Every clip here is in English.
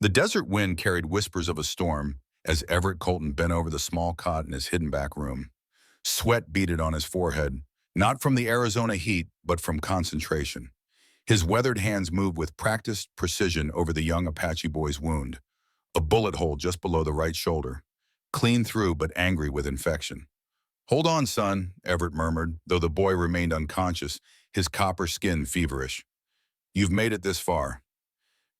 The desert wind carried whispers of a storm as Everett Colton bent over the small cot in his hidden back room. Sweat beaded on his forehead, not from the Arizona heat, but from concentration. His weathered hands moved with practiced precision over the young Apache boy's wound, a bullet hole just below the right shoulder, clean through but angry with infection. "Hold on, son," Everett murmured, though the boy remained unconscious, his copper skin feverish. "You've made it this far."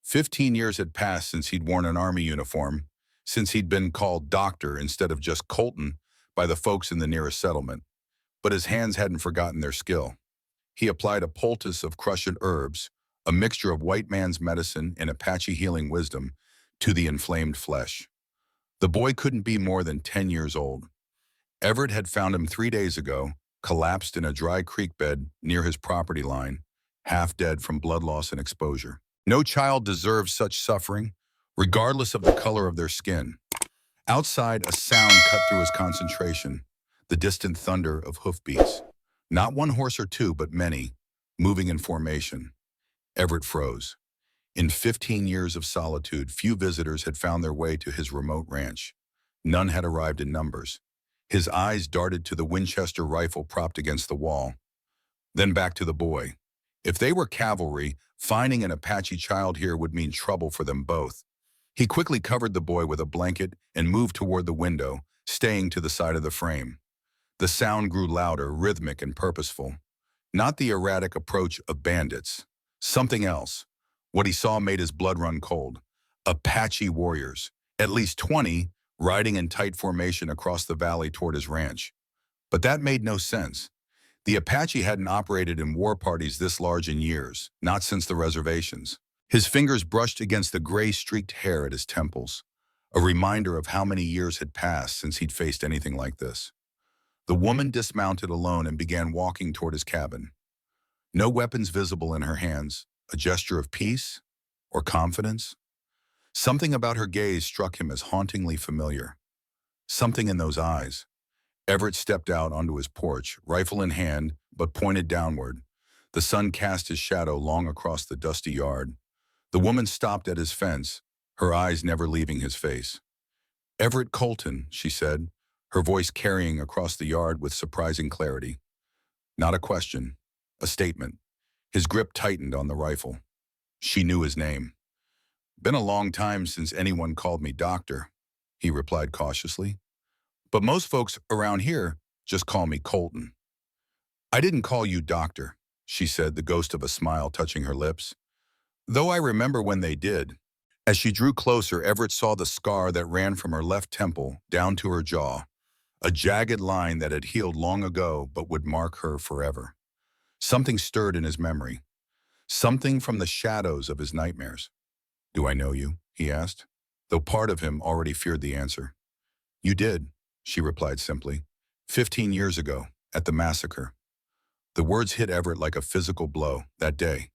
15 years had passed since he'd worn an army uniform, since he'd been called doctor instead of just Colton by the folks in the nearest settlement. But his hands hadn't forgotten their skill. He applied a poultice of crushed herbs, a mixture of white man's medicine and Apache healing wisdom, to the inflamed flesh. The boy couldn't be more than 10 years old. Everett had found him 3 days ago, collapsed in a dry creek bed near his property line, half dead from blood loss and exposure. No child deserves such suffering, regardless of the color of their skin. Outside, a sound cut through his concentration, the distant thunder of hoofbeats. Not one horse or two, but many, moving in formation. Everett froze. In 15 years of solitude, few visitors had found their way to his remote ranch. None had arrived in numbers. His eyes darted to the Winchester rifle propped against the wall, then back to the boy. If they were cavalry, finding an Apache child here would mean trouble for them both. He quickly covered the boy with a blanket and moved toward the window, staying to the side of the frame. The sound grew louder, rhythmic and purposeful. Not the erratic approach of bandits. Something else. What he saw made his blood run cold. Apache warriors, at least 20, riding in tight formation across the valley toward his ranch. But that made no sense. The Apache hadn't operated in war parties this large in years, not since the reservations. His fingers brushed against the gray-streaked hair at his temples, a reminder of how many years had passed since he'd faced anything like this. The woman dismounted alone and began walking toward his cabin. No weapons visible in her hands, a gesture of peace or confidence. Something about her gaze struck him as hauntingly familiar. Something in those eyes. Everett stepped out onto his porch, rifle in hand, but pointed downward. The sun cast his shadow long across the dusty yard. The woman stopped at his fence, her eyes never leaving his face. "Everett Colton," she said, her voice carrying across the yard with surprising clarity. Not a question, a statement. His grip tightened on the rifle. She knew his name. "Been a long time since anyone called me doctor," he replied cautiously. "But most folks around here just call me Colton." "I didn't call you doctor," she said, the ghost of a smile touching her lips. "Though I remember when they did." As she drew closer, Everett saw the scar that ran from her left temple down to her jaw, a jagged line that had healed long ago but would mark her forever. Something stirred in his memory, something from the shadows of his nightmares. "Do I know you?" he asked, though part of him already feared the answer. "You did," she replied simply. 15 years ago, at the massacre." The words hit Everett like a physical blow that day.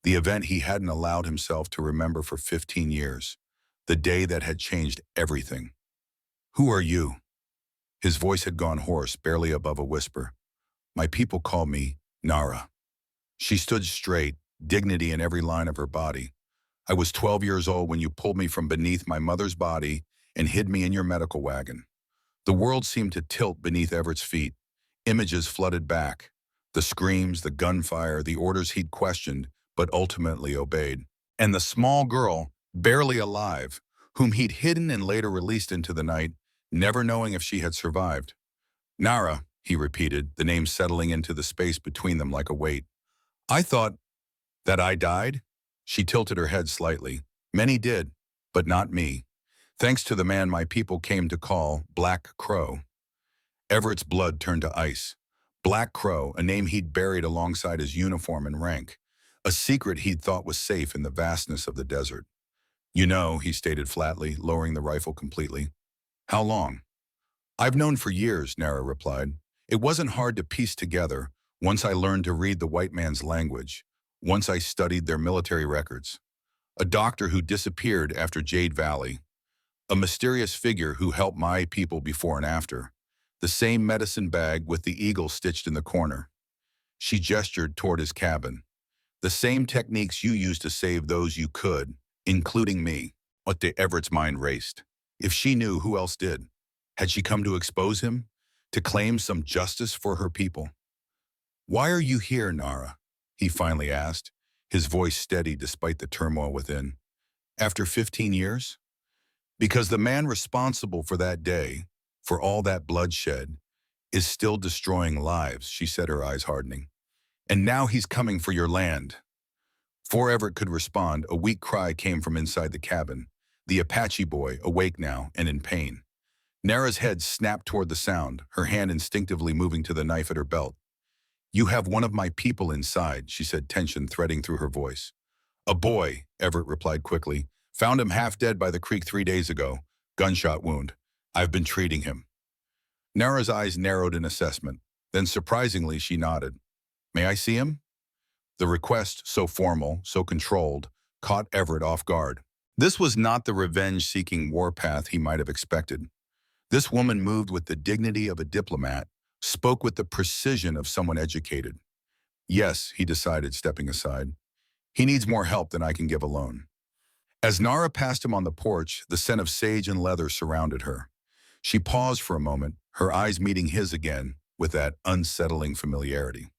The event he hadn't allowed himself to remember for 15 years. The day that had changed everything. "Who are you?" His voice had gone hoarse, barely above a whisper. "My people call me Nara." She stood straight, dignity in every line of her body. "I was 12 years old when you pulled me from beneath my mother's body and hid me in your medical wagon." The world seemed to tilt beneath Everett's feet. Images flooded back. The screams, the gunfire, the orders he'd questioned, but ultimately obeyed. And the small girl, barely alive, whom he'd hidden and later released into the night, never knowing if she had survived. "Nara," he repeated, the name settling into the space between them like a weight. "I thought that I died?" She tilted her head slightly. "Many did, but not me. Thanks to the man my people came to call Black Crow." Everett's blood turned to ice. Black Crow, a name he'd buried alongside his uniform and rank. A secret he'd thought was safe in the vastness of the desert. "You know," he stated flatly, lowering the rifle completely. "How long?" "I've known for years," Nara replied. "It wasn't hard to piece together once I learned to read the white man's language, once I studied their military records. A doctor who disappeared after Jade Valley. A mysterious figure who helped my people before and after. The same medicine bag with the eagle stitched in the corner." She gestured toward his cabin. "The same techniques you used to save those you could, including me." Everett's mind raced. If she knew, who else did? Had she come to expose him? To claim some justice for her people? "Why are you here, Nara?" he finally asked, his voice steady despite the turmoil within. "After 15 years? Because the man responsible for that day, for all that bloodshed, is still destroying lives," she said, her eyes hardening. "And now he's coming for your land." Before Everett could respond, a weak cry came from inside the cabin, the Apache boy, awake now and in pain. Nara's head snapped toward the sound, her hand instinctively moving to the knife at her belt. "You have one of my people inside," she said, tension threading through her voice. "A boy," Everett replied quickly. "Found him half dead by the creek 3 days ago. Gunshot wound. I've been treating him." Nara's eyes narrowed in assessment. Then surprisingly, she nodded. "May I see him?" The request, so formal, so controlled, caught Everett off guard. This was not the revenge-seeking warpath he might have expected. This woman moved with the dignity of a diplomat, spoke with the precision of someone educated. "Yes," he decided, stepping aside. "He needs more help than I can give alone." As Nara passed him on the porch, the scent of sage and leather surrounded her. She paused for a moment, her eyes meeting his again with that unsettling familiarity.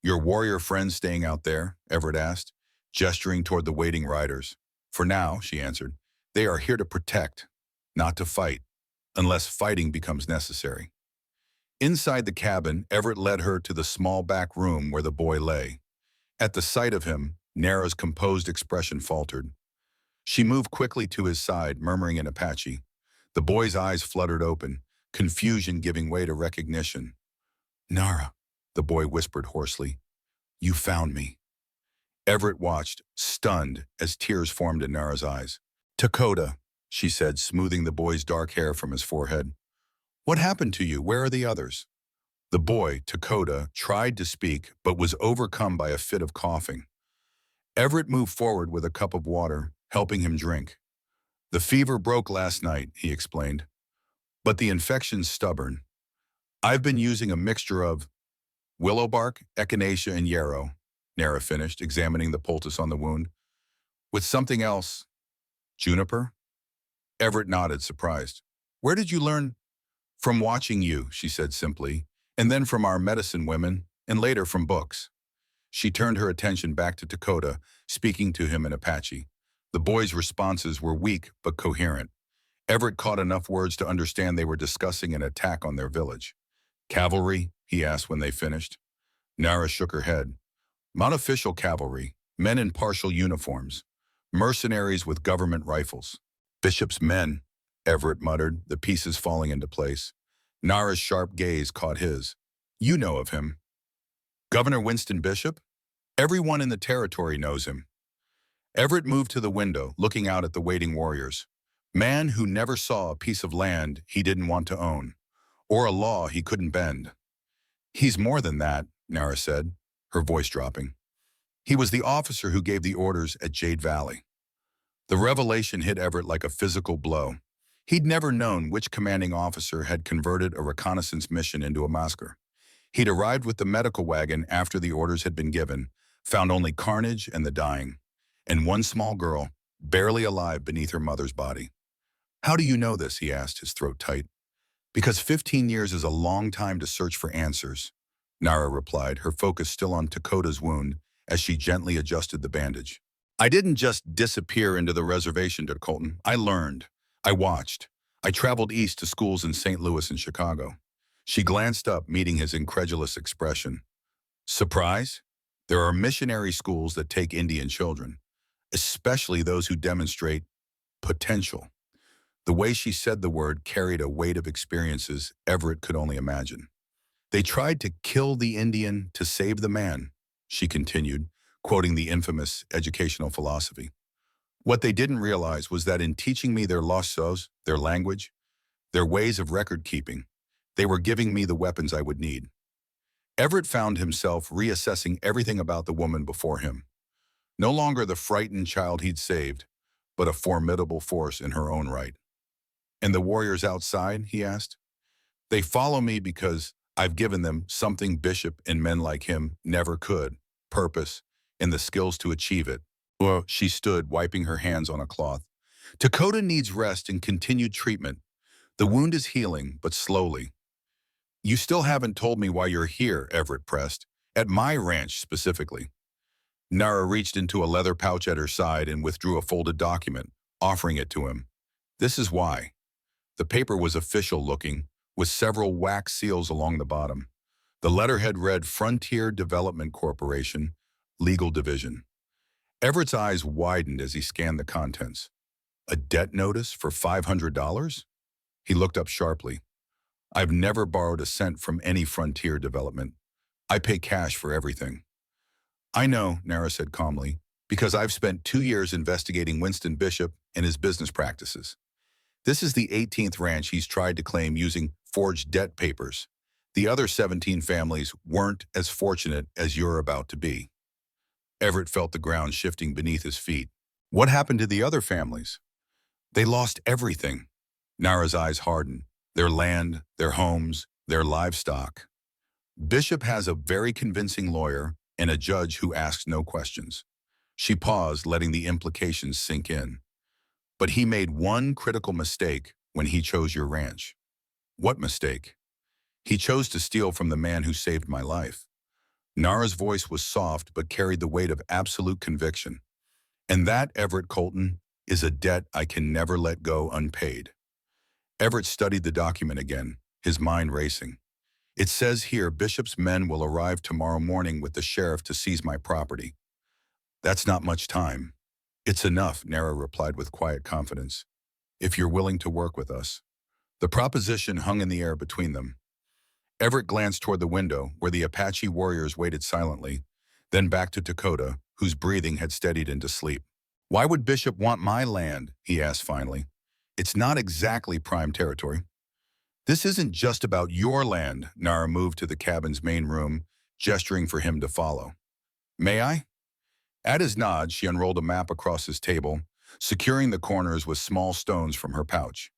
"Your warrior friends staying out there?" Everett asked, gesturing toward the waiting riders. "For now," she answered, "they are here to protect, not to fight, unless fighting becomes necessary." Inside the cabin, Everett led her to the small back room where the boy lay. At the sight of him, Nara's composed expression faltered. She moved quickly to his side, murmuring in Apache. The boy's eyes fluttered open, confusion giving way to recognition. "Nara," the boy whispered hoarsely, "you found me." Everett watched, stunned, as tears formed in Nara's eyes. "Dakota," she said, smoothing the boy's dark hair from his forehead. "What happened to you? Where are the others?" The boy, Dakota, tried to speak, but was overcome by a fit of coughing. Everett moved forward with a cup of water, helping him drink. "The fever broke last night," he explained. "But the infection's stubborn. I've been using a mixture of willow bark, echinacea, and yarrow," Nara finished, examining the poultice on the wound. "With something else. Juniper?" Everett nodded, surprised. "Where did you learn?" "From watching you," she said simply, "and then from our medicine women, and later from books." She turned her attention back to Dakota, speaking to him in Apache. The boy's responses were weak but coherent. Everett caught enough words to understand they were discussing an attack on their village. "Cavalry?" he asked when they finished. Nara shook her head. "Unofficial cavalry, men in partial uniforms, mercenaries with government rifles." "Bishop's men," Everett muttered, the pieces falling into place. Nara's sharp gaze caught his. "You know of him." "Governor Winston Bishop? Everyone in the territory knows him." Everett moved to the window, looking out at the waiting warriors. Man who never saw a piece of land he didn't want to own, or a law he couldn't bend. "He's more than that," Nara said, her voice dropping. "He was the officer who gave the orders at Jade Valley." The revelation hit Everett like a physical blow. He'd never known which commanding officer had converted a reconnaissance mission into a massacre. He'd arrived with the medical wagon after the orders had been given, found only carnage and the dying, and one small girl, barely alive beneath her mother's body. "How do you know this?" he asked, his throat tight. "Because 15 years is a long time to search for answers," Nara replied, her focus still on Dakota's wound as she gently adjusted the bandage. "I didn't just disappear into the reservation, Colton. I learned. I watched. I traveled east to schools in St. Louis and Chicago." She glanced up, meeting his incredulous expression. "Surprise? There are missionary schools that take Indian children, especially those who demonstrate potential." The way she said the word carried a weight of experiences Everett could only imagine. "They tried to kill the Indian to save the man," she continued, quoting the infamous educational philosophy. "What they didn't realize was that in teaching me their lost souls, their language, their ways of record-keeping, they were giving me the weapons I would need." Everett found himself reassessing everything about the woman before him. No longer the frightened child he'd saved, but a formidable force in her own right. "And the warriors outside?" he asked. "They follow me because I've given them something Bishop and men like him never could: purpose and the skills to achieve it." Well, she stood, wiping her hands on a cloth. Dakota needs rest and continued treatment. The wound is healing, but slowly. You still haven't told me why you're here, Everett pressed. At my ranch, specifically. Nara reached into a leather pouch at her side and withdrew a folded document, offering it to him. This is why. The paper was official-looking, with several wax seals along the bottom. The letterhead read Frontier Development Corporation, Legal Division. Everett's eyes widened as he scanned the contents. A debt notice for $500? He looked up sharply. I've never borrowed a cent from any Frontier Development. I pay cash for everything. I know, Nara said calmly, because I've spent 2 years investigating Winston Bishop and his business practices. This is the 18th ranch he's tried to claim using forged debt papers. The other 17 families weren't as fortunate as you're about to be. Everett felt the ground shifting beneath his feet. What happened to the other families? They lost everything. Nara's eyes hardened. Their land, their homes, their livestock. Bishop has a very convincing lawyer and a judge who asks no questions. She paused, letting the implications sink in. But he made one critical mistake when he chose your ranch. What mistake? He chose to steal from the man who saved my life. Nara's voice was soft but carried the weight of absolute conviction. And that, Everett Colton, is a debt I can never let go unpaid. Everett studied the document again, his mind racing. It says here Bishop's men will arrive tomorrow morning with the sheriff to seize my property. That's not much time. It's enough, Nara replied with quiet confidence. If you're willing to work with us. The proposition hung in the air between them. Everett glanced toward the window, where the Apache warriors waited silently, then back to Dakota, whose breathing had steadied into sleep. Why would Bishop want my land? He asked finally. It's not exactly prime territory. This isn't just about your land, Nara moved to the cabin's main room, gesturing for him to follow. May I? At his nod, she unrolled a map across his table, securing the corners with small stones from her pouch.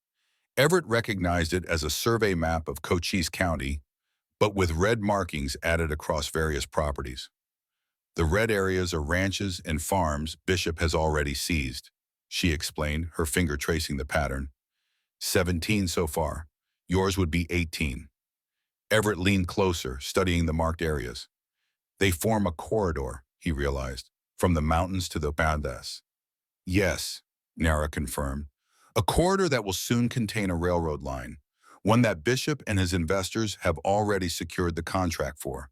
Everett recognized it as a survey map of Cochise County, but with red markings added across various properties. The red areas are ranches and farms Bishop has already seized, she explained, her finger tracing the pattern. 17 so far. Yours would be 18. Everett leaned closer, studying the marked areas. They form a corridor, he realized, from the mountains to the Bandas. Yes, Nara confirmed. A corridor that will soon contain a railroad line, one that Bishop and his investors have already secured the contract for.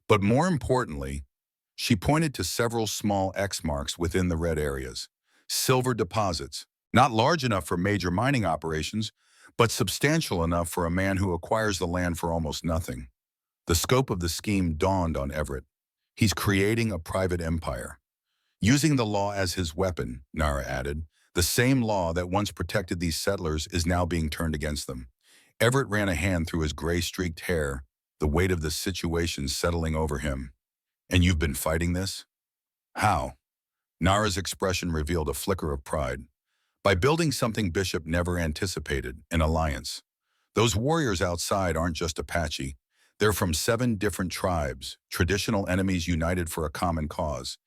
But more importantly, she pointed to several small X marks within the red areas. Silver deposits, not large enough for major mining operations, but substantial enough for a man who acquires the land for almost nothing. The scope of the scheme dawned on Everett. He's creating a private empire. Using the law as his weapon, Nara added, the same law that once protected these settlers is now being turned against them. Everett ran a hand through his gray-streaked hair, the weight of the situation settling over him. And you've been fighting this? How? Nara's expression revealed a flicker of pride. By building something Bishop never anticipated, an alliance. Those warriors outside aren't just Apache. They're from 7 different tribes, traditional enemies united for a common cause.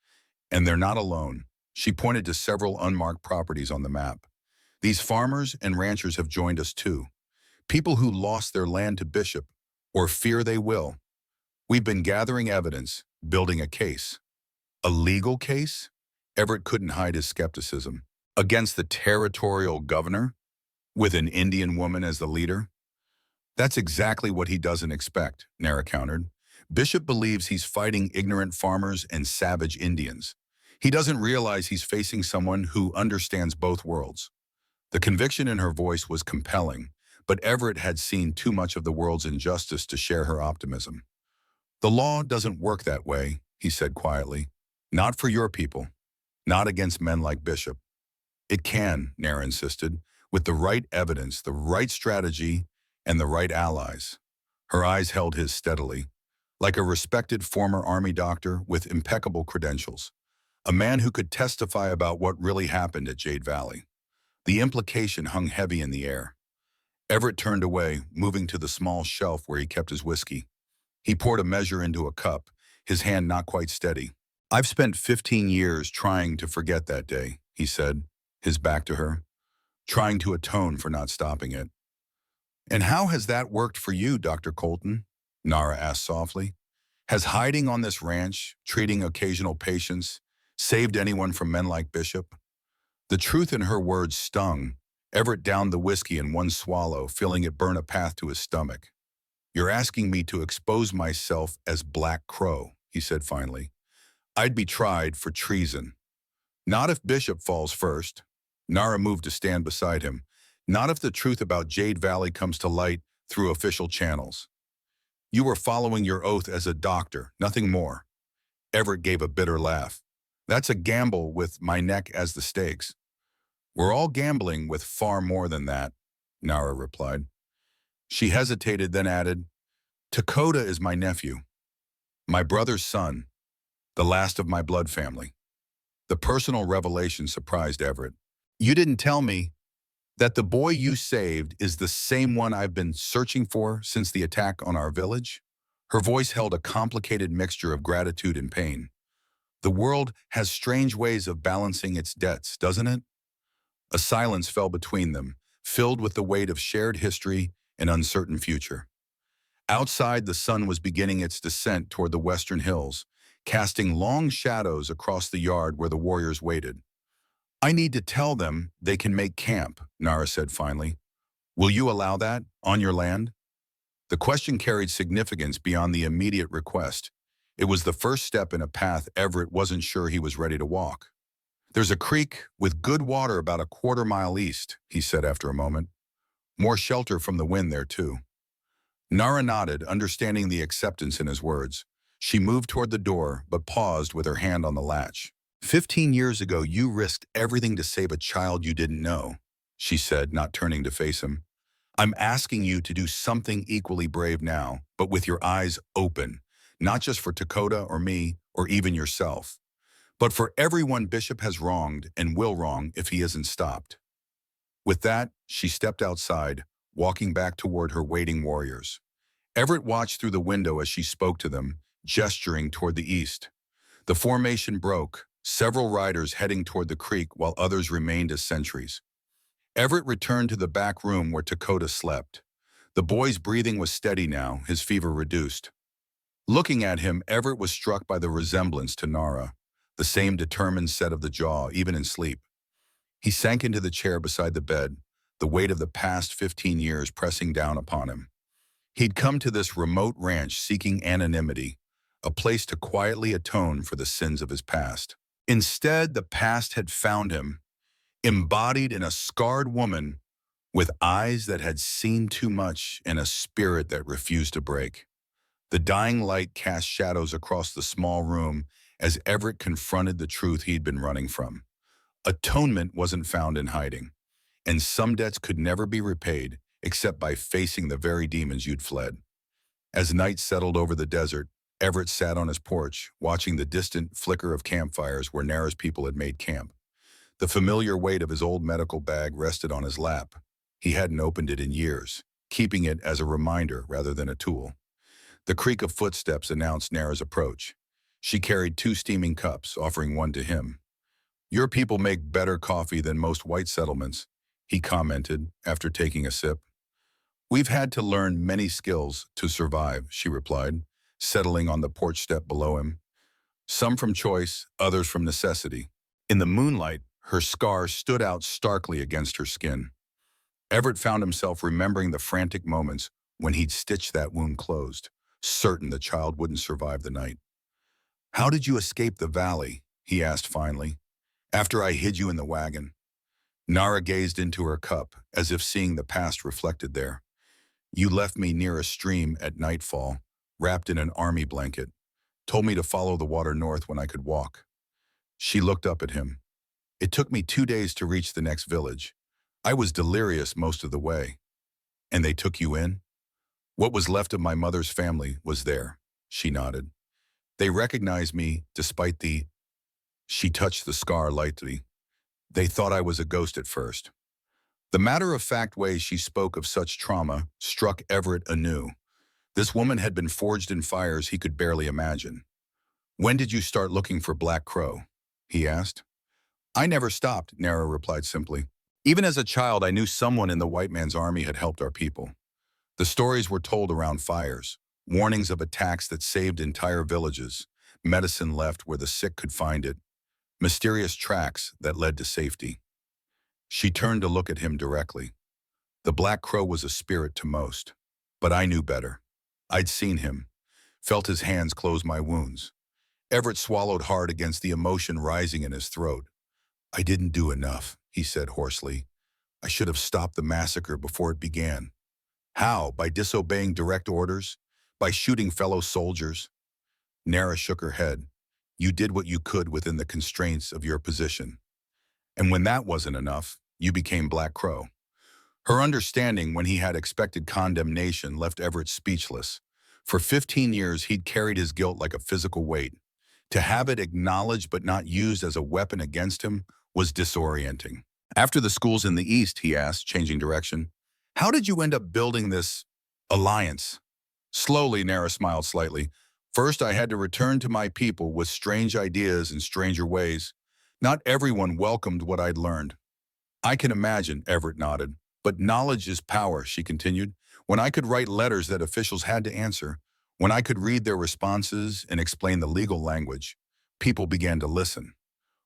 And they're not alone. She pointed to several unmarked properties on the map. These farmers and ranchers have joined us too. People who lost their land to Bishop, or fear they will. We've been gathering evidence, building a case. A legal case? Everett couldn't hide his skepticism. Against the territorial governor, with an Indian woman as the leader? That's exactly what he doesn't expect, Nara countered. Bishop believes he's fighting ignorant farmers and savage Indians. He doesn't realize he's facing someone who understands both worlds. The conviction in her voice was compelling, but Everett had seen too much of the world's injustice to share her optimism. The law doesn't work that way, he said quietly. Not for your people. Not against men like Bishop. It can, Nara insisted, with the right evidence, the right strategy, and the right allies. Her eyes held his steadily, like a respected former Army doctor with impeccable credentials, a man who could testify about what really happened at Jade Valley. The implication hung heavy in the air. Everett turned away, moving to the small shelf where he kept his whiskey. He poured a measure into a cup, his hand not quite steady. I've spent 15 years trying to forget that day, he said, his back to her. trying to atone for not stopping it. "And how has that worked for you, Dr. Colton?" Nara asked softly. "Has hiding on this ranch, treating occasional patients, saved anyone from men like Bishop?" The truth in her words stung. Everett downed the whiskey in one swallow, feeling it burn a path to his stomach. "You're asking me to expose myself as Black Crow," he said finally. "I'd be tried for treason. Not if Bishop falls first." Nara moved to stand beside him. "Not if the truth about Jade Valley comes to light through official channels. You were following your oath as a doctor, nothing more." Everett gave a bitter laugh. "That's a gamble with my neck as the stakes." "We're all gambling with far more than that," Nara replied. She hesitated, then added, "Dakota is my nephew, my brother's son, the last of my blood family." The personal revelation surprised Everett. "You didn't tell me that the boy you saved is the same one I've been searching for since the attack on our village?" Her voice held a complicated mixture of gratitude and pain. "The world has strange ways of balancing its debts, doesn't it?" A silence fell between them, filled with the weight of shared history and uncertain future. Outside, the sun was beginning its descent toward the western hills, casting long shadows across the yard where the warriors waited. "I need to tell them they can make camp," Nara said finally. "Will you allow that, on your land?" The question carried significance beyond the immediate request. It was the first step in a path Everett wasn't sure he was ready to walk. "There's a creek with good water about a quarter-mile east," he said after a moment. "More shelter from the wind there, too." Nara nodded, understanding the acceptance in his words. She moved toward the door, but paused with her hand on the latch. "15 years ago, you risked everything to save a child you didn't know," she said, not turning to face him. "I'm asking you to do something equally brave now, but with your eyes open, not just for Dakota or me or even yourself, but for everyone Bishop has wronged and will wrong if he isn't stopped." With that, she stepped outside, walking back toward her waiting warriors. Everett watched through the window as she spoke to them, gesturing toward the east. The formation broke, several riders heading toward the creek while others remained as sentries. Everett returned to the back room where Dakota slept. The boy's breathing was steady now, his fever reduced. Looking at him, Everett was struck by the resemblance to Nara, the same determined set of the jaw, even in sleep. He sank into the chair beside the bed, the weight of the past 15 years pressing down upon him. He'd come to this remote ranch seeking anonymity, a place to quietly atone for the sins of his past. Instead, the past had found him, embodied in a scarred woman with eyes that had seen too much and a spirit that refused to break. The dying light cast shadows across the small room as Everett confronted the truth he'd been running from. Atonement wasn't found in hiding, and some debts could never be repaid except by facing the very demons you'd fled. As night settled over the desert, Everett sat on his porch, watching the distant flicker of campfires where Nara's people had made camp. The familiar weight of his old medical bag rested on his lap. He hadn't opened it in years, keeping it as a reminder rather than a tool. The creak of footsteps announced Nara's approach. She carried 2 steaming cups, offering one to him. "Your people make better coffee than most white settlements," he commented after taking a sip. "We've had to learn many skills to survive," she replied, settling on the porch step below him. "Some from choice, others from necessity." In the moonlight, her scar stood out starkly against her skin. Everett found himself remembering the frantic moments when he'd stitched that wound closed, certain the child wouldn't survive the night. "How did you escape the valley?" he asked finally. "After I hid you in the wagon." Nara gazed into her cup, as if seeing the past reflected there. "You left me near a stream at nightfall, wrapped in an army blanket. Told me to follow the water north when I could walk." She looked up at him. "It took me 2 days to reach the next village. I was delirious most of the way." "And they took you in?" "What was left of my mother's family was there," she nodded. "They recognized me despite the—" She touched the scar lightly. "They thought I was a ghost at first." The matter-of-fact way she spoke of such trauma struck Everett anew. This woman had been forged in fires he could barely imagine. "When did you start looking for Black Crow?" he asked. "I never stopped," Nara replied simply. Even as a child, I knew someone in the white man's army had helped our people. The stories were told around fires, warnings of attacks that saved entire villages, medicine left where the sick could find it, mysterious tracks that led to safety. She turned to look at him directly. The Black Crow was a spirit to most, but I knew better. I'd seen him, felt his hands close my wounds. Everett swallowed hard against the emotion rising in his throat. I didn't do enough, he said hoarsely. I should have stopped the massacre before it began. How? By disobeying direct orders? By shooting fellow soldiers? Nara shook her head. You did what you could within the constraints of your position. And when that wasn't enough, you became Black Crow. Her understanding when he had expected condemnation left Everett speechless. For 15 years, he'd carried his guilt like a physical weight. To have it acknowledged but not used as a weapon against him was disorienting. After the schools in the East, he asked, changing direction, how did you end up building this alliance? Slowly, Nara smiled slightly. First, I had to return to my people with strange ideas and stranger ways. Not everyone welcomed what I'd learned. I can imagine, Everett nodded. But knowledge is power, she continued. When I could write letters that officials had to answer, when I could read their responses and explain the legal language, people began to listen.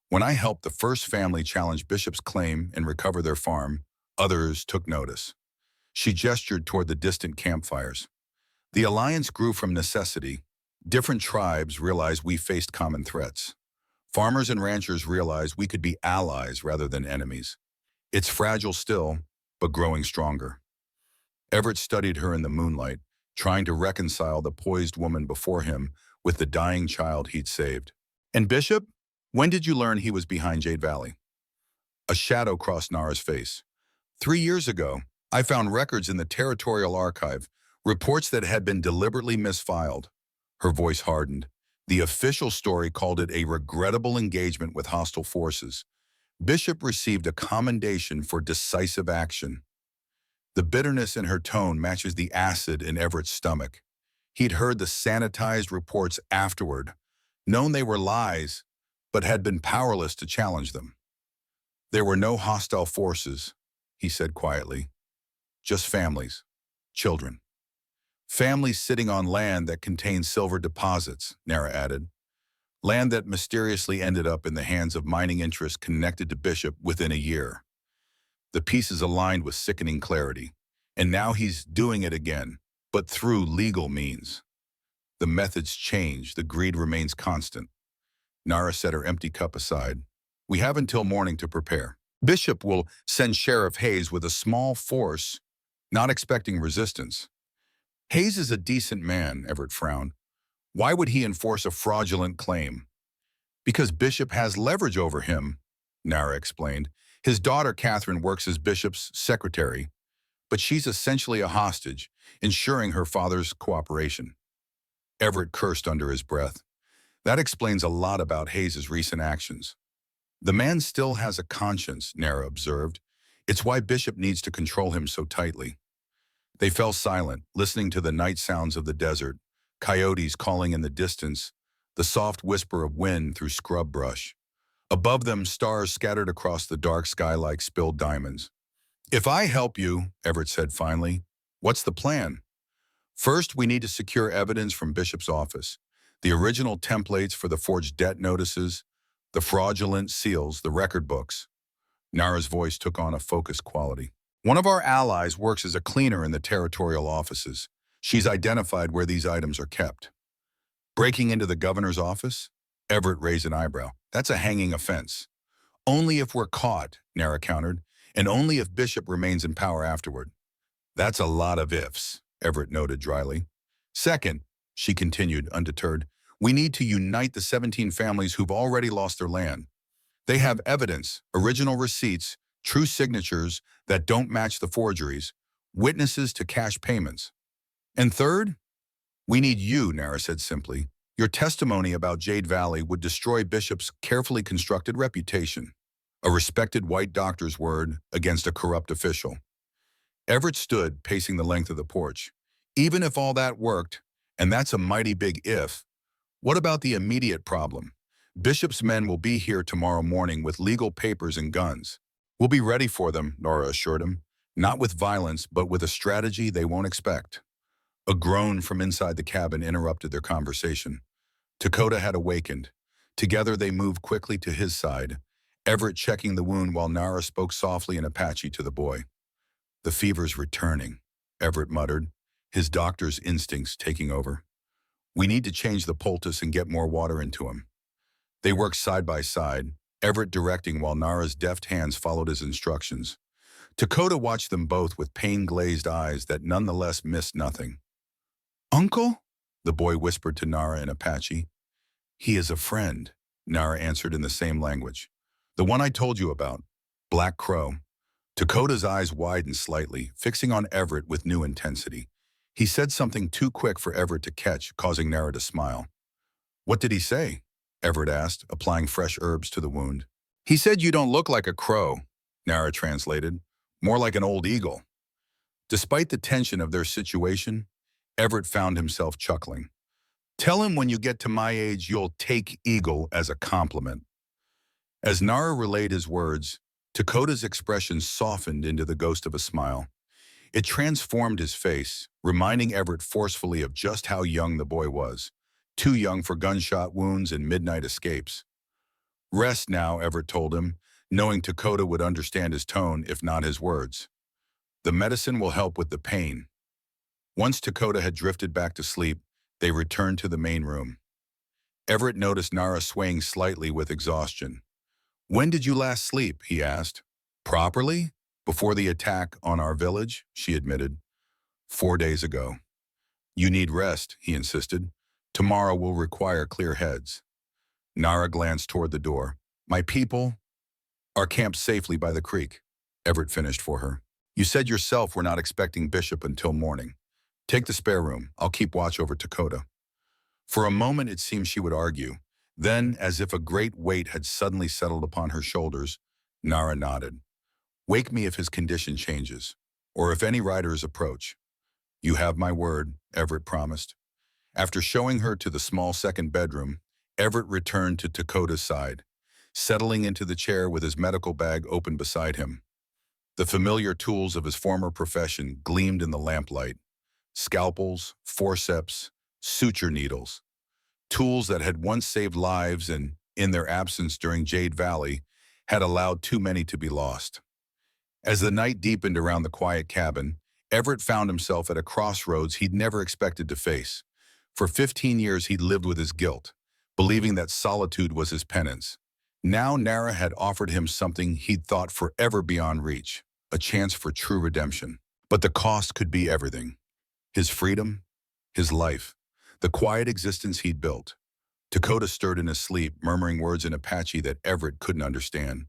When I helped the first family challenge Bishop's claim and recover their farm, others took notice. She gestured toward the distant campfires. The alliance grew from necessity. Different tribes realized we faced common threats. Farmers and ranchers realized we could be allies rather than enemies. It's fragile still, but growing stronger. Everett studied her in the moonlight, trying to reconcile the poised woman before him with the dying child he'd saved. And Bishop? When did you learn he was behind Jade Valley? A shadow crossed Nara's face. 3 years ago, I found records in the Territorial Archive, reports that had been deliberately misfiled. Her voice hardened. The official story called it a regrettable engagement with hostile forces. Bishop received a commendation for decisive action. The bitterness in her tone matches the acid in Everett's stomach. He'd heard the sanitized reports afterward, known they were lies, but had been powerless to challenge them. There were no hostile forces, he said quietly. Just families, children. Families sitting on land that contained silver deposits, Nara added. Land that mysteriously ended up in the hands of mining interests connected to Bishop within a year. The pieces aligned with sickening clarity, and now he's doing it again, but through legal means. The methods change, the greed remains constant. Nara set her empty cup aside. We have until morning to prepare. Bishop will send Sheriff Hayes with a small force, not expecting resistance. Hayes is a decent man, Everett frowned. Why would he enforce a fraudulent claim? Because Bishop has leverage over him, Nara explained. His daughter, Catherine, works as Bishop's secretary, but she's essentially a hostage, ensuring her father's cooperation. Everett cursed under his breath. That explains a lot about Hayes's recent actions. The man still has a conscience, Nara observed. It's why Bishop needs to control him so tightly. They fell silent, listening to the night sounds of the desert, coyotes calling in the distance, the soft whisper of wind through scrub brush. Above them, stars scattered across the dark sky like spilled diamonds. If I help you, Everett said finally, what's the plan? First, we need to secure evidence from Bishop's office. The original templates for the forged debt notices, the fraudulent seals, the record books. Nara's voice took on a focused quality. One of our allies works as a cleaner in the territorial offices. She's identified where these items are kept. Breaking into the governor's office? Everett raised an eyebrow. That's a hanging offense. Only if we're caught, Nara countered, and only if Bishop remains in power afterward. That's a lot of ifs, Everett noted dryly. Second, she continued, undeterred, we need to unite the 17 families who've already lost their land. They have evidence, original receipts, true signatures that don't match the forgeries, witnesses to cash payments. And third, we need you, Nara said simply. Your testimony about Jade Valley would destroy Bishop's carefully constructed reputation, a respected white doctor's word against a corrupt official. Everett stood, pacing the length of the porch. Even if all that worked, and that's a mighty big if, what about the immediate problem? Bishop's men will be here tomorrow morning with legal papers and guns. We'll be ready for them, Nora assured him. Not with violence, but with a strategy they won't expect. A groan from inside the cabin interrupted their conversation. Dakota had awakened. Together they moved quickly to his side, Everett checking the wound while Nara spoke softly in Apache to the boy. The fever's returning, Everett muttered, his doctor's instincts taking over. We need to change the poultice and get more water into him. They worked side by side, Everett directing while Nara's deft hands followed his instructions. Dakota watched them both with pain-glazed eyes that nonetheless missed nothing. Uncle? The boy whispered to Nara in Apache. He is a friend, Nara answered in the same language. The one I told you about, Black Crow. Dakota's eyes widened slightly, fixing on Everett with new intensity. He said something too quick for Everett to catch, causing Nara to smile. What did he say? Everett asked, applying fresh herbs to the wound. He said you don't look like a crow, Nara translated, more like an old eagle. Despite the tension of their situation, Everett found himself chuckling. Tell him when you get to my age you'll take eagle as a compliment. As Nara relayed his words, Dakota's expression softened into the ghost of a smile. It transformed his face, reminding Everett forcefully of just how young the boy was. Too young for gunshot wounds and midnight escapes. Rest now, Everett told him, knowing Dakota would understand his tone if not his words. The medicine will help with the pain. Once Dakota had drifted back to sleep, they returned to the main room. Everett noticed Nara swaying slightly with exhaustion. When did you last sleep? He asked. Properly? Before the attack on our village, she admitted. 4 days ago. You need rest, he insisted. Tomorrow will require clear heads. Nara glanced toward the door. My people are camped safely by the creek, Everett finished for her. You said yourself we're not expecting Bishop until morning. Take the spare room. I'll keep watch over Dakota. For a moment it seemed she would argue. Then, as if a great weight had suddenly settled upon her shoulders, Nara nodded. Wake me if his condition changes, or if any riders approach. You have my word, Everett promised. After showing her to the small second bedroom, Everett returned to Dakota's side, settling into the chair with his medical bag open beside him. The familiar tools of his former profession gleamed in the lamplight. Scalpels, forceps, suture needles. Tools that had once saved lives and, in their absence during Jade Valley, had allowed too many to be lost. As the night deepened around the quiet cabin, Everett found himself at a crossroads he'd never expected to face. For 15 years he'd lived with his guilt, believing that solitude was his penance. Now Nara had offered him something he'd thought forever beyond reach, a chance for true redemption. But the cost could be everything. His freedom, his life, the quiet existence he'd built. Dakota stirred in his sleep, murmuring words in Apache that Everett couldn't understand.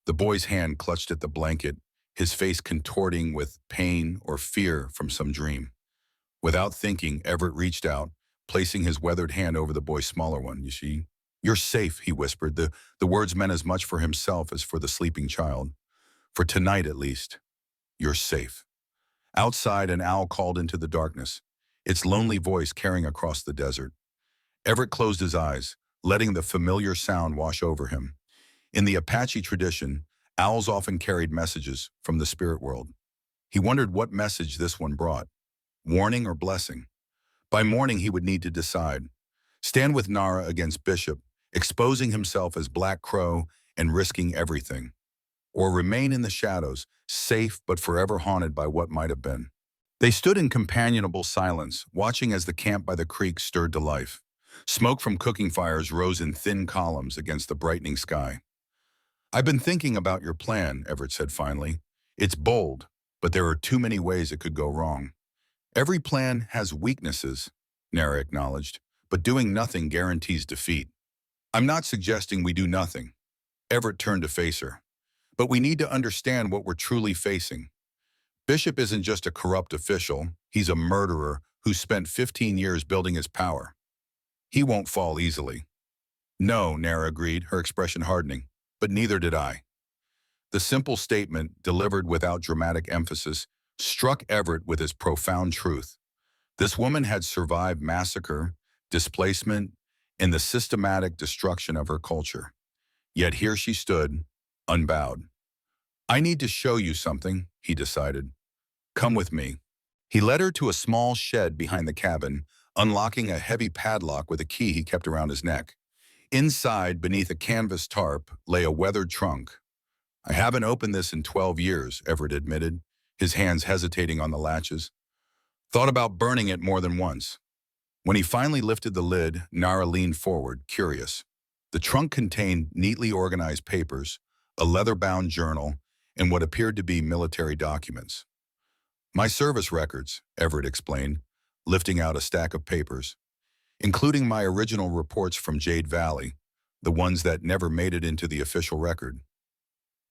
The boy's hand clutched at the blanket, his face contorting with pain or fear from some dream. Without thinking, Everett reached out, placing his weathered hand over the boy's smaller one. You see, you're safe, he whispered. The words meant as much for himself as for the sleeping child. For tonight, at least, you're safe. Outside, an owl called into the darkness, its lonely voice carrying across the desert. Everett closed his eyes, letting the familiar sound wash over him. In the Apache tradition, owls often carried messages from the spirit world. He wondered what message this one brought, warning or blessing. By morning, he would need to decide. Stand with Nara against Bishop, exposing himself as Black Crow and risking everything. Or remain in the shadows, safe but forever haunted by what might have been. They stood in companionable silence, watching as the camp by the creek stirred to life. Smoke from cooking fires rose in thin columns against the brightening sky. I've been thinking about your plan, Everett said finally. It's bold, but there are too many ways it could go wrong. Every plan has weaknesses, Nara acknowledged, but doing nothing guarantees defeat. I'm not suggesting we do nothing. Everett turned to face her. But we need to understand what we're truly facing. Bishop isn't just a corrupt official, he's a murderer who spent 15 years building his power. He won't fall easily. No, Nara agreed, her expression hardening, but neither did I. The simple statement, delivered without dramatic emphasis, struck Everett with its profound truth. This woman had survived massacre, displacement, and the systematic destruction of her culture. Yet here she stood, unbowed. I need to show you something, he decided. Come with me. He led her to a small shed behind the cabin, unlocking a heavy padlock with a key he kept around his neck. Inside, beneath a canvas tarp, lay a weathered trunk. I haven't opened this in 12 years, Everett admitted, his hands hesitating on the latches. Thought about burning it more than once. When he finally lifted the lid, Nara leaned forward, curious. The trunk contained neatly organized papers, a leather-bound journal, and what appeared to be military documents. My service records, Everett explained, lifting out a stack of papers, including my original reports from Jade Valley, the ones that never made it into the official record.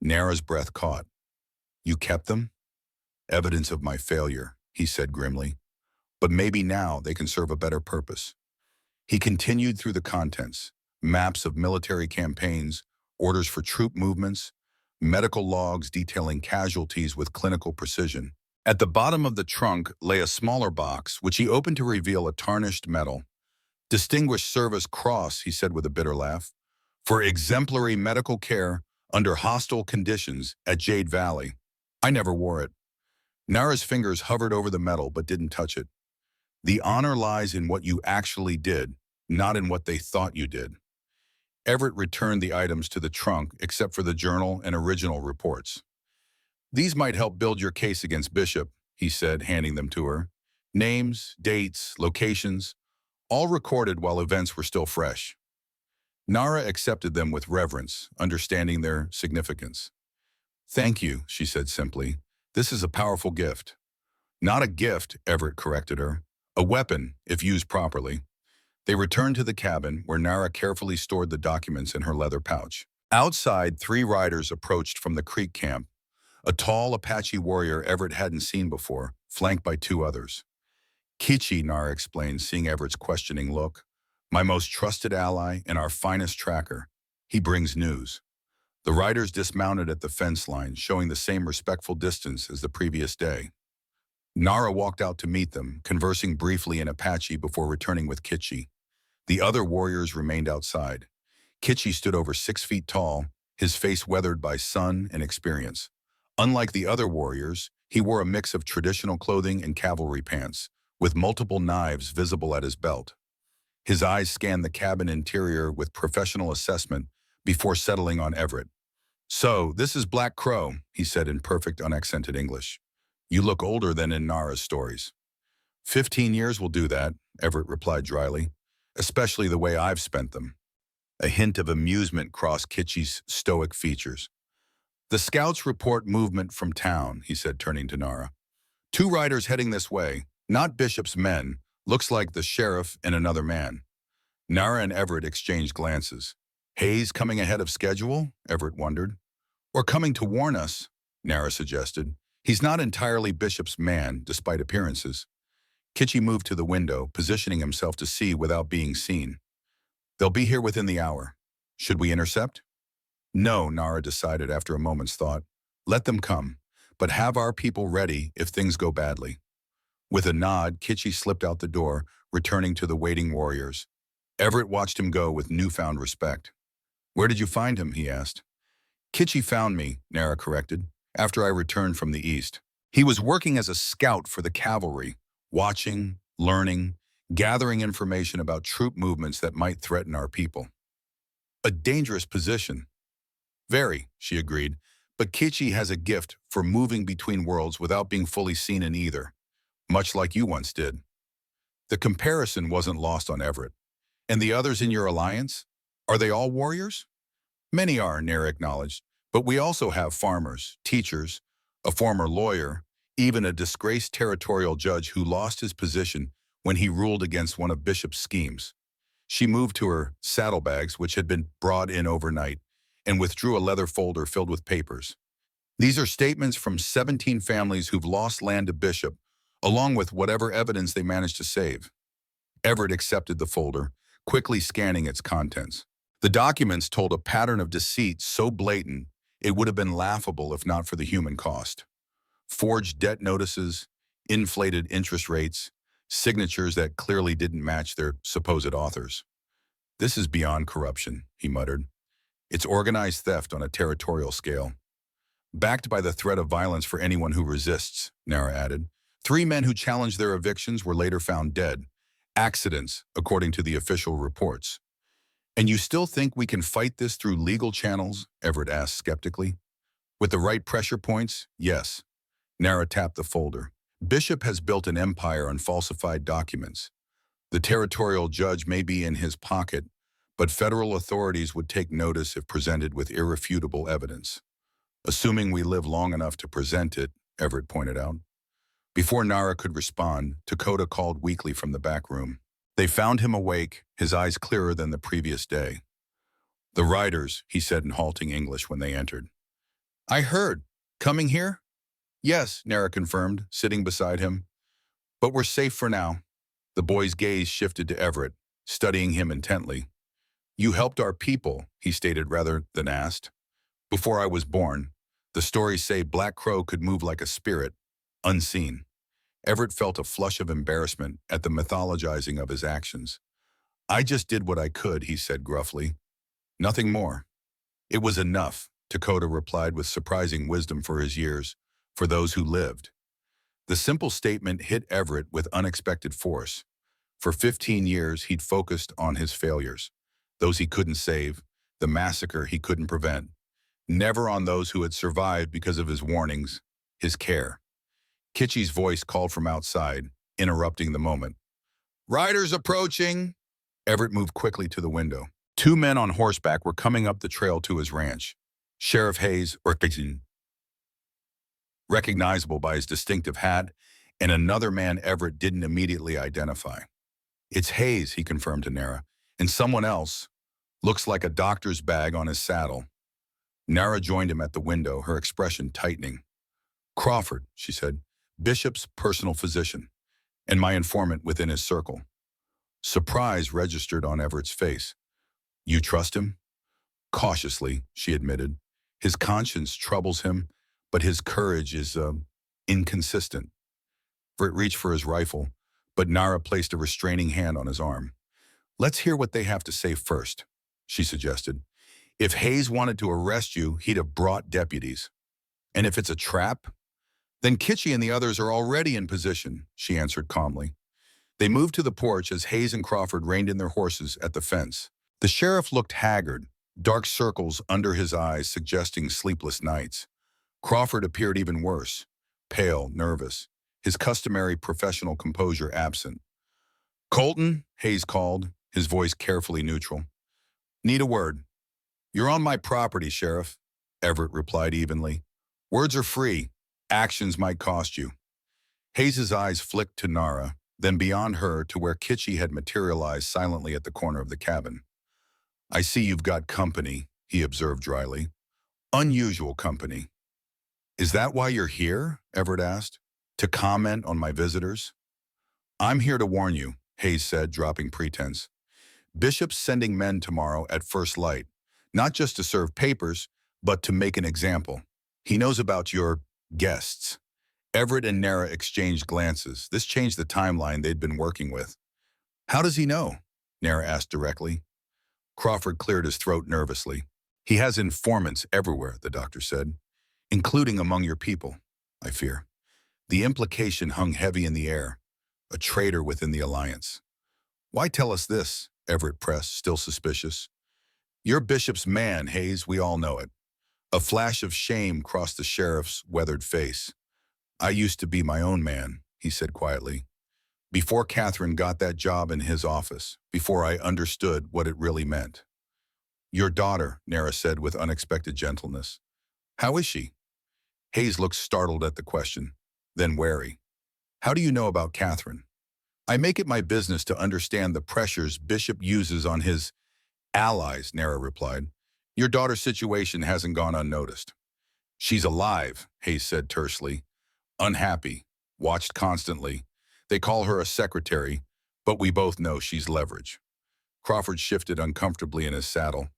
Nara's breath caught. You kept them? Evidence of my failure, he said grimly. But maybe now they can serve a better purpose. He continued through the contents, maps of military campaigns, orders for troop movements, medical logs detailing casualties with clinical precision. At the bottom of the trunk lay a smaller box, which he opened to reveal a tarnished medal. Distinguished Service Cross, he said with a bitter laugh, for exemplary medical care under hostile conditions at Jade Valley. I never wore it. Nara's fingers hovered over the medal but didn't touch it. The honor lies in what you actually did, not in what they thought you did. Everett returned the items to the trunk except for the journal and original reports. These might help build your case against Bishop, he said, handing them to her. Names, dates, locations, all recorded while events were still fresh. Nara accepted them with reverence, understanding their significance. Thank you, she said simply. This is a powerful gift. Not a gift, Everett corrected her. A weapon, if used properly. They returned to the cabin, where Nara carefully stored the documents in her leather pouch. Outside, 3 riders approached from the creek camp. A tall Apache warrior Everett hadn't seen before, flanked by 2 others. Kichi, Nara explained, seeing Everett's questioning look. My most trusted ally and our finest tracker. He brings news. The riders dismounted at the fence line, showing the same respectful distance as the previous day. Nara walked out to meet them, conversing briefly in Apache before returning with Kichi. The other warriors remained outside. Kichi stood over 6 feet tall, his face weathered by sun and experience. Unlike the other warriors, he wore a mix of traditional clothing and cavalry pants, with multiple knives visible at his belt. His eyes scanned the cabin interior with professional assessment before settling on Everett. So, this is Black Crow, he said in perfect unaccented English. You look older than in Nara's stories. 15 years will do that, Everett replied dryly, especially the way I've spent them. A hint of amusement crossed Kichi's stoic features. The scouts report movement from town, he said, turning to Nara. 2 riders heading this way, not Bishop's men, looks like the sheriff and another man. Nara and Everett exchanged glances. Hayes coming ahead of schedule? Everett wondered. Or coming to warn us, Nara suggested. He's not entirely Bishop's man, despite appearances. Kichi moved to the window, positioning himself to see without being seen. They'll be here within the hour. Should we intercept? No, Nara decided after a moment's thought. Let them come, but have our people ready if things go badly. With a nod, Kichi slipped out the door, returning to the waiting warriors. Everett watched him go with newfound respect. Where did you find him? He asked. Kichi found me, Nara corrected, after I returned from the east. He was working as a scout for the cavalry, watching, learning, gathering information about troop movements that might threaten our people. A dangerous position. Very, she agreed, but Kichi has a gift for moving between worlds without being fully seen in either, much like you once did. The comparison wasn't lost on Everett. And the others in your alliance? Are they all warriors? Many are, Nara acknowledged, but we also have farmers, teachers, a former lawyer, even a disgraced territorial judge who lost his position when he ruled against one of Bishop's schemes. She moved to her saddlebags, which had been brought in overnight, and withdrew a leather folder filled with papers. These are statements from 17 families who've lost land to Bishop, along with whatever evidence they managed to save. Everett accepted the folder, quickly scanning its contents. The documents told a pattern of deceit so blatant it would have been laughable if not for the human cost. Forged debt notices, inflated interest rates, signatures that clearly didn't match their supposed authors. This is beyond corruption, he muttered. It's organized theft on a territorial scale. Backed by the threat of violence for anyone who resists, Nara added. 3 men who challenged their evictions were later found dead. Accidents, according to the official reports. And you still think we can fight this through legal channels? Everett asked skeptically. With the right pressure points, yes. Nara tapped the folder. Bishop has built an empire on falsified documents. The territorial judge may be in his pocket, but federal authorities would take notice if presented with irrefutable evidence. Assuming we live long enough to present it, Everett pointed out. Before Nara could respond, Dakota called weakly from the back room. They found him awake, his eyes clearer than the previous day. The riders, he said in halting English when they entered. I heard. Coming here? Yes, Nara confirmed, sitting beside him. But we're safe for now. The boy's gaze shifted to Everett, studying him intently. You helped our people, he stated rather than asked. Before I was born, the stories say Black Crow could move like a spirit, unseen. Everett felt a flush of embarrassment at the mythologizing of his actions. I just did what I could, he said gruffly. Nothing more. It was enough, Dakota replied with surprising wisdom for his years, for those who lived. The simple statement hit Everett with unexpected force. For 15 years, he'd focused on his failures, those he couldn't save, the massacre he couldn't prevent, never on those who had survived because of his warnings, his care. Kitchy's voice called from outside, interrupting the moment. Riders approaching! Everett moved quickly to the window. 2 men on horseback were coming up the trail to his ranch. Sheriff Hayes, recognizable by his distinctive hat, and another man Everett didn't immediately identify. It's Hayes, he confirmed to Nara, and someone else. Looks like a doctor's bag on his saddle. Nara joined him at the window, her expression tightening. Crawford, she said, Bishop's personal physician, and my informant within his circle. Surprise registered on Everett's face. You trust him? Cautiously, she admitted. His conscience troubles him, but his courage is, inconsistent. Everett reached for his rifle, but Nara placed a restraining hand on his arm. Let's hear what they have to say first, she suggested. If Hayes wanted to arrest you, he'd have brought deputies. And if it's a trap, then Kitchy and the others are already in position, she answered calmly. They moved to the porch as Hayes and Crawford reined in their horses at the fence. The sheriff looked haggard, dark circles under his eyes suggesting sleepless nights. Crawford appeared even worse, pale, nervous, his customary professional composure absent. Colton, Hayes called, his voice carefully neutral. Need a word. You're on my property, Sheriff, Everett replied evenly. Words are free. Actions might cost you. Hayes's eyes flicked to Nara, then beyond her to where Kitchy had materialized silently at the corner of the cabin. I see you've got company, he observed dryly. Unusual company. Is that why you're here? Everett asked. To comment on my visitors? I'm here to warn you, Hayes said, dropping pretense. Bishop's sending men tomorrow at first light, not just to serve papers, but to make an example. He knows about your guests. Everett and Nara exchanged glances. This changed the timeline they'd been working with. How does he know? Nara asked directly. Crawford cleared his throat nervously. He has informants everywhere, the doctor said, including among your people, I fear. The implication hung heavy in the air, a traitor within the alliance. Why tell us this? Everett pressed, still suspicious. You're Bishop's man, Hayes, we all know it. A flash of shame crossed the sheriff's weathered face. I used to be my own man, he said quietly. Before Catherine got that job in his office, before I understood what it really meant. Your daughter, Nara said with unexpected gentleness. How is she? Hayes looked startled at the question, then wary. How do you know about Catherine? I make it my business to understand the pressures Bishop uses on his allies, Nara replied. Your daughter's situation hasn't gone unnoticed. She's alive, Hayes said tersely. Unhappy, watched constantly. They call her a secretary, but we both know she's leverage. Crawford shifted uncomfortably in his saddle.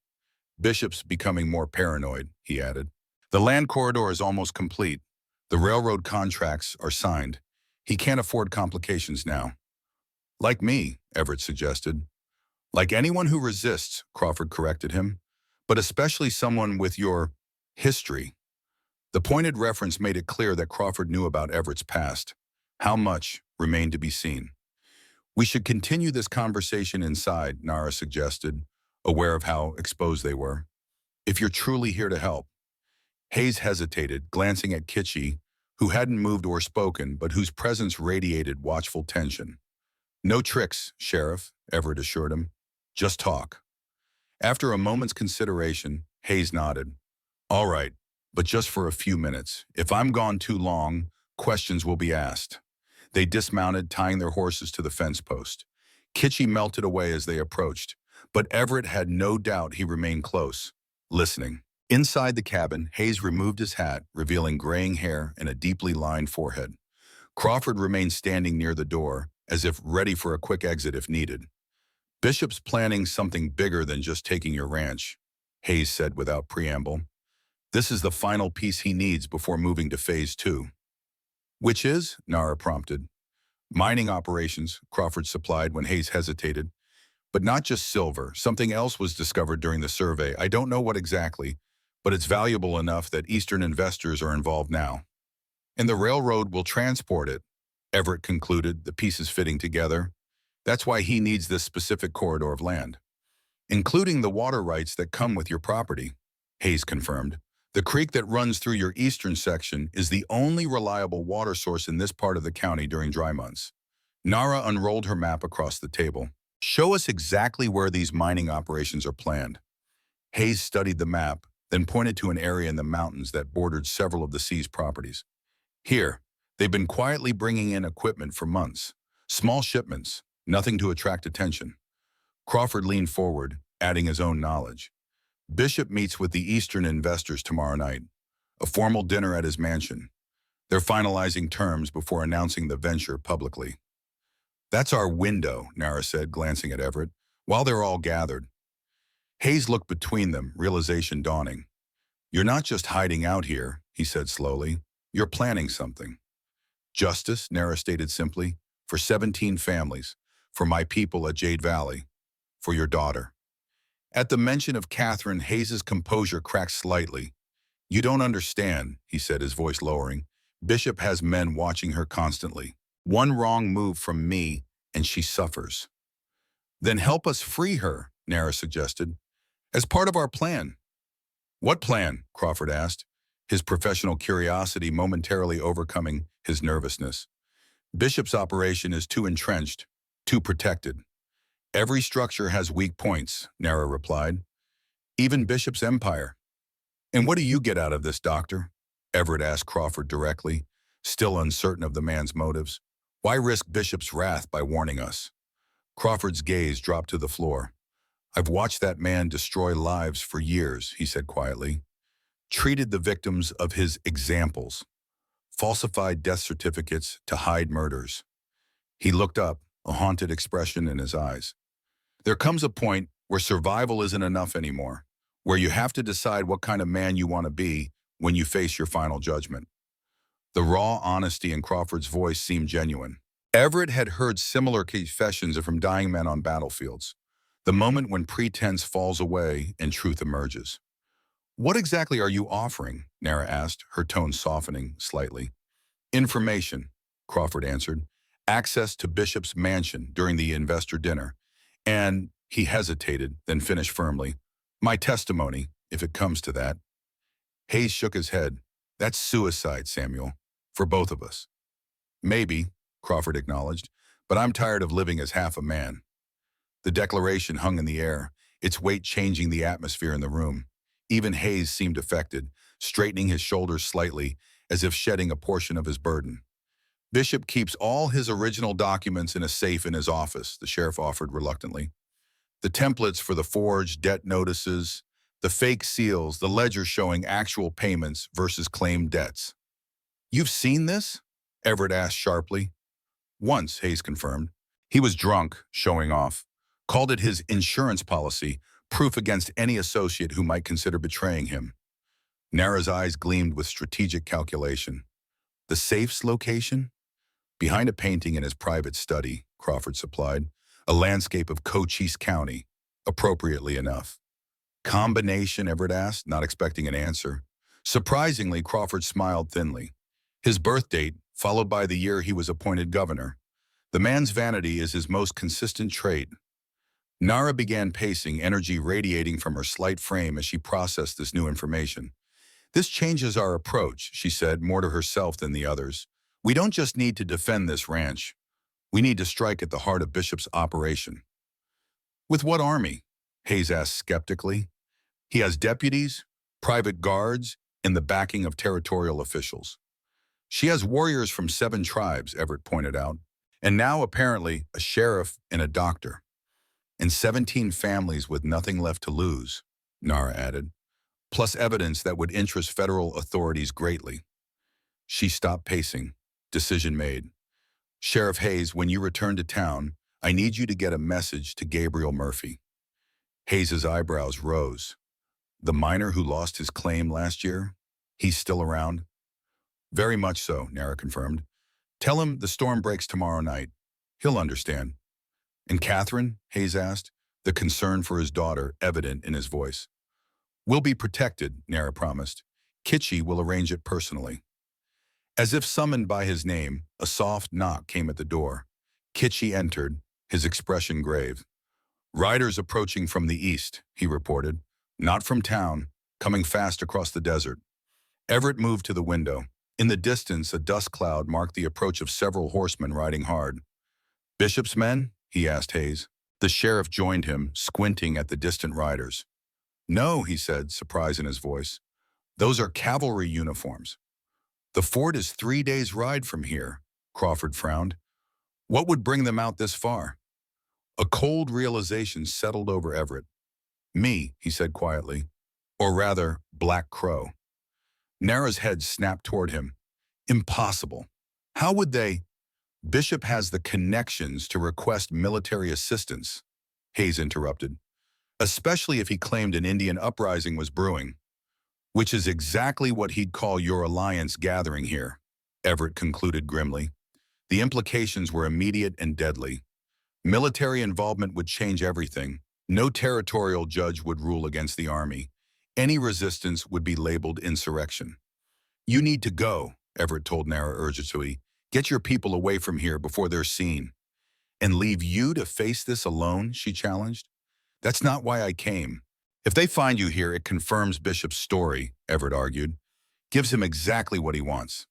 Bishop's becoming more paranoid, he added. The land corridor is almost complete. The railroad contracts are signed. He can't afford complications now. Like me, Everett suggested. Like anyone who resists, Crawford corrected him, but especially someone with your history. The pointed reference made it clear that Crawford knew about Everett's past. How much remained to be seen. We should continue this conversation inside, Nara suggested, aware of how exposed they were. If you're truly here to help. Hayes hesitated, glancing at Kitchie, who hadn't moved or spoken, but whose presence radiated watchful tension. No tricks, Sheriff, Everett assured him. Just talk. After a moment's consideration, Hayes nodded. All right, but just for a few minutes. If I'm gone too long, questions will be asked. They dismounted, tying their horses to the fence post. Kitchie melted away as they approached, but Everett had no doubt he remained close, listening. Inside the cabin, Hayes removed his hat, revealing graying hair and a deeply lined forehead. Crawford remained standing near the door, as if ready for a quick exit if needed. Bishop's planning something bigger than just taking your ranch, Hayes said without preamble. This is the final piece he needs before moving to phase 2. Which is? Nara prompted. Mining operations, Crawford supplied when Hayes hesitated. But not just silver. Something else was discovered during the survey. I don't know what exactly, but it's valuable enough that Eastern investors are involved now. And the railroad will transport it, Everett concluded, the pieces fitting together. That's why he needs this specific corridor of land. Including the water rights that come with your property, Hayes confirmed. The creek that runs through your eastern section is the only reliable water source in this part of the county during dry months. Nara unrolled her map across the table. Show us exactly where these mining operations are planned. Hayes studied the map, then pointed to an area in the mountains that bordered several of the seized properties. Here, they've been quietly bringing in equipment for months. Small shipments, nothing to attract attention. Crawford leaned forward, adding his own knowledge. Bishop meets with the Eastern investors tomorrow night. A formal dinner at his mansion. They're finalizing terms before announcing the venture publicly. That's our window, Nara said, glancing at Everett, while they're all gathered. Hayes looked between them, realization dawning. You're not just hiding out here, he said slowly. You're planning something. Justice, Nara stated simply, for 17 families, for my people at Jade Valley, for your daughter. At the mention of Catherine, Hayes's composure cracked slightly. You don't understand, he said, his voice lowering. Bishop has men watching her constantly. One wrong move from me, and she suffers. Then help us free her, Nara suggested, as part of our plan. What plan? Crawford asked, his professional curiosity momentarily overcoming his nervousness. Bishop's operation is too entrenched, too protected. Every structure has weak points, Nara replied. Even Bishop's empire. And what do you get out of this, Doctor? Everett asked Crawford directly, still uncertain of the man's motives. Why risk Bishop's wrath by warning us? Crawford's gaze dropped to the floor. I've watched that man destroy lives for years, he said quietly. Treated the victims of his examples. Falsified death certificates to hide murders. He looked up, a haunted expression in his eyes. There comes a point where survival isn't enough anymore, where you have to decide what kind of man you want to be when you face your final judgment. The raw honesty in Crawford's voice seemed genuine. Everett had heard similar confessions from dying men on battlefields, the moment when pretense falls away and truth emerges. What exactly are you offering? Nara asked, her tone softening slightly. Information, Crawford answered. Access to Bishop's mansion during the investor dinner. And he hesitated, then finished firmly. My testimony, if it comes to that. Hayes shook his head. That's suicide, Samuel, for both of us. Maybe, Crawford acknowledged, but I'm tired of living as half a man. The declaration hung in the air, its weight changing the atmosphere in the room. Even Hayes seemed affected, straightening his shoulders slightly, as if shedding a portion of his burden. Bishop keeps all his original documents in a safe in his office, the sheriff offered reluctantly. The templates for the forged debt notices, the fake seals, the ledger showing actual payments versus claimed debts. You've seen this? Everett asked sharply. Once, Hayes confirmed. He was drunk, showing off. Called it his insurance policy, proof against any associate who might consider betraying him. Nara's eyes gleamed with strategic calculation. The safe's location? Behind a painting in his private study, Crawford supplied, a landscape of Cochise County, appropriately enough. Combination, Everett asked, not expecting an answer. Surprisingly, Crawford smiled thinly. His birth date, followed by the year he was appointed governor. The man's vanity is his most consistent trait. Nara began pacing, energy radiating from her slight frame as she processed this new information. This changes our approach, she said, more to herself than the others. We don't just need to defend this ranch. We need to strike at the heart of Bishop's operation. With what army? Hayes asked skeptically. He has deputies, private guards, and the backing of territorial officials. She has warriors from 7 tribes, Everett pointed out, and now apparently a sheriff and a doctor. And 17 families with nothing left to lose, Nara added, plus evidence that would interest federal authorities greatly. She stopped pacing. Decision made. Sheriff Hayes, when you return to town, I need you to get a message to Gabriel Murphy. Hayes's eyebrows rose. The miner who lost his claim last year? He's still around? Very much so, Nara confirmed. Tell him the storm breaks tomorrow night. He'll understand. And Catherine? Hayes asked, the concern for his daughter evident in his voice. We'll be protected, Nara promised. Kitchie will arrange it personally. As if summoned by his name, a soft knock came at the door. Kitchie entered, his expression grave. Riders approaching from the east, he reported. Not from town, coming fast across the desert. Everett moved to the window. In the distance, a dust cloud marked the approach of several horsemen riding hard. Bishop's men? He asked Hayes. The sheriff joined him, squinting at the distant riders. No, he said, surprise in his voice. Those are cavalry uniforms. The fort is 3 days' ride from here, Crawford frowned. What would bring them out this far? A cold realization settled over Everett. Me, he said quietly. Or rather, Black Crow. Nara's head snapped toward him. Impossible. How would they? Bishop has the connections to request military assistance, Hayes interrupted. Especially if he claimed an Indian uprising was brewing. Which is exactly what he'd call your alliance gathering here, Everett concluded grimly. The implications were immediate and deadly. Military involvement would change everything. No territorial judge would rule against the army. Any resistance would be labeled insurrection. You need to go, Everett told Nara urgently. Get your people away from here before they're seen. And leave you to face this alone, she challenged. That's not why I came. If they find you here, it confirms Bishop's story, Everett argued. Gives him exactly what he wants.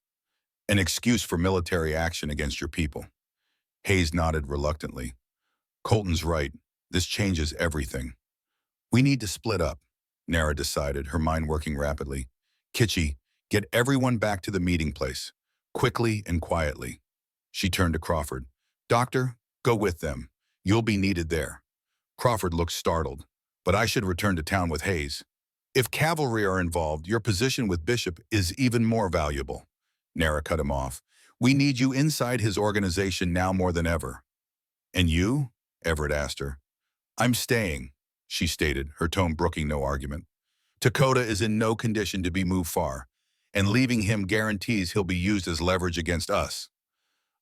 An excuse for military action against your people. Hayes nodded reluctantly. Colton's right. This changes everything. We need to split up, Nara decided, her mind working rapidly. Kitchie, get everyone back to the meeting place, quickly and quietly. She turned to Crawford. Doctor, go with them. You'll be needed there. Crawford looked startled. But I should return to town with Hayes. If cavalry are involved, your position with Bishop is even more valuable. Nara cut him off. We need you inside his organization now more than ever. And you? Everett asked her. I'm staying, she stated, her tone brooking no argument. Dakota is in no condition to be moved far, and leaving him guarantees he'll be used as leverage against us.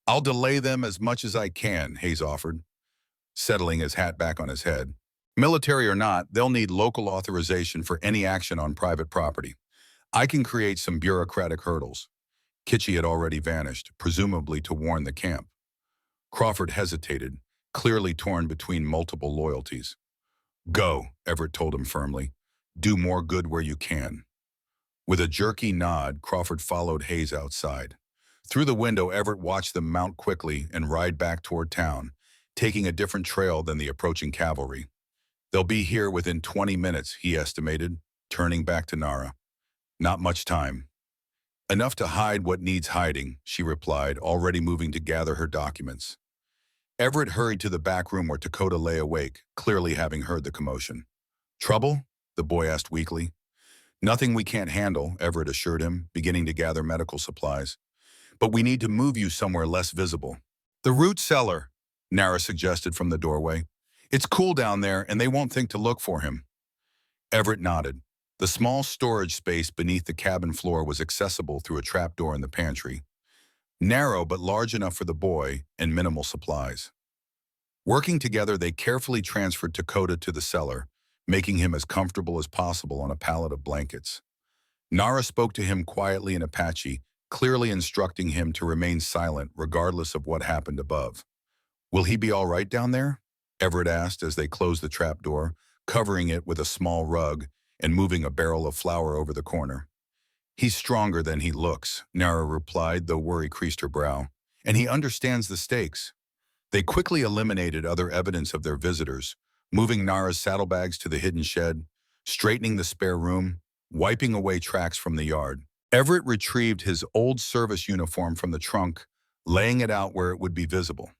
I'll delay them as much as I can, Hayes offered, settling his hat back on his head. Military or not, they'll need local authorization for any action on private property. I can create some bureaucratic hurdles. Kitchie had already vanished, presumably to warn the camp. Crawford hesitated, clearly torn between multiple loyalties. Go, Everett told him firmly. Do more good where you can. With a jerky nod, Crawford followed Hayes outside. Through the window, Everett watched them mount quickly and ride back toward town, taking a different trail than the approaching cavalry. They'll be here within 20 minutes, he estimated, turning back to Nara. Not much time. Enough to hide what needs hiding, she replied, already moving to gather her documents. Everett hurried to the back room where Dakota lay awake, clearly having heard the commotion. Trouble? The boy asked weakly. Nothing we can't handle, Everett assured him, beginning to gather medical supplies. But we need to move you somewhere less visible. The root cellar, Nara suggested from the doorway. It's cool down there, and they won't think to look for him. Everett nodded. The small storage space beneath the cabin floor was accessible through a trapdoor in the pantry. Narrow but large enough for the boy and minimal supplies. Working together, they carefully transferred Dakota to the cellar, making him as comfortable as possible on a pallet of blankets. Nara spoke to him quietly in Apache, clearly instructing him to remain silent regardless of what happened above. "Will he be all right down there?" Everett asked as they closed the trapdoor, covering it with a small rug and moving a barrel of flour over the corner. "He's stronger than he looks," Nara replied, though worry creased her brow. "And he understands the stakes." They quickly eliminated other evidence of their visitors, moving Nara's saddlebags to the hidden shed, straightening the spare room, wiping away tracks from the yard. Everett retrieved his old service uniform from the trunk, laying it out where it would be visible.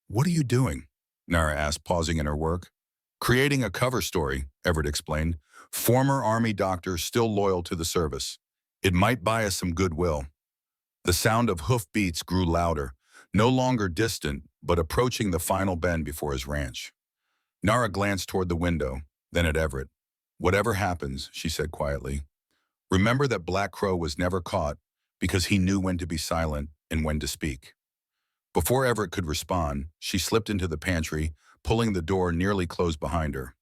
"What are you doing?" Nara asked, pausing in her work. "Creating a cover story," Everett explained. "Former Army doctor still loyal to the service. It might buy us some goodwill." The sound of hoof beats grew louder, no longer distant, but approaching the final bend before his ranch. Nara glanced toward the window, then at Everett. "Whatever happens," she said quietly, "remember that Black Crow was never caught because he knew when to be silent and when to speak." Before Everett could respond, she slipped into the pantry, pulling the door nearly closed behind her.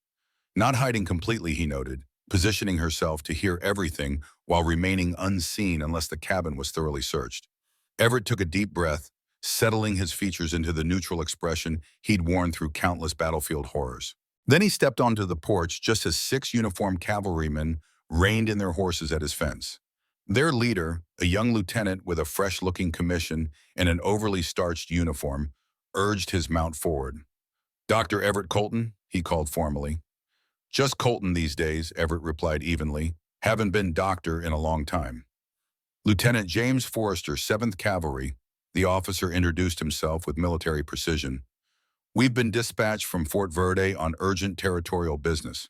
Not hiding completely, he noted, positioning herself to hear everything while remaining unseen unless the cabin was thoroughly searched. Everett took a deep breath, settling his features into the neutral expression he'd worn through countless battlefield horrors. Then he stepped onto the porch just as 6 uniformed cavalrymen reined in their horses at his fence. Their leader, a young lieutenant with a fresh-looking commission and an overly starched uniform, urged his mount forward. "Dr. Everett Colton," he called formally. "Just Colton these days," Everett replied evenly. "Haven't been doctor in a long time." "Lieutenant James Forrester, 7th Cavalry," the officer introduced himself with military precision. "We've been dispatched from Fort Verde on urgent territorial business."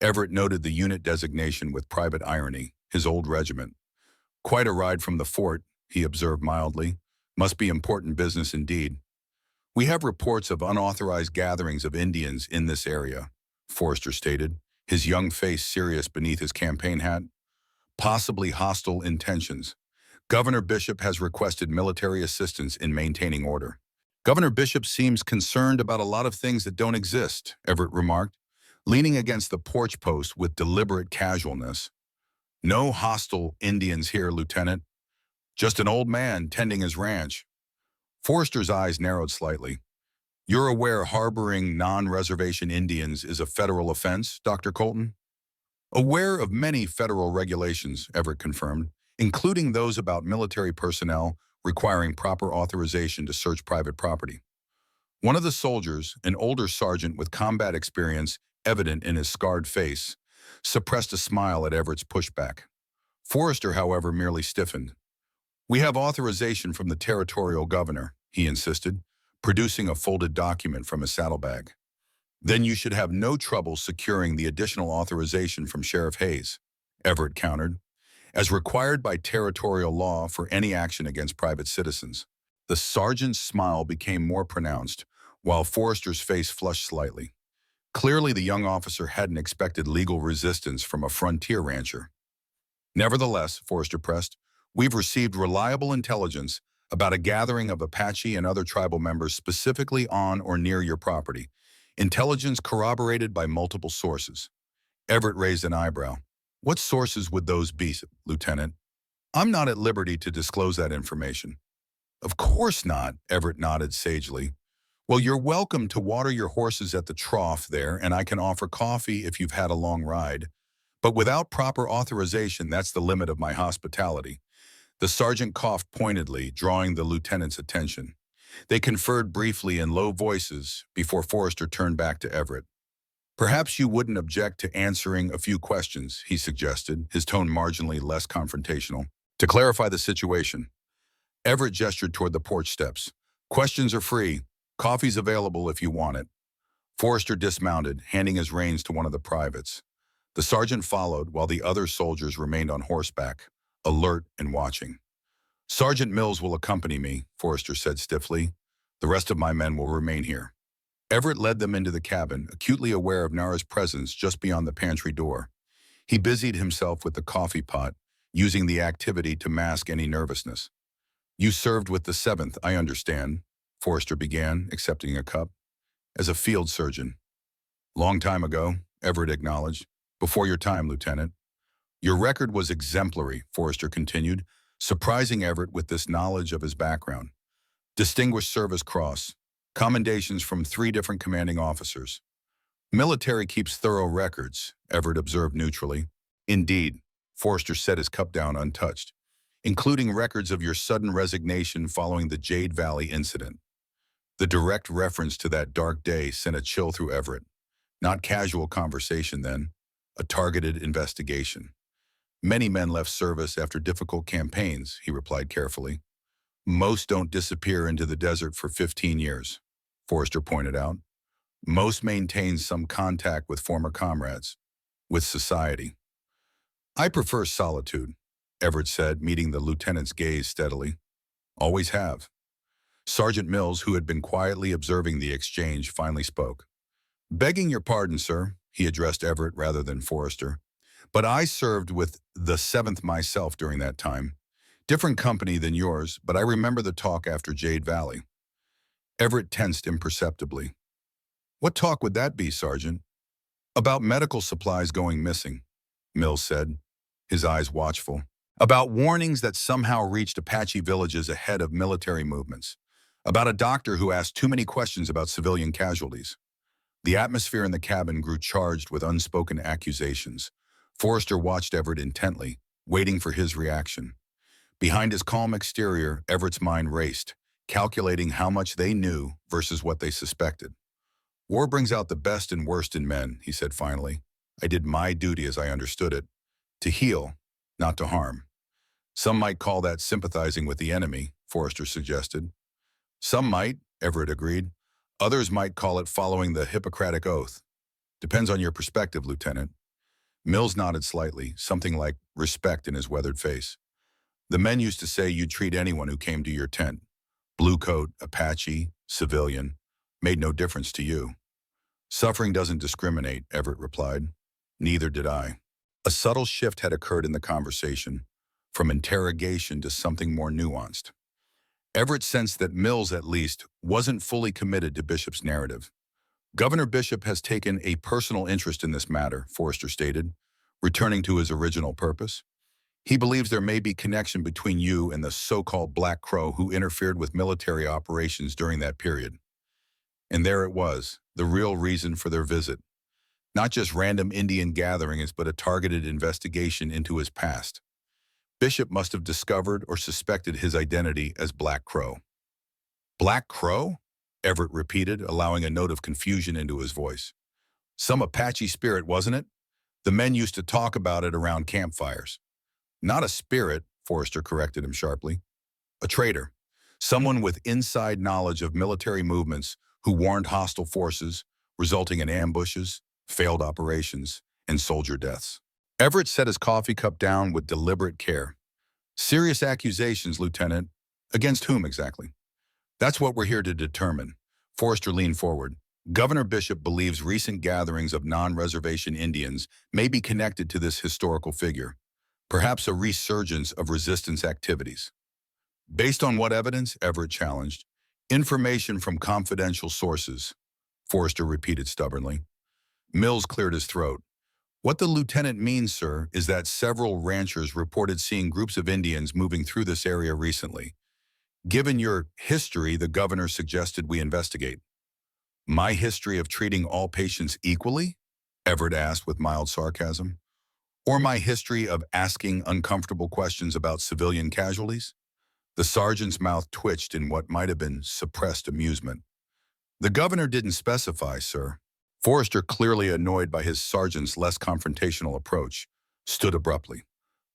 Everett noted the unit designation with private irony, his old regiment. "Quite a ride from the fort," he observed mildly. "Must be important business indeed." "We have reports of unauthorized gatherings of Indians in this area," Forrester stated, his young face serious beneath his campaign hat. "Possibly hostile intentions. Governor Bishop has requested military assistance in maintaining order." "Governor Bishop seems concerned about a lot of things that don't exist," Everett remarked, leaning against the porch post with deliberate casualness. "No hostile Indians here, Lieutenant. Just an old man tending his ranch." Forrester's eyes narrowed slightly. "You're aware harboring non-reservation Indians is a federal offense, Dr. Colton?" "Aware of many federal regulations," Everett confirmed, "including those about military personnel requiring proper authorization to search private property." One of the soldiers, an older sergeant with combat experience evident in his scarred face, suppressed a smile at Everett's pushback. Forrester, however, merely stiffened. "We have authorization from the territorial governor," he insisted, producing a folded document from his saddlebag. "Then you should have no trouble securing the additional authorization from Sheriff Hayes," Everett countered, "as required by territorial law for any action against private citizens." The sergeant's smile became more pronounced, while Forrester's face flushed slightly. Clearly, the young officer hadn't expected legal resistance from a frontier rancher. "Nevertheless," Forrester pressed, "we've received reliable intelligence about a gathering of Apache and other tribal members specifically on or near your property. Intelligence corroborated by multiple sources." Everett raised an eyebrow. "What sources would those be, Lieutenant?" "I'm not at liberty to disclose that information." "Of course not," Everett nodded sagely. "Well, you're welcome to water your horses at the trough there, and I can offer coffee if you've had a long ride. But without proper authorization, that's the limit of my hospitality." The sergeant coughed pointedly, drawing the lieutenant's attention. They conferred briefly in low voices before Forrester turned back to Everett. "Perhaps you wouldn't object to answering a few questions," he suggested, his tone marginally less confrontational. "To clarify the situation." Everett gestured toward the porch steps. "Questions are free. Coffee's available if you want it." Forrester dismounted, handing his reins to one of the privates. The sergeant followed while the other soldiers remained on horseback, alert and watching. "Sergeant Mills will accompany me," Forrester said stiffly. "The rest of my men will remain here." Everett led them into the cabin, acutely aware of Nara's presence just beyond the pantry door. He busied himself with the coffee pot, using the activity to mask any nervousness. "You served with the 7th, I understand," Forrester began, accepting a cup. "As a field surgeon." "Long time ago," Everett acknowledged. "Before your time, Lieutenant." Your record was exemplary, Forrester continued, surprising Everett with this knowledge of his background. Distinguished Service Cross, commendations from 3 different commanding officers. Military keeps thorough records, Everett observed neutrally. Indeed, Forrester set his cup down untouched, including records of your sudden resignation following the Jade Valley incident. The direct reference to that dark day sent a chill through Everett. Not casual conversation then, a targeted investigation. Many men left service after difficult campaigns, he replied carefully. Most don't disappear into the desert for 15 years, Forrester pointed out. Most maintain some contact with former comrades, with society. I prefer solitude, Everett said, meeting the lieutenant's gaze steadily. Always have. Sergeant Mills, who had been quietly observing the exchange, finally spoke. Begging your pardon, sir, he addressed Everett rather than Forrester, but I served with the 7th myself during that time. Different company than yours, but I remember the talk after Jade Valley. Everett tensed imperceptibly. What talk would that be, Sergeant? About medical supplies going missing, Mills said, his eyes watchful. About warnings that somehow reached Apache villages ahead of military movements. About a doctor who asked too many questions about civilian casualties. The atmosphere in the cabin grew charged with unspoken accusations. Forrester watched Everett intently, waiting for his reaction. Behind his calm exterior, Everett's mind raced, calculating how much they knew versus what they suspected. War brings out the best and worst in men, he said finally. I did my duty as I understood it. To heal, not to harm. Some might call that sympathizing with the enemy, Forrester suggested. Some might, Everett agreed. Others might call it following the Hippocratic Oath. Depends on your perspective, Lieutenant. Mills nodded slightly, something like respect in his weathered face. The men used to say you'd treat anyone who came to your tent. Blue coat, Apache, civilian. Made no difference to you. Suffering doesn't discriminate, Everett replied. Neither did I. A subtle shift had occurred in the conversation, from interrogation to something more nuanced. Everett sensed that Mills, at least, wasn't fully committed to Bishop's narrative. Governor Bishop has taken a personal interest in this matter, Forrester stated, returning to his original purpose. He believes there may be connection between you and the so-called Black Crow who interfered with military operations during that period. And there it was, the real reason for their visit. Not just random Indian gatherings, but a targeted investigation into his past. Bishop must have discovered or suspected his identity as Black Crow. Black Crow? Everett repeated, allowing a note of confusion into his voice. Some Apache spirit, wasn't it? The men used to talk about it around campfires. Not a spirit, Forrester corrected him sharply. A traitor. Someone with inside knowledge of military movements who warned hostile forces, resulting in ambushes, failed operations, and soldier deaths. Everett set his coffee cup down with deliberate care. Serious accusations, Lieutenant. Against whom exactly? That's what we're here to determine. Forrester leaned forward. Governor Bishop believes recent gatherings of non-reservation Indians may be connected to this historical figure, perhaps a resurgence of resistance activities. Based on what evidence? Everett challenged. Information from confidential sources, Forrester repeated stubbornly. Mills cleared his throat. What the lieutenant means, sir, is that several ranchers reported seeing groups of Indians moving through this area recently. Given your history, the governor suggested we investigate. My history of treating all patients equally? Everett asked with mild sarcasm. Or my history of asking uncomfortable questions about civilian casualties? The sergeant's mouth twitched in what might have been suppressed amusement. The governor didn't specify, sir. Forrester, clearly annoyed by his sergeant's less confrontational approach, stood abruptly.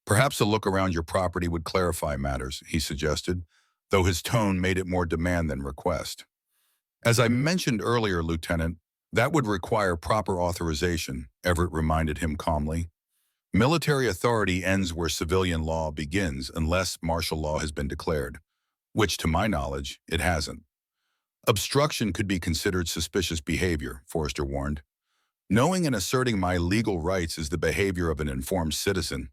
Perhaps a look around your property would clarify matters, he suggested, though his tone made it more demand than request. As I mentioned earlier, Lieutenant, that would require proper authorization, Everett reminded him calmly. Military authority ends where civilian law begins unless martial law has been declared, which, to my knowledge, it hasn't. Obstruction could be considered suspicious behavior, Forrester warned. Knowing and asserting my legal rights is the behavior of an informed citizen,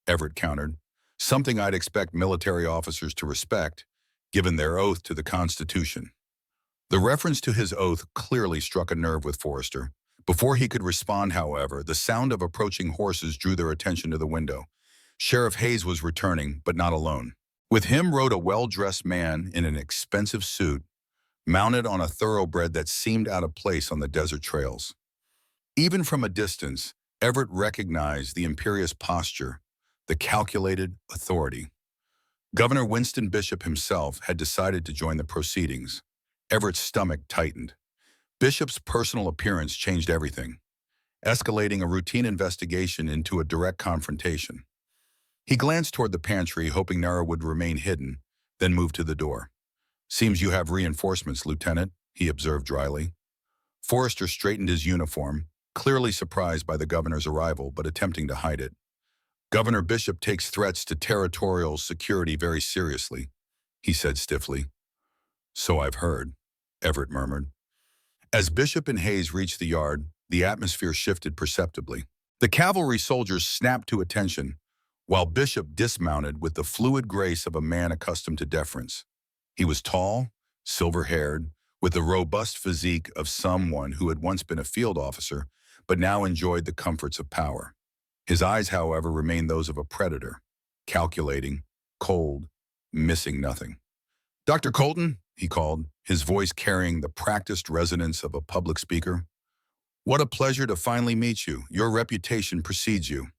Everett countered, something I'd expect military officers to respect, given their oath to the Constitution. The reference to his oath clearly struck a nerve with Forrester, Before he could respond, however, the sound of approaching horses drew their attention to the window. Sheriff Hayes was returning, but not alone. With him rode a well-dressed man in an expensive suit, mounted on a thoroughbred that seemed out of place on the desert trails. Even from a distance, Everett recognized the imperious posture, the calculated authority. Governor Winston Bishop himself had decided to join the proceedings. Everett's stomach tightened. Bishop's personal appearance changed everything, escalating a routine investigation into a direct confrontation. He glanced toward the pantry, hoping Nara would remain hidden, then moved to the door. "Seems you have reinforcements, Lieutenant," he observed dryly. Forrester straightened his uniform, clearly surprised by the governor's arrival, but attempting to hide it. "Governor Bishop takes threats to territorial security very seriously," he said stiffly. "So I've heard," Everett murmured. As Bishop and Hayes reached the yard, the atmosphere shifted perceptibly. The cavalry soldiers snapped to attention, while Bishop dismounted with the fluid grace of a man accustomed to deference. He was tall, silver-haired, with the robust physique of someone who had once been a field officer, but now enjoyed the comforts of power. His eyes, however, remained those of a predator, calculating, cold, missing nothing. "Dr. Colton," he called, his voice carrying the practiced resonance of a public speaker. "What a pleasure to finally meet you. Your reputation precedes you."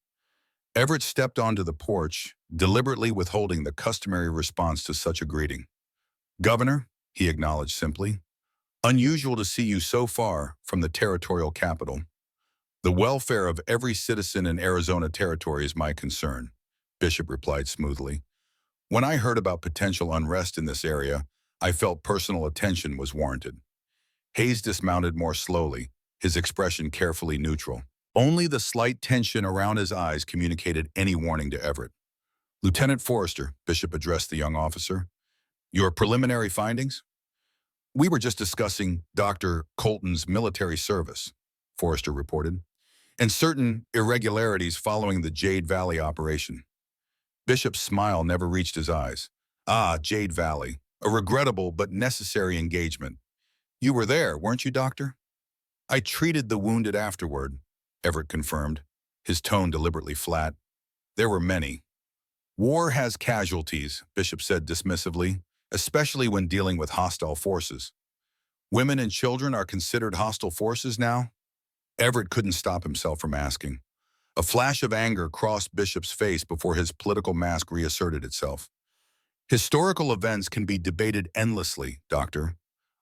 Everett stepped onto the porch, deliberately withholding the customary response to such a greeting. "Governor," he acknowledged simply, "unusual to see you so far from the territorial capital." "The welfare of every citizen in Arizona Territory is my concern," Bishop replied smoothly. "When I heard about potential unrest in this area, I felt personal attention was warranted." Hayes dismounted more slowly, his expression carefully neutral. Only the slight tension around his eyes communicated any warning to Everett. "Lieutenant Forrester," Bishop addressed the young officer, "your preliminary findings?" "We were just discussing Dr. Colton's military service," Forrester reported, "and certain irregularities following the Jade Valley operation." Bishop's smile never reached his eyes. "Ah, Jade Valley. A regrettable but necessary engagement. You were there, weren't you, Doctor?" "I treated the wounded afterward," Everett confirmed, his tone deliberately flat. "There were many." "War has casualties," Bishop said dismissively, "especially when dealing with hostile forces." "Women and children are considered hostile forces now?" Everett couldn't stop himself from asking. A flash of anger crossed Bishop's face before his political mask reasserted itself. "Historical events can be debated endlessly, Doctor.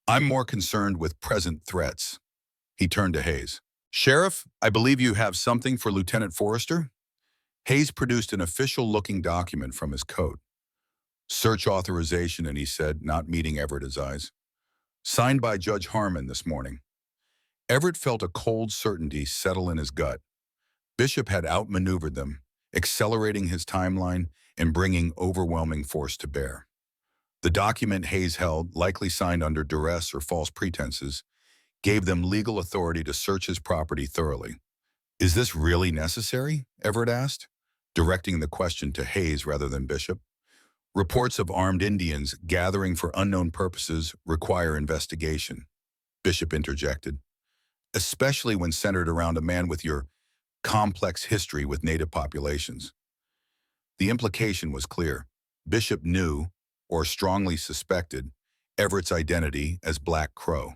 I'm more concerned with present threats." He turned to Hayes. "Sheriff, I believe you have something for Lieutenant Forrester?" Hayes produced an official-looking document from his coat. "Search authorization," and he said, not meeting Everett's eyes. "Signed by Judge Harmon this morning." Everett felt a cold certainty settle in his gut. Bishop had outmaneuvered them, accelerating his timeline and bringing overwhelming force to bear. The document Hayes held, likely signed under duress or false pretenses, gave them legal authority to search his property thoroughly. "Is this really necessary?" Everett asked, directing the question to Hayes rather than Bishop. "Reports of armed Indians gathering for unknown purposes require investigation," Bishop interjected, "especially when centered around a man with your complex history with native populations." The implication was clear. Bishop knew, or strongly suspected, Everett's identity as Black Crow.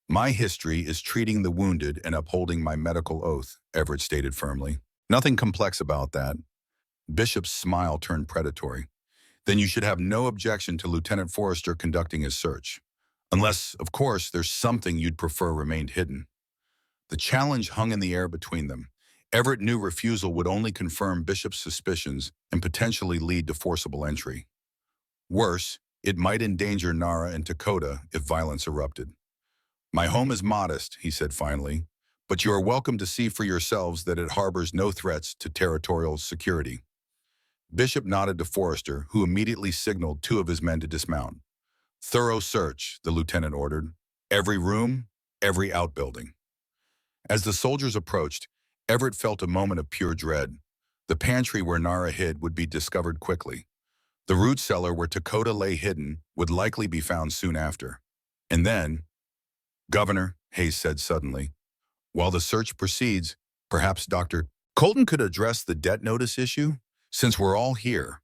"My history is treating the wounded and upholding my medical oath," Everett stated firmly. "Nothing complex about that." Bishop's smile turned predatory. "Then you should have no objection to Lieutenant Forrester conducting his search. Unless, of course, there's something you'd prefer remained hidden." The challenge hung in the air between them. Everett knew refusal would only confirm Bishop's suspicions and potentially lead to forcible entry. Worse, it might endanger Nara and Dakota if violence erupted. "My home is modest," he said finally, "but you are welcome to see for yourselves that it harbors no threats to territorial security." Bishop nodded to Forrester, who immediately signaled two of his men to dismount. "Thorough search," the lieutenant ordered. "Every room, every outbuilding." As the soldiers approached, Everett felt a moment of pure dread. The pantry where Nara hid would be discovered quickly. The root cellar where Dakota lay hidden would likely be found soon after. And then, "Governor," Hayes said suddenly, While the search proceeds, perhaps Dr. Colton could address the debt notice issue? Since we're all here,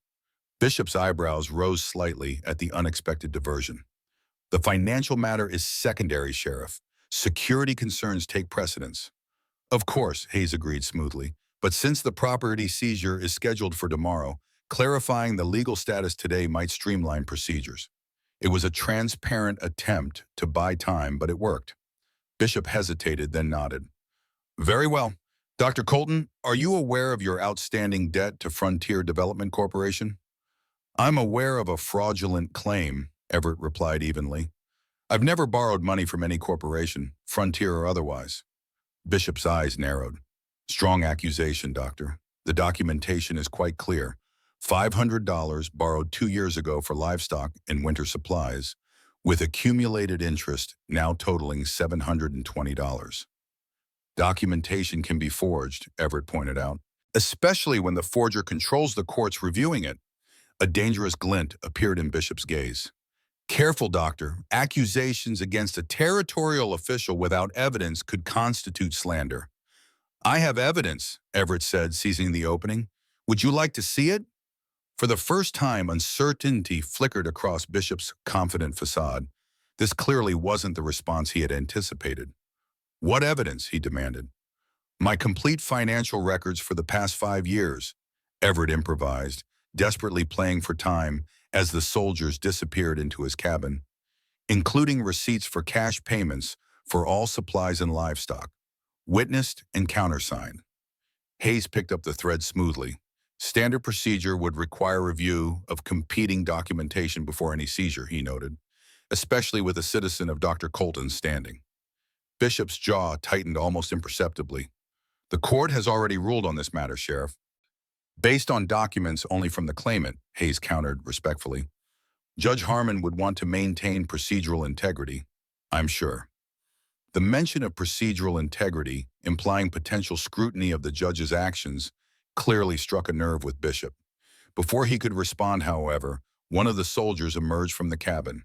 Bishop's eyebrows rose slightly at the unexpected diversion. The financial matter is secondary, Sheriff. Security concerns take precedence. Of course, Hayes agreed smoothly, but since the property seizure is scheduled for tomorrow, clarifying the legal status today might streamline procedures. It was a transparent attempt to buy time, but it worked. Bishop hesitated, then nodded. Very well. Dr. Colton, are you aware of your outstanding debt to Frontier Development Corporation? I'm aware of a fraudulent claim, Everett replied evenly. I've never borrowed money from any corporation, Frontier or otherwise. Bishop's eyes narrowed. Strong accusation, Doctor. The documentation is quite clear. $500 borrowed 2 years ago for livestock and winter supplies, with accumulated interest now totaling $720. Documentation can be forged, Everett pointed out, especially when the forger controls the courts reviewing it. A dangerous glint appeared in Bishop's gaze. Careful, Doctor. Accusations against a territorial official without evidence could constitute slander. I have evidence, Everett said, seizing the opening. Would you like to see it? For the first time, uncertainty flickered across Bishop's confident facade. This clearly wasn't the response he had anticipated. What evidence? He demanded. My complete financial records for the past 5 years, Everett improvised, desperately playing for time as the soldiers disappeared into his cabin, including receipts for cash payments for all supplies and livestock, witnessed and countersigned. Hayes picked up the thread smoothly. Standard procedure would require review of competing documentation before any seizure, he noted, especially with a citizen of Dr. Colton's standing. Bishop's jaw tightened almost imperceptibly. The court has already ruled on this matter, Sheriff. Based on documents only from the claimant, Hayes countered respectfully. Judge Harmon would want to maintain procedural integrity, I'm sure. The mention of procedural integrity, implying potential scrutiny of the judge's actions, clearly struck a nerve with Bishop. Before he could respond, however, one of the soldiers emerged from the cabin.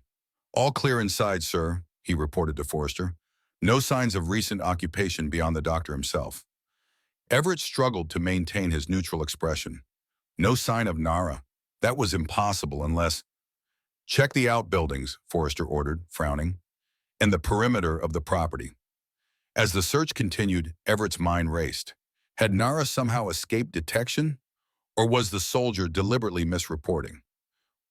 All clear inside, sir, he reported to Forrester. No signs of recent occupation beyond the doctor himself. Everett struggled to maintain his neutral expression. No sign of Nara. That was impossible unless— Check the outbuildings, Forrester ordered, frowning, and the perimeter of the property. As the search continued, Everett's mind raced. Had Nara somehow escaped detection? Or was the soldier deliberately misreporting?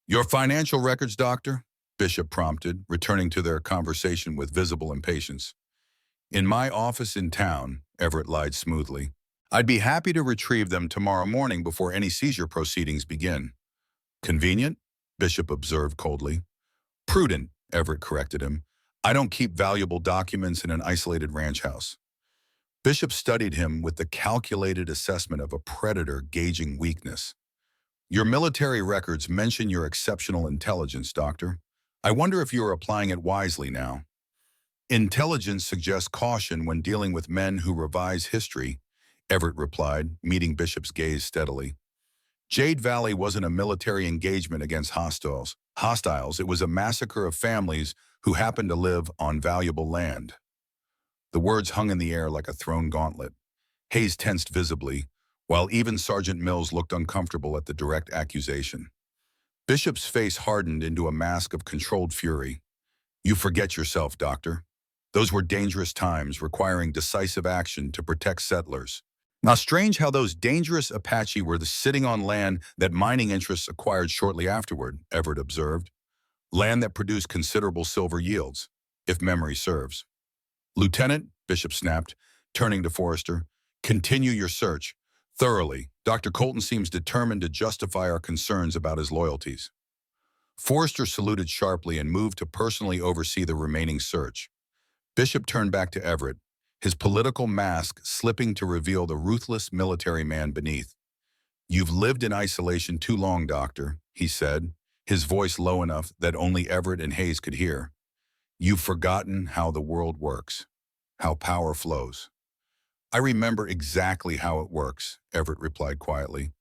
Your financial records, Doctor? Bishop prompted, returning to their conversation with visible impatience. In my office in town, Everett lied smoothly. I'd be happy to retrieve them tomorrow morning before any seizure proceedings begin. Convenient? Bishop observed coldly. Prudent, Everett corrected him. I don't keep valuable documents in an isolated ranch house. Bishop studied him with the calculated assessment of a predator gauging weakness. Your military records mention your exceptional intelligence, Doctor. I wonder if you are applying it wisely now. Intelligence suggests caution when dealing with men who revise history, Everett replied, meeting Bishop's gaze steadily. Jade Valley wasn't a military engagement against hostiles. It was a massacre of families who happened to live on valuable land. The words hung in the air like a thrown gauntlet. Hayes tensed visibly, while even Sergeant Mills looked uncomfortable at the direct accusation. Bishop's face hardened into a mask of controlled fury. You forget yourself, Doctor. Those were dangerous times requiring decisive action to protect settlers. Now, strange how those dangerous Apache were sitting on land that mining interests acquired shortly afterward, Everett observed. Land that produced considerable silver yields, if memory serves. Lieutenant, Bishop snapped, turning to Forrester, continue your search. Thoroughly. Dr. Colton seems determined to justify our concerns about his loyalties. Forrester saluted sharply and moved to personally oversee the remaining search. Bishop turned back to Everett, his political mask slipping to reveal the ruthless military man beneath. You've lived in isolation too long, Doctor, he said, his voice low enough that only Everett and Hayes could hear. You've forgotten how the world works, how power flows. I remember exactly how it works, Everett replied quietly.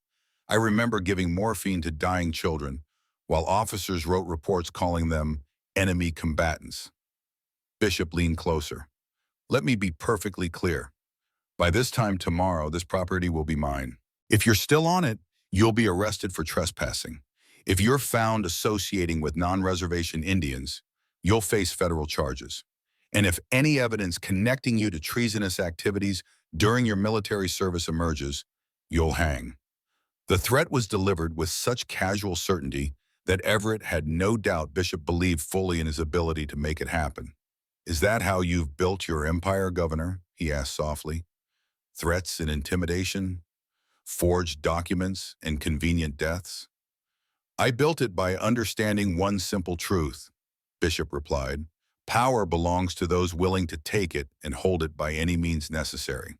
I remember giving morphine to dying children, while officers wrote reports calling them enemy combatants. Bishop leaned closer. Let me be perfectly clear. By this time tomorrow, this property will be mine. If you're still on it, you'll be arrested for trespassing. If you're found associating with non-reservation Indians, you'll face federal charges. And if any evidence connecting you to treasonous activities during your military service emerges, you'll hang. The threat was delivered with such casual certainty that Everett had no doubt Bishop believed fully in his ability to make it happen. "Is that how you've built your empire, Governor?" he asked softly. "Threats and intimidation? Forged documents and convenient deaths?" "I built it by understanding one simple truth," Bishop replied. "Power belongs to those willing to take it and hold it by any means necessary."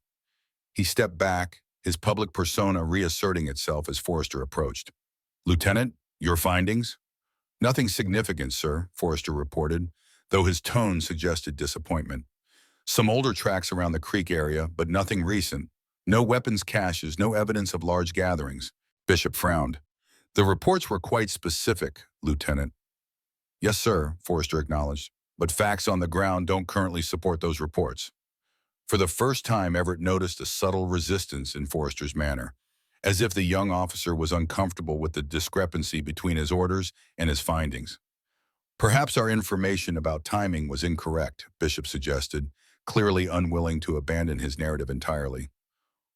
He stepped back, his public persona reasserting itself as Forrester approached. "Lieutenant, your findings?" "Nothing significant, sir," Forrester reported, though his tone suggested disappointment. "Some older tracks around the creek area, but nothing recent. No weapons caches, no evidence of large gatherings." Bishop frowned. "The reports were quite specific, Lieutenant." "Yes, sir," Forrester acknowledged, "but facts on the ground don't currently support those reports." For the first time, Everett noticed a subtle resistance in Forrester's manner, as if the young officer was uncomfortable with the discrepancy between his orders and his findings. "Perhaps our information about timing was incorrect," Bishop suggested, clearly unwilling to abandon his narrative entirely.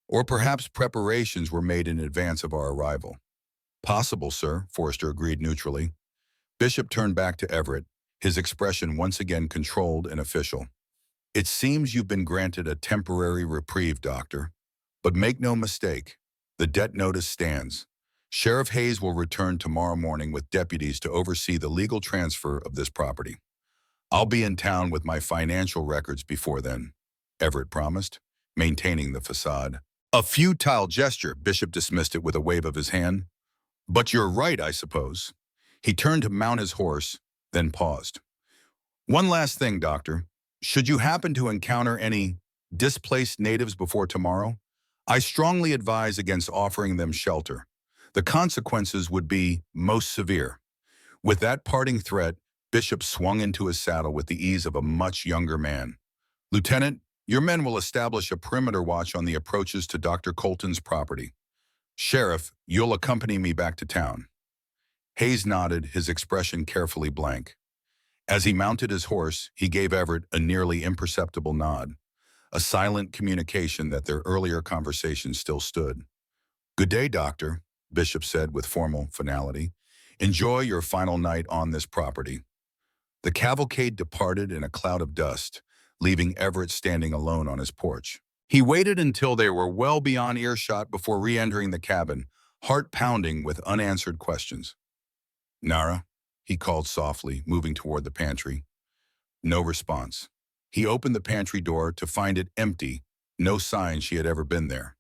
"Or perhaps preparations were made in advance of our arrival." "Possible, sir," Forrester agreed neutrally. Bishop turned back to Everett, his expression once again controlled and official. "It seems you've been granted a temporary reprieve, Doctor. But make no mistake, the debt notice stands. Sheriff Hayes will return tomorrow morning with deputies to oversee the legal transfer of this property. I'll be in town with my financial records before then," Everett promised, maintaining the facade. "A futile gesture," Bishop dismissed it with a wave of his hand. "But you're right, I suppose." He turned to mount his horse, then paused. "One last thing, Doctor. Should you happen to encounter any displaced natives before tomorrow, I strongly advise against offering them shelter. The consequences would be most severe." With that parting threat, Bishop swung into his saddle with the ease of a much younger man. "Lieutenant, your men will establish a perimeter watch on the approaches to Dr. Colton's property. Sheriff, you'll accompany me back to town." Hayes nodded, his expression carefully blank. As he mounted his horse, he gave Everett a nearly imperceptible nod, a silent communication that their earlier conversation still stood. "Good day, Doctor," Bishop said with formal finality. "Enjoy your final night on this property." The cavalcade departed in a cloud of dust, leaving Everett standing alone on his porch. He waited until they were well beyond earshot before re-entering the cabin, heart pounding with unanswered questions. "Nara," he called softly, moving toward the pantry. No response. He opened the pantry door to find it empty, no sign she had ever been there.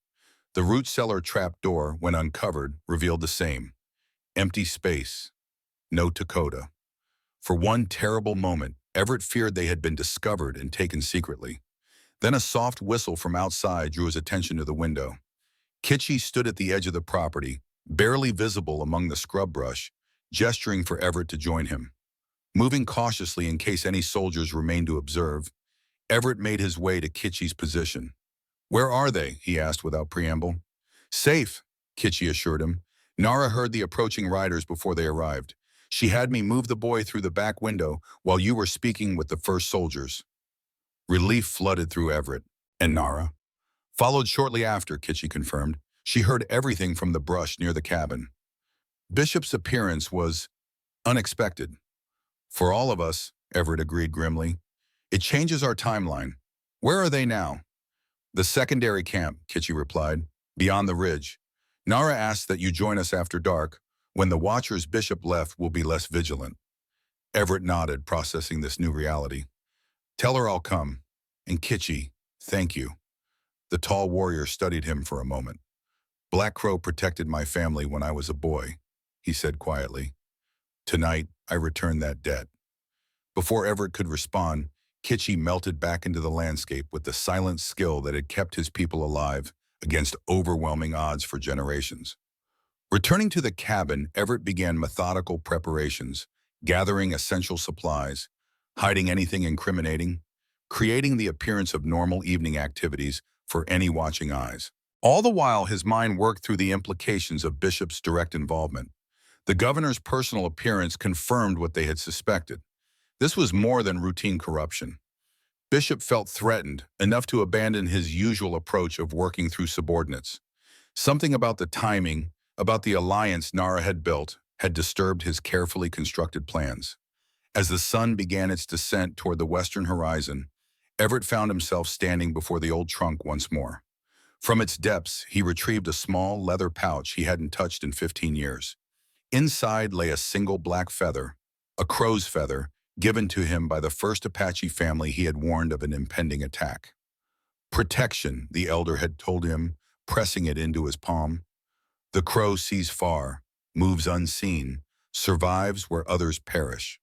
The root cellar trap door, when uncovered, revealed the same. Empty space. No Dakota. For one terrible moment, Everett feared they had been discovered and taken secretly. Then a soft whistle from outside drew his attention to the window. Kitchie stood at the edge of the property, barely visible among the scrub brush, gesturing for Everett to join him. Moving cautiously in case any soldiers remained to observe, Everett made his way to Kitchie's position. "Where are they?" he asked without preamble. "Safe," Kitchie assured him. "Nara heard the approaching riders before they arrived. She had me move the boy through the back window while you were speaking with the first soldiers." Relief flooded through Everett. "And Nara?" "Followed shortly after," Kitchie confirmed. "She heard everything from the brush near the cabin." Bishop's appearance was unexpected. "For all of us," Everett agreed grimly. "It changes our timeline. Where are they now?" "The secondary camp," Kitchie replied, "beyond the ridge. Nara asked that you join us after dark. When the watchers Bishop left will be less vigilant." Everett nodded, processing this new reality. "Tell her I'll come. And Kitchie, thank you." The tall warrior studied him for a moment. "Black Crow protected my family when I was a boy," he said quietly. "Tonight, I return that debt." Before Everett could respond, Kitchie melted back into the landscape with the silent skill that had kept his people alive against overwhelming odds for generations. Returning to the cabin, Everett began methodical preparations, gathering essential supplies, hiding anything incriminating, creating the appearance of normal evening activities for any watching eyes. All the while, his mind worked through the implications of Bishop's direct involvement. The governor's personal appearance confirmed what they had suspected. This was more than routine corruption. Bishop felt threatened, enough to abandon his usual approach of working through subordinates. Something about the timing, about the alliance Nara had built, had disturbed his carefully constructed plans. As the sun began its descent toward the western horizon, Everett found himself standing before the old trunk once more. From its depths, he retrieved a small leather pouch he hadn't touched in 15 years. Inside lay a single black feather, a crow's feather, given to him by the first Apache family he had warned of an impending attack. Protection, the elder had told him, pressing it into his palm. The crow sees far, moves unseen, survives where others perish.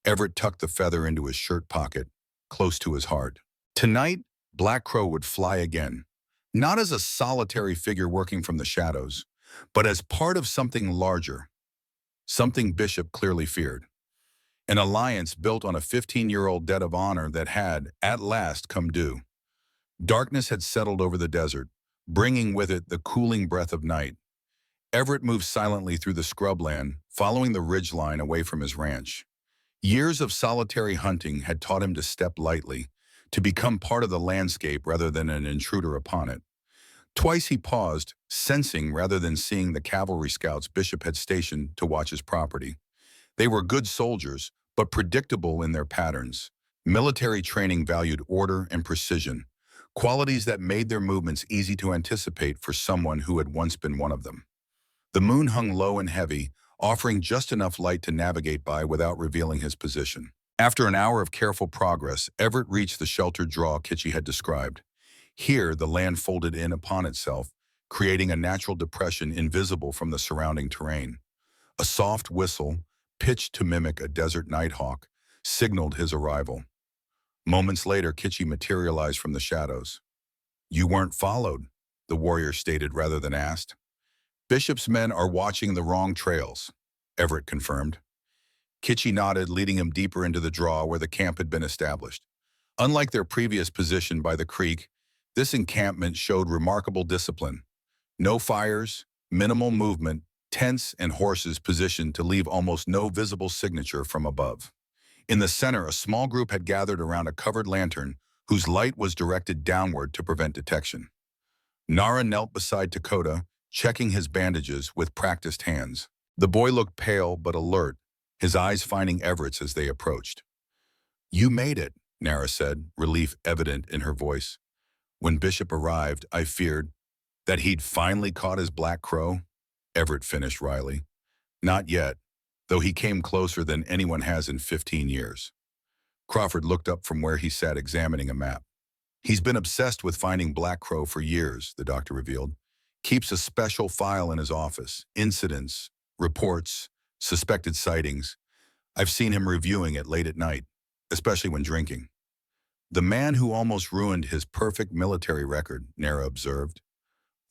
Everett tucked the feather into his shirt pocket, close to his heart. Tonight, Black Crow would fly again, not as a solitary figure working from the shadows, but as part of something larger, something Bishop clearly feared. An alliance built on a 15-year-old debt of honor that had, at last, come due. Darkness had settled over the desert, bringing with it the cooling breath of night. Everett moved silently through the scrubland, following the ridgeline away from his ranch. Years of solitary hunting had taught him to step lightly, to become part of the landscape rather than an intruder upon it. Twice he paused, sensing rather than seeing the cavalry scouts Bishop had stationed to watch his property. They were good soldiers, but predictable in their patterns. Military training valued order and precision, qualities that made their movements easy to anticipate for someone who had once been one of them. The moon hung low and heavy, offering just enough light to navigate by without revealing his position. After an hour of careful progress, Everett reached the sheltered draw Kitchie had described. Here, the land folded in upon itself, creating a natural depression invisible from the surrounding terrain. A soft whistle, pitched to mimic a desert nighthawk, signaled his arrival. Moments later, Kitchie materialized from the shadows. "You weren't followed," the warrior stated rather than asked. "Bishop's men are watching the wrong trails," Everett confirmed. Kitchie nodded, leading him deeper into the draw where the camp had been established. Unlike their previous position by the creek, this encampment showed remarkable discipline. No fires, minimal movement, tents and horses positioned to leave almost no visible signature from above. In the center, a small group had gathered around a covered lantern whose light was directed downward to prevent detection. Nara knelt beside Dakota, checking his bandages with practiced hands. The boy looked pale but alert, his eyes finding Everett's as they approached. "You made it," Nara said, relief evident in her voice. "When Bishop arrived, I feared that he'd finally caught his black crow," Everett finished wryly. "Not yet, though he came closer than anyone has in 15 years. Crawford looked up from where he sat examining a map. "He's been obsessed with finding Black Crow for years," the doctor revealed. "Keeps a special file in his office, incidents, reports, suspected sightings. I've seen him reviewing it late at night, especially when drinking." "The man who almost ruined his perfect military record," Nara observed.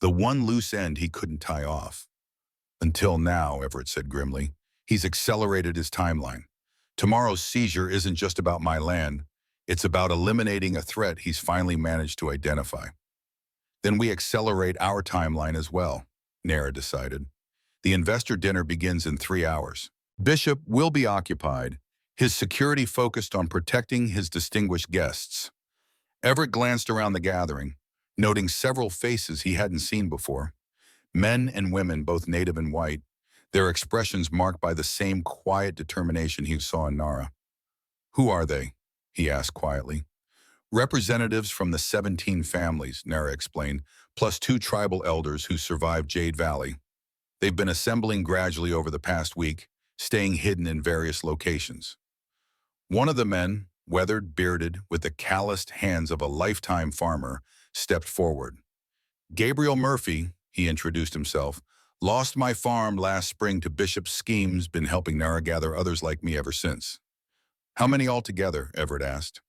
"The one loose end he couldn't tie off." "Until now," Everett said grimly. "He's accelerated his timeline. Tomorrow's seizure isn't just about my land. It's about eliminating a threat he's finally managed to identify." "Then we accelerate our timeline as well," Nara decided. "The investor dinner begins in 3 hours. Bishop will be occupied, his security focused on protecting his distinguished guests." Everett glanced around the gathering, noting several faces he hadn't seen before. Men and women, both native and white, their expressions marked by the same quiet determination he saw in Nara. "Who are they?" he asked quietly. "Representatives from the 17 families," Nara explained, "plus 2 tribal elders who survived Jade Valley. They've been assembling gradually over the past week, staying hidden in various locations." One of the men, weathered, bearded, with the calloused hands of a lifetime farmer, stepped forward. "Gabriel Murphy," he introduced himself, "lost my farm last spring to Bishop's schemes, been helping Nara gather others like me ever since." "How many altogether?" Everett asked.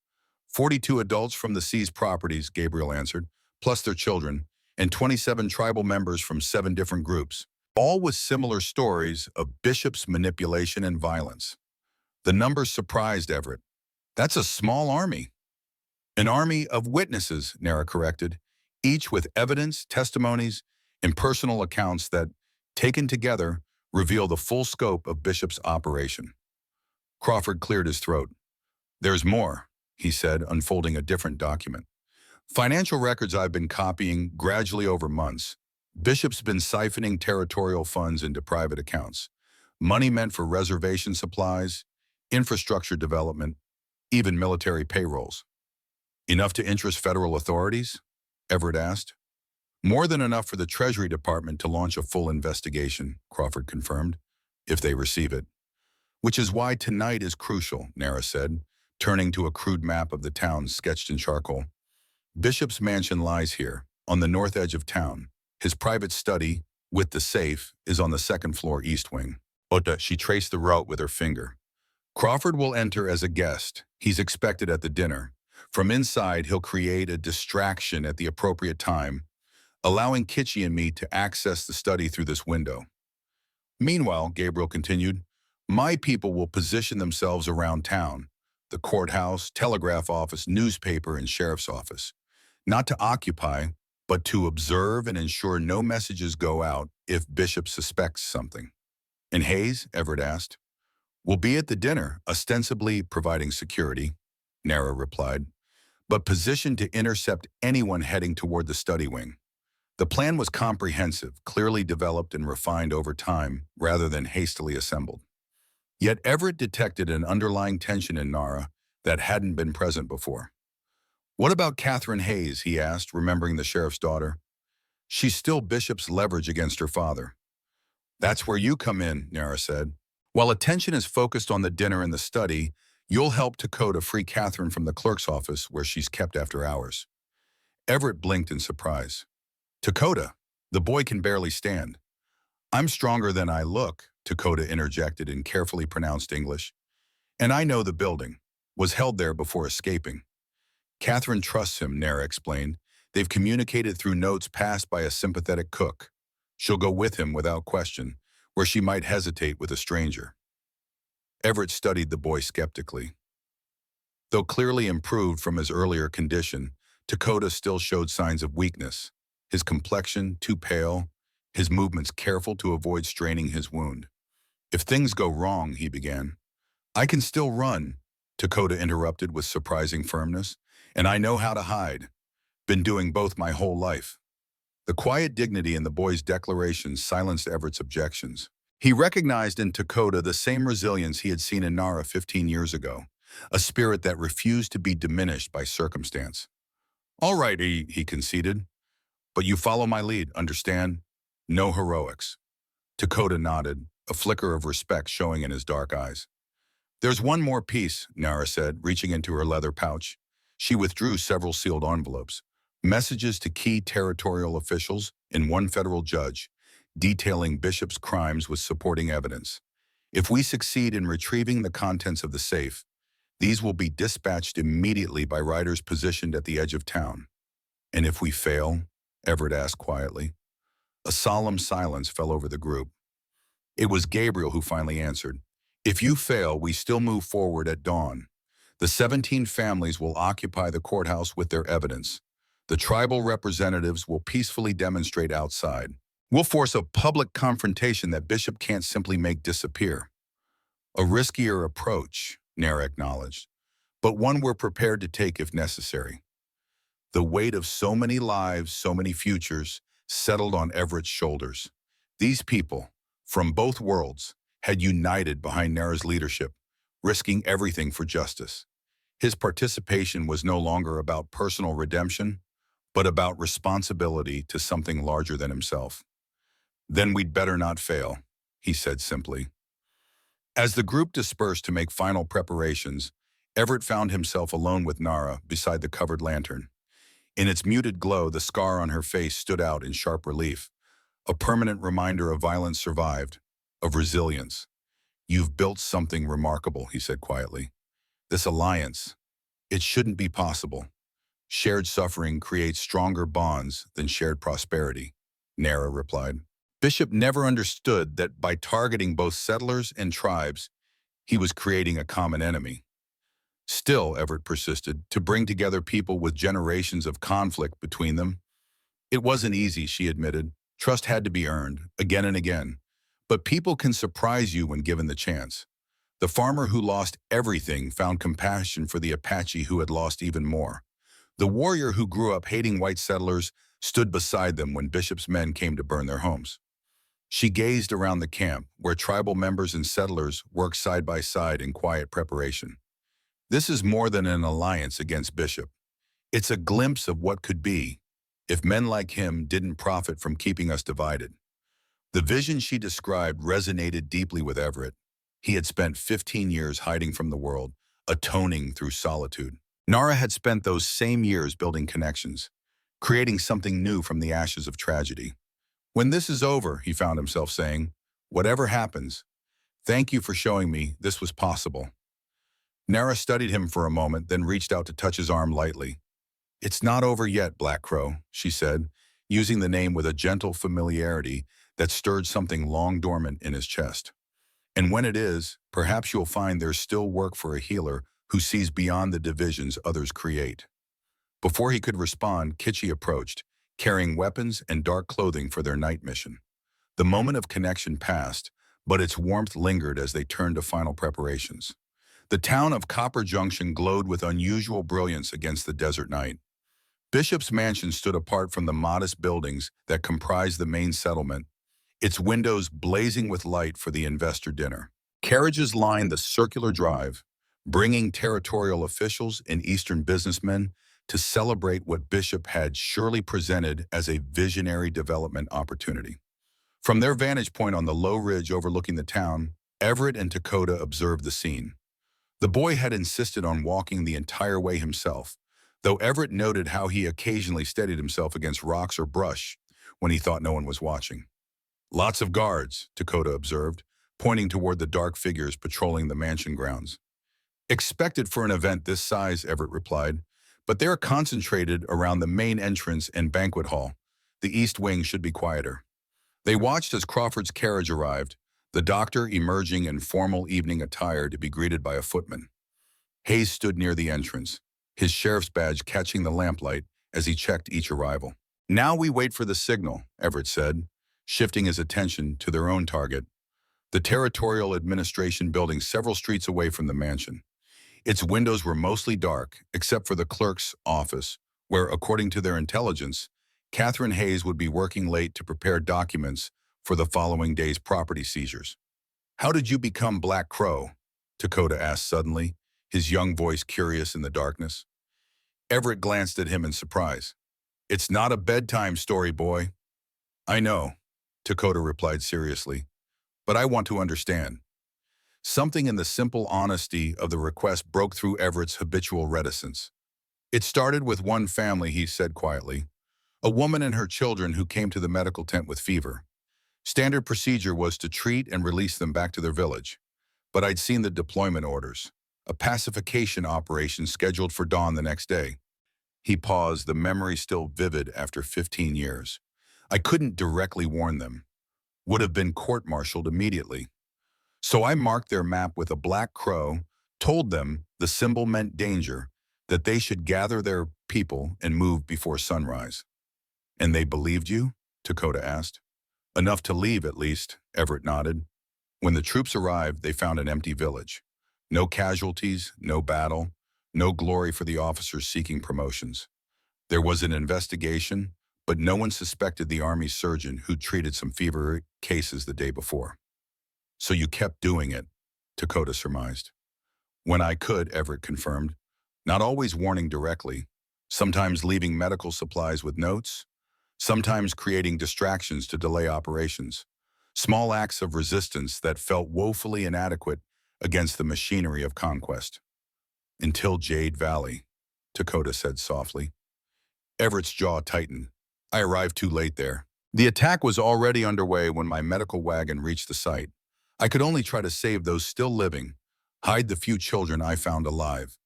42 adults from the seized properties," Gabriel answered, "plus their children, and 27 tribal members from 7 different groups, all with similar stories of Bishop's manipulation and violence." The numbers surprised Everett. "That's a small army." An army of witnesses, Nara corrected, each with evidence, testimonies, and personal accounts that, taken together, reveal the full scope of Bishop's operation. Crawford cleared his throat. There's more, he said, unfolding a different document. Financial records I've been copying gradually over months. Bishop's been siphoning territorial funds into private accounts. Money meant for reservation supplies, infrastructure development, even military payrolls. Enough to interest federal authorities? Everett asked. More than enough for the Treasury Department to launch a full investigation, Crawford confirmed, if they receive it. Which is why tonight is crucial, Nara said, turning to a crude map of the town sketched in charcoal. Bishop's mansion lies here, on the north edge of town. His private study, with the safe, is on the second floor east wing. Ota, she traced the route with her finger. Crawford will enter as a guest. He's expected at the dinner. From inside, he'll create a distraction at the appropriate time, allowing Kitchie and me to access the study through this window. Meanwhile, Gabriel continued, my people will position themselves around town, the courthouse, telegraph office, newspaper, and sheriff's office. Not to occupy, but to observe and ensure no messages go out if Bishop suspects something. And Hayes, Everett asked. Will be at the dinner, ostensibly providing security, Nara replied, but positioned to intercept anyone heading toward the study wing. The plan was comprehensive, clearly developed and refined over time, rather than hastily assembled. Yet Everett detected an underlying tension in Nara that hadn't been present before. What about Catherine Hayes, he asked, remembering the sheriff's daughter. She's still Bishop's leverage against her father. That's where you come in, Nara said. While attention is focused on the dinner and the study, you'll help Dakota free Catherine from the clerk's office where she's kept after hours. Everett blinked in surprise. Dakota, the boy can barely stand. I'm stronger than I look, Dakota interjected in carefully pronounced English. And I know the building, was held there before escaping. Catherine trusts him, Nara explained. They've communicated through notes passed by a sympathetic cook. She'll go with him without question, where she might hesitate with a stranger. Everett studied the boy skeptically. Though clearly improved from his earlier condition, Dakota still showed signs of weakness, his complexion too pale, his movements careful to avoid straining his wound. If things go wrong, he began. I can still run, Dakota interrupted with surprising firmness, and I know how to hide. Been doing both my whole life. The quiet dignity in the boy's declaration silenced Everett's objections. He recognized in Dakota the same resilience he had seen in Nara 15 years ago, a spirit that refused to be diminished by circumstance. All right, he conceded, but you follow my lead, understand? No heroics. Dakota nodded, a flicker of respect showing in his dark eyes. There's one more piece, Nara said, reaching into her leather pouch. She withdrew several sealed envelopes, messages to key territorial officials and one federal judge, detailing Bishop's crimes with supporting evidence. If we succeed in retrieving the contents of the safe, these will be dispatched immediately by riders positioned at the edge of town. And if we fail, Everett asked quietly. A solemn silence fell over the group. It was Gabriel who finally answered. If you fail, we still move forward at dawn. The 17 families will occupy the courthouse with their evidence. The tribal representatives will peacefully demonstrate outside. We'll force a public confrontation that Bishop can't simply make disappear. A riskier approach, Nara acknowledged, but one we're prepared to take if necessary. The weight of so many lives, so many futures, settled on Everett's shoulders. These people, from both worlds, had united behind Nara's leadership, risking everything for justice. His participation was no longer about personal redemption, but about responsibility to something larger than himself. Then we'd better not fail, he said simply. As the group dispersed to make final preparations, Everett found himself alone with Nara beside the covered lantern. In its muted glow, the scar on her face stood out in sharp relief, a permanent reminder of violence survived, of resilience. You've built something remarkable, he said quietly. This alliance, it shouldn't be possible. Shared suffering creates stronger bonds than shared prosperity, Nara replied. Bishop never understood that by targeting both settlers and tribes, he was creating a common enemy. Still, Everett persisted, to bring together people with generations of conflict between them. It wasn't easy, she admitted. Trust had to be earned, again and again. But people can surprise you when given the chance. The farmer who lost everything found compassion for the Apache who had lost even more. The warrior who grew up hating white settlers stood beside them when Bishop's men came to burn their homes. She gazed around the camp, where tribal members and settlers worked side by side in quiet preparation. This is more than an alliance against Bishop. It's a glimpse of what could be if men like him didn't profit from keeping us divided. The vision she described resonated deeply with Everett. He had spent 15 years hiding from the world, atoning through solitude. Nara had spent those same years building connections, creating something new from the ashes of tragedy. When this is over, he found himself saying, whatever happens, thank you for showing me this was possible. Nara studied him for a moment, then reached out to touch his arm lightly. It's not over yet, Black Crow, she said, using the name with a gentle familiarity that stirred something long dormant in his chest. And when it is, perhaps you'll find there's still work for a healer who sees beyond the divisions others create. Before he could respond, Kitchi approached, carrying weapons and dark clothing for their night mission. The moment of connection passed, but its warmth lingered as they turned to final preparations. The town of Copper Junction glowed with unusual brilliance against the desert night. Bishop's mansion stood apart from the modest buildings that comprised the main settlement, its windows blazing with light for the investor dinner. Carriages lined the circular drive, bringing territorial officials and Eastern businessmen to celebrate what Bishop had surely presented as a visionary development opportunity. From their vantage point on the low ridge overlooking the town, Everett and Dakota observed the scene. The boy had insisted on walking the entire way himself, though Everett noted how he occasionally steadied himself against rocks or brush when he thought no one was watching. Lots of guards, Dakota observed, pointing toward the dark figures patrolling the mansion grounds. Expected for an event this size, Everett replied, but they're concentrated around the main entrance and banquet hall. The east wing should be quieter. They watched as Crawford's carriage arrived, the doctor emerging in formal evening attire to be greeted by a footman. Hayes stood near the entrance, his sheriff's badge catching the lamplight as he checked each arrival. Now we wait for the signal, Everett said, shifting his attention to their own target, the Territorial Administration building several streets away from the mansion. Its windows were mostly dark, except for the clerk's office, where, according to their intelligence, Catherine Hayes would be working late to prepare documents for the following day's property seizures. How did you become Black Crow? Dakota asked suddenly, his young voice curious in the darkness. Everett glanced at him in surprise. It's not a bedtime story, boy. I know, Dakota replied seriously, but I want to understand. Something in the simple honesty of the request broke through Everett's habitual reticence. It started with one family, he said quietly, a woman and her children who came to the medical tent with fever. Standard procedure was to treat and release them back to their village. But I'd seen the deployment orders, a pacification operation scheduled for dawn the next day. He paused, the memory still vivid after 15 years. I couldn't directly warn them. Would have been court-martialed immediately. So I marked their map with a black crow, told them the symbol meant danger, that they should gather their people and move before sunrise. And they believed you? Dakota asked. Enough to leave, at least, Everett nodded. When the troops arrived, they found an empty village. No casualties, no battle, no glory for the officers seeking promotions. There was an investigation, but no one suspected the Army surgeon who treated some fever cases the day before. So you kept doing it, Dakota surmised. When I could, Everett confirmed. Not always warning directly, sometimes leaving medical supplies with notes, sometimes creating distractions to delay operations. Small acts of resistance that felt woefully inadequate against the machinery of conquest. Until Jade Valley, Dakota said softly. Everett's jaw tightened. I arrived too late there. The attack was already underway when my medical wagon reached the site. I could only try to save those still living, hide the few children I found alive.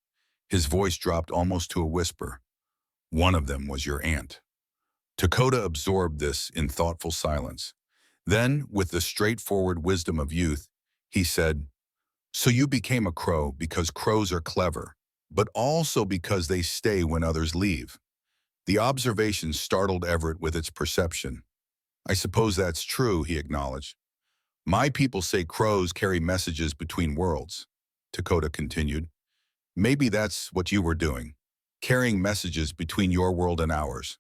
His voice dropped almost to a whisper. One of them was your aunt. Dakota absorbed this in thoughtful silence. Then, with the straightforward wisdom of youth, he said, So you became a crow because crows are clever, but also because they stay when others leave. The observation startled Everett with its perception. I suppose that's true, he acknowledged. My people say crows carry messages between worlds, Dakota continued. Maybe that's what you were doing, carrying messages between your world and ours.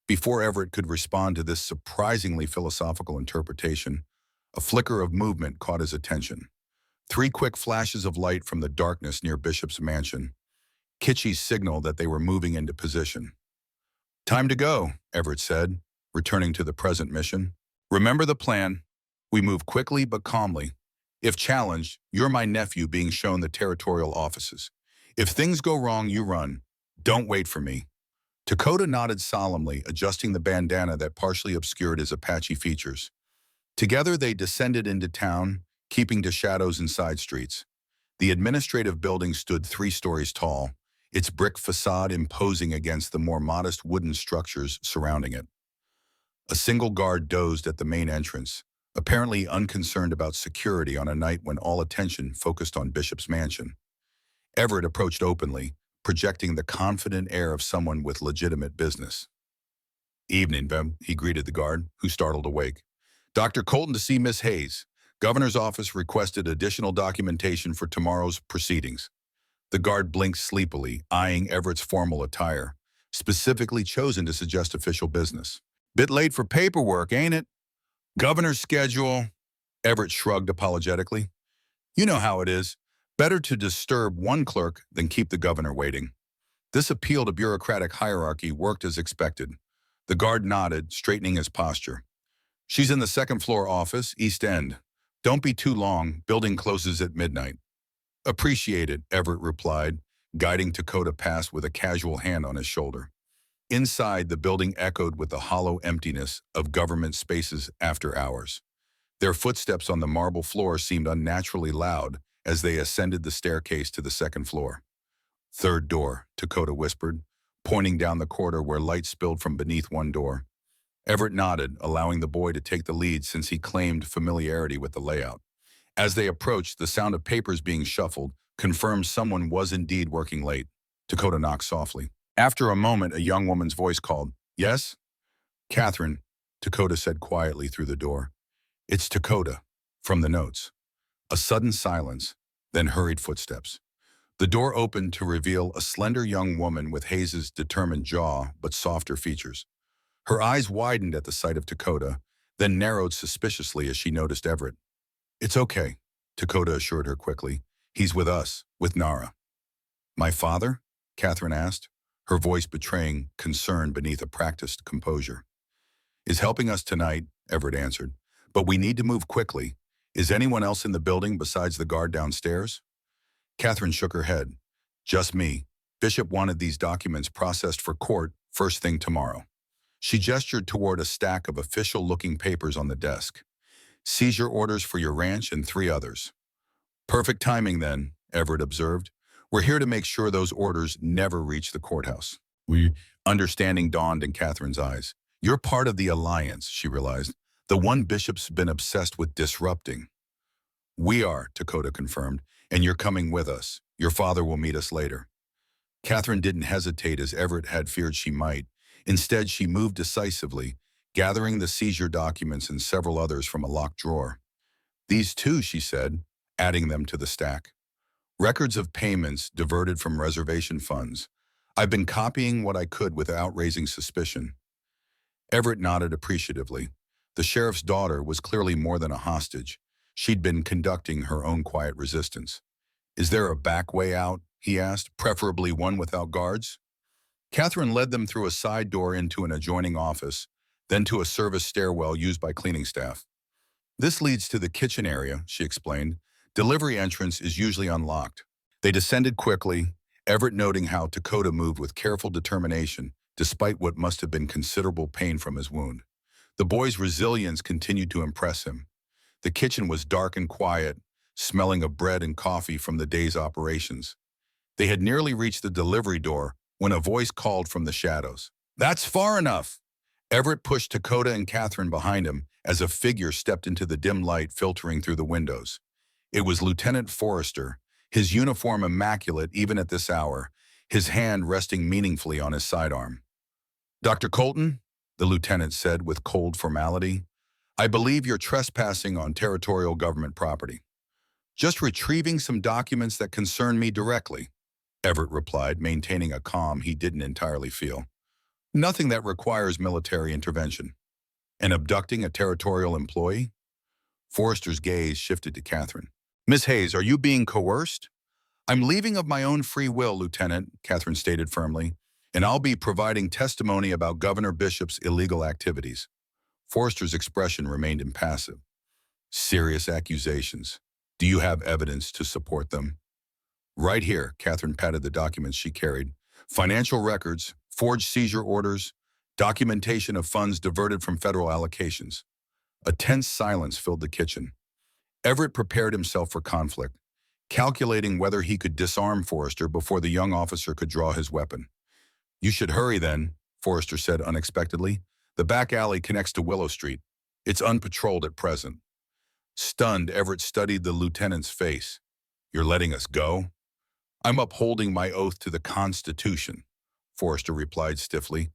Before Everett could respond to this surprisingly philosophical interpretation, a flicker of movement caught his attention. Three quick flashes of light from the darkness near Bishop's mansion. Kitschy's signal that they were moving into position. Time to go, Everett said, returning to the present mission. Remember the plan. We move quickly but calmly. If challenged, you're my nephew being shown the territorial offices. If things go wrong, you run. Don't wait for me. Dakota nodded solemnly, adjusting the bandana that partially obscured his Apache features. Together they descended into town, keeping to shadows and side streets. The administrative building stood 3 stories tall, its brick facade imposing against the more modest wooden structures surrounding it. A single guard dozed at the main entrance, apparently unconcerned about security on a night when all attention focused on Bishop's mansion. Everett approached openly, projecting the confident air of someone with legitimate business. Evening, Bem, he greeted the guard, who startled awake. Dr. Colton to see Miss Hayes. Governor's office requested additional documentation for tomorrow's proceedings. The guard blinked sleepily, eyeing Everett's formal attire, specifically chosen to suggest official business. Bit late for paperwork, ain't it? Governor's schedule. Everett shrugged apologetically. You know how it is. Better to disturb one clerk than keep the governor waiting. This appeal to bureaucratic hierarchy worked as expected. The guard nodded, straightening his posture. She's in the second-floor office, East End. Don't be too long. Building closes at midnight. Appreciate it, Everett replied, guiding Dakota past with a casual hand on his shoulder. Inside, the building echoed with the hollow emptiness of government spaces after hours. Their footsteps on the marble floor seemed unnaturally loud as they ascended the staircase to the second floor. Third door, Dakota whispered, pointing down the corridor where light spilled from beneath one door. Everett nodded, allowing the boy to take the lead since he claimed familiarity with the layout. As they approached, the sound of papers being shuffled confirmed someone was indeed working late. Dakota knocked softly. After a moment, a young woman's voice called, Yes? Catherine, Dakota said quietly through the door. It's Dakota, from the notes. A sudden silence, then hurried footsteps. The door opened to reveal a slender young woman with Hayes's determined jaw but softer features. Her eyes widened at the sight of Dakota, then narrowed suspiciously as she noticed Everett. It's okay, Dakota assured her quickly. He's with us, with Nara. My father? Catherine asked, her voice betraying concern beneath a practiced composure. Is helping us tonight, Everett answered. But we need to move quickly. Is anyone else in the building besides the guard downstairs? Catherine shook her head. Just me. Bishop wanted these documents processed for court first thing tomorrow. She gestured toward a stack of official-looking papers on the desk. Seizure orders for your ranch and 3 others. Perfect timing then, Everett observed. We're here to make sure those orders never reach the courthouse. Understanding dawned in Catherine's eyes. You're part of the alliance, she realized. The one Bishop's been obsessed with disrupting. We are, Dakota confirmed, and you're coming with us. Your father will meet us later. Catherine didn't hesitate as Everett had feared she might. Instead, she moved decisively, gathering the seizure documents and several others from a locked drawer. These too, she said, adding them to the stack. Records of payments diverted from reservation funds. I've been copying what I could without raising suspicion. Everett nodded appreciatively. The sheriff's daughter was clearly more than a hostage. She'd been conducting her own quiet resistance. Is there a back way out? He asked, preferably one without guards. Catherine led them through a side door into an adjoining office, then to a service stairwell used by cleaning staff. This leads to the kitchen area, she explained. Delivery entrance is usually unlocked. They descended quickly, Everett noting how Dakota moved with careful determination, despite what must have been considerable pain from his wound. The boy's resilience continued to impress him. The kitchen was dark and quiet, smelling of bread and coffee from the day's operations. They had nearly reached the delivery door when a voice called from the shadows. That's far enough! Everett pushed Dakota and Catherine behind him as a figure stepped into the dim light filtering through the windows. It was Lieutenant Forrester, his uniform immaculate even at this hour, his hand resting meaningfully on his sidearm. "Dr. Colton," the lieutenant said with cold formality, "I believe you're trespassing on territorial government property. Just retrieving some documents that concern me directly," Everett replied, maintaining a calm he didn't entirely feel. "Nothing that requires military intervention." "And abducting a territorial employee?" Forrester's gaze shifted to Catherine. "Miss Hayes, are you being coerced?" "I'm leaving of my own free will, Lieutenant," Catherine stated firmly, "and I'll be providing testimony about Governor Bishop's illegal activities." Forrester's expression remained impassive. "Serious accusations. Do you have evidence to support them?" "Right here," Catherine patted the documents she carried. "Financial records, forged seizure orders, documentation of funds diverted from federal allocations." A tense silence filled the kitchen. Everett prepared himself for conflict, calculating whether he could disarm Forrester before the young officer could draw his weapon. "You should hurry then," Forrester said unexpectedly. "The back alley connects to Willow Street. It's unpatrolled at present." Stunned, Everett studied the lieutenant's face. "You're letting us go?" "I'm upholding my oath to the Constitution," Forrester replied stiffly.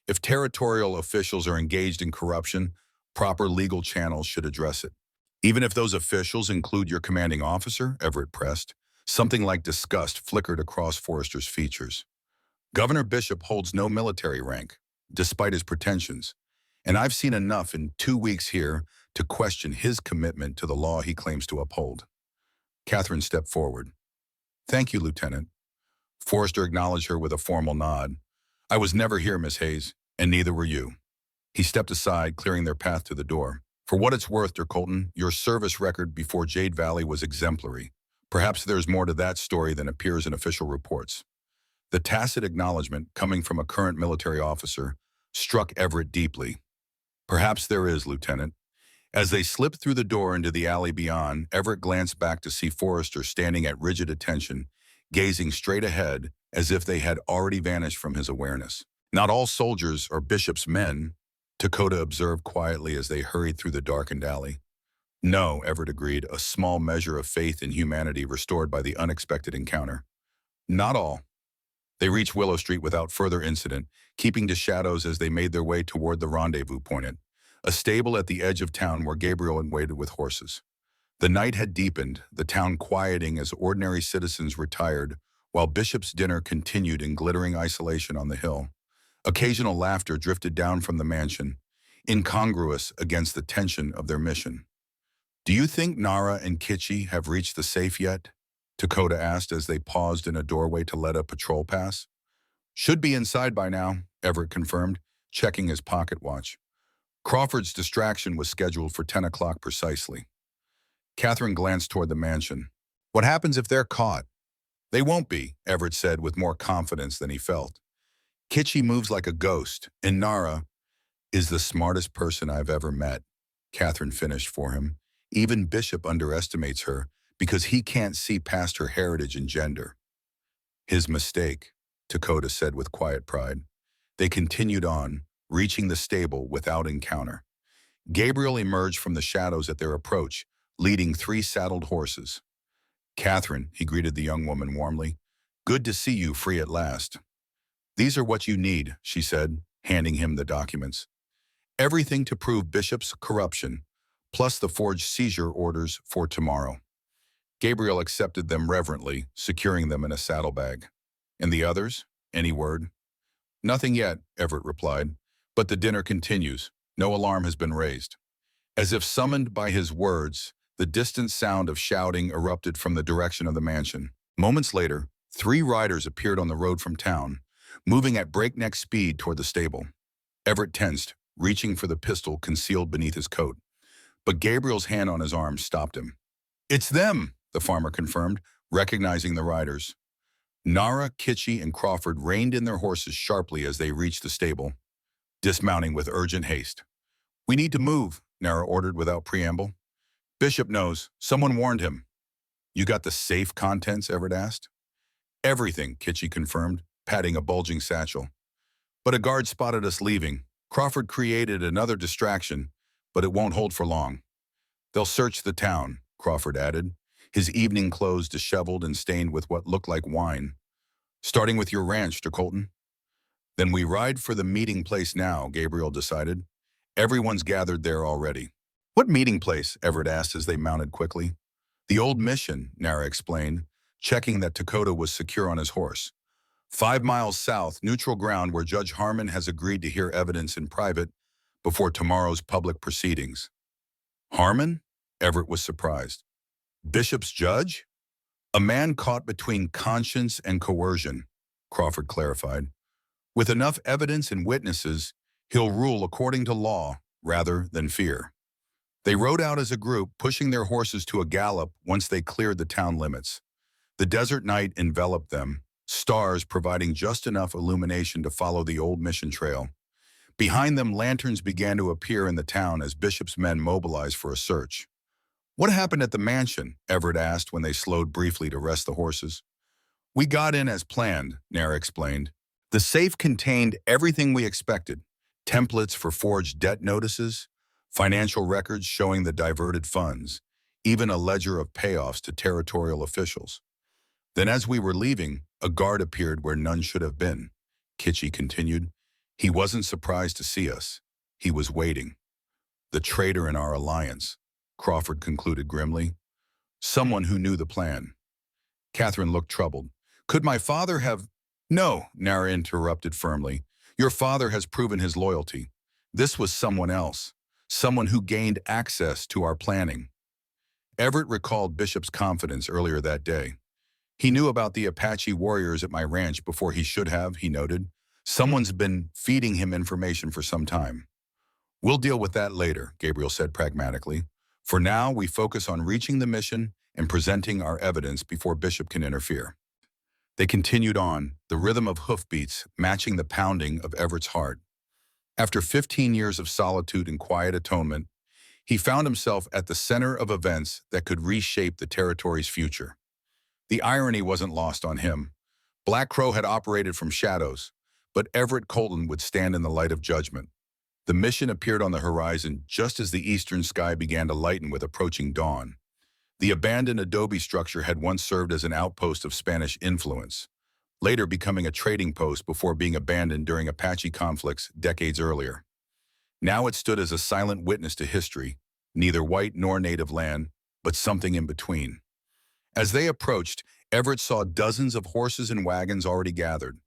"If territorial officials are engaged in corruption, proper legal channels should address it." "Even if those officials include your commanding officer?" Everett pressed. Something like disgust flickered across Forrester's features. "Governor Bishop holds no military rank, despite his pretensions, and I've seen enough in 2 weeks here to question his commitment to the law he claims to uphold." Catherine stepped forward. "Thank you, Lieutenant." Forrester acknowledged her with a formal nod. "I was never here, Miss Hayes, and neither were you." He stepped aside, clearing their path to the door. "For what it's worth, Dr. Colton, your service record before Jade Valley was exemplary. Perhaps there's more to that story than appears in official reports." The tacit acknowledgement, coming from a current military officer, struck Everett deeply. "Perhaps there is, Lieutenant." As they slipped through the door into the alley beyond, Everett glanced back to see Forrester standing at rigid attention, gazing straight ahead as if they had already vanished from his awareness. "Not all soldiers are Bishop's men," Dakota observed quietly as they hurried through the darkened alley. "No," Everett agreed, a small measure of faith in humanity restored by the unexpected encounter. "Not all." They reached Willow Street without further incident, keeping to shadows as they made their way toward the rendezvous point, a stable at the edge of town where Gabriel had waited with horses. The night had deepened, the town quieting as ordinary citizens retired, while Bishop's dinner continued in glittering isolation on the hill. Occasional laughter drifted down from the mansion, incongruous against the tension of their mission. "Do you think Nara and Kitchi have reached the safe yet?" Dakota asked as they paused in a doorway to let a patrol pass. "Should be inside by now," Everett confirmed, checking his pocket watch. Crawford's distraction was scheduled for 10 o'clock precisely. Catherine glanced toward the mansion. "What happens if they're caught?" "They won't be," Everett said with more confidence than he felt. "Kitchi moves like a ghost, and Nara is the smartest person I've ever met," Catherine finished for him. "Even Bishop underestimates her because he can't see past her heritage and gender." "His mistake," Dakota said with quiet pride. They continued on, reaching the stable without encounter. Gabriel emerged from the shadows at their approach, leading 3 saddled horses. "Catherine," he greeted the young woman warmly, "good to see you free at last." "These are what you need," she said, handing him the documents. "Everything to prove Bishop's corruption, plus the forged seizure orders for tomorrow." Gabriel accepted them reverently, securing them in a saddlebag. "And the others? Any word?" "Nothing yet," Everett replied, "but the dinner continues. No alarm has been raised." As if summoned by his words, the distant sound of shouting erupted from the direction of the mansion. Moments later, 3 riders appeared on the road from town, moving at breakneck speed toward the stable. Everett tensed, reaching for the pistol concealed beneath his coat. But Gabriel's hand on his arm stopped him. "It's them," the farmer confirmed, recognizing the riders. Nara, Kitchi, and Crawford reined in their horses sharply as they reached the stable, dismounting with urgent haste. "We need to move," Nara ordered without preamble. "Bishop knows. Someone warned him." "You got the safe contents?" Everett asked. "Everything," Kitchi confirmed, patting a bulging satchel. "But a guard spotted us leaving. Crawford created another distraction, but it won't hold for long." "They'll search the town," Crawford added. his evening clothes disheveled and stained with what looked like wine. "Starting with your ranch, Mr. Colton." "Then we ride for the meeting place now," Gabriel decided. "Everyone's gathered there already." "What meeting place?" Everett asked as they mounted quickly. "The old mission," Nara explained, checking that Dakota was secure on his horse. "5 miles south, neutral ground where Judge Harmon has agreed to hear evidence in private before tomorrow's public proceedings." "Harmon?" Everett was surprised. "Bishop's judge?" "A man caught between conscience and coercion," Crawford clarified. "With enough evidence and witnesses, he'll rule according to law rather than fear." They rode out as a group, pushing their horses to a gallop once they cleared the town limits. The desert night enveloped them, stars providing just enough illumination to follow the old mission trail. Behind them, lanterns began to appear in the town as Bishop's men mobilized for a search. "What happened at the mansion?" Everett asked when they slowed briefly to rest the horses. "We got in as planned," Nara explained. "The safe contained everything we expected: templates for forged debt notices, financial records showing the diverted funds, even a ledger of payoffs to territorial officials. Then as we were leaving, a guard appeared where none should have been," Kitchie continued. "He wasn't surprised to see us. He was waiting." "The traitor in our alliance," Crawford concluded grimly. "Someone who knew the plan." Catherine looked troubled. "Could my father have—" "No," Nara interrupted firmly. "Your father has proven his loyalty. This was someone else, someone who gained access to our planning." Everett recalled Bishop's confidence earlier that day. "He knew about the Apache warriors at my ranch before he should have," he noted. "Someone's been feeding him information for some time." "We'll deal with that later," Gabriel said pragmatically. "For now, we focus on reaching the mission and presenting our evidence before Bishop can interfere." They continued on, the rhythm of hoofbeats matching the pounding of Everett's heart. After 15 years of solitude and quiet atonement, he found himself at the center of events that could reshape the territory's future. The irony wasn't lost on him. Black Crow had operated from shadows, but Everett Colton would stand in the light of judgment. The mission appeared on the horizon just as the eastern sky began to lighten with approaching dawn. The abandoned adobe structure had once served as an outpost of Spanish influence, later becoming a trading post before being abandoned during Apache conflicts decades earlier. Now it stood as a silent witness to history, neither white nor native land, but something in between. As they approached, Everett saw dozens of horses and wagons already gathered.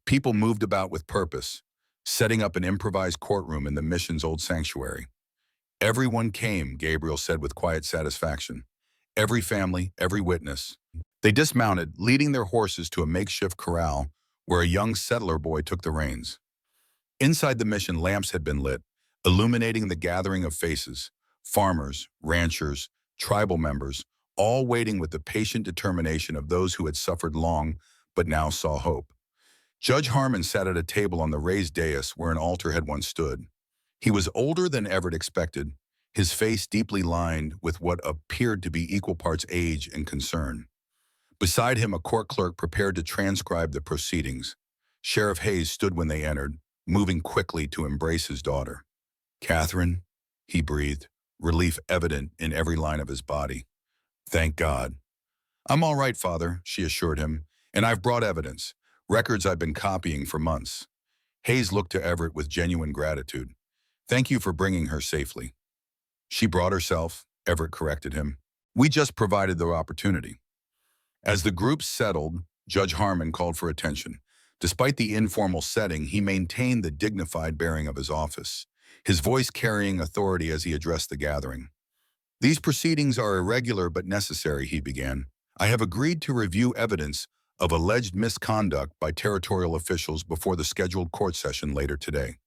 People moved about with purpose, setting up an improvised courtroom in the mission's old sanctuary. "Everyone came," Gabriel said with quiet satisfaction. "Every family, every witness." They dismounted, leading their horses to a makeshift corral where a young settler boy took the reins. Inside the mission, lamps had been lit, illuminating the gathering of faces: farmers, ranchers, tribal members, all waiting with the patient determination of those who had suffered long but now saw hope. Judge Harmon sat at a table on the raised dais where an altar had once stood. He was older than Everett expected, his face deeply lined with what appeared to be equal parts age and concern. Beside him, a court clerk prepared to transcribe the proceedings. Sheriff Hayes stood when they entered, moving quickly to embrace his daughter. "Catherine," he breathed, relief evident in every line of his body. "Thank God." "I'm all right, Father," she assured him, "and I've brought evidence, records I've been copying for months." Hayes looked to Everett with genuine gratitude. "Thank you for bringing her safely." "She brought herself," Everett corrected him. "We just provided the opportunity." As the group settled, Judge Harmon called for attention. Despite the informal setting, he maintained the dignified bearing of his office, his voice carrying authority as he addressed the gathering. "These proceedings are irregular but necessary," he began. "I have agreed to review evidence of alleged misconduct by territorial officials before the scheduled court session later today.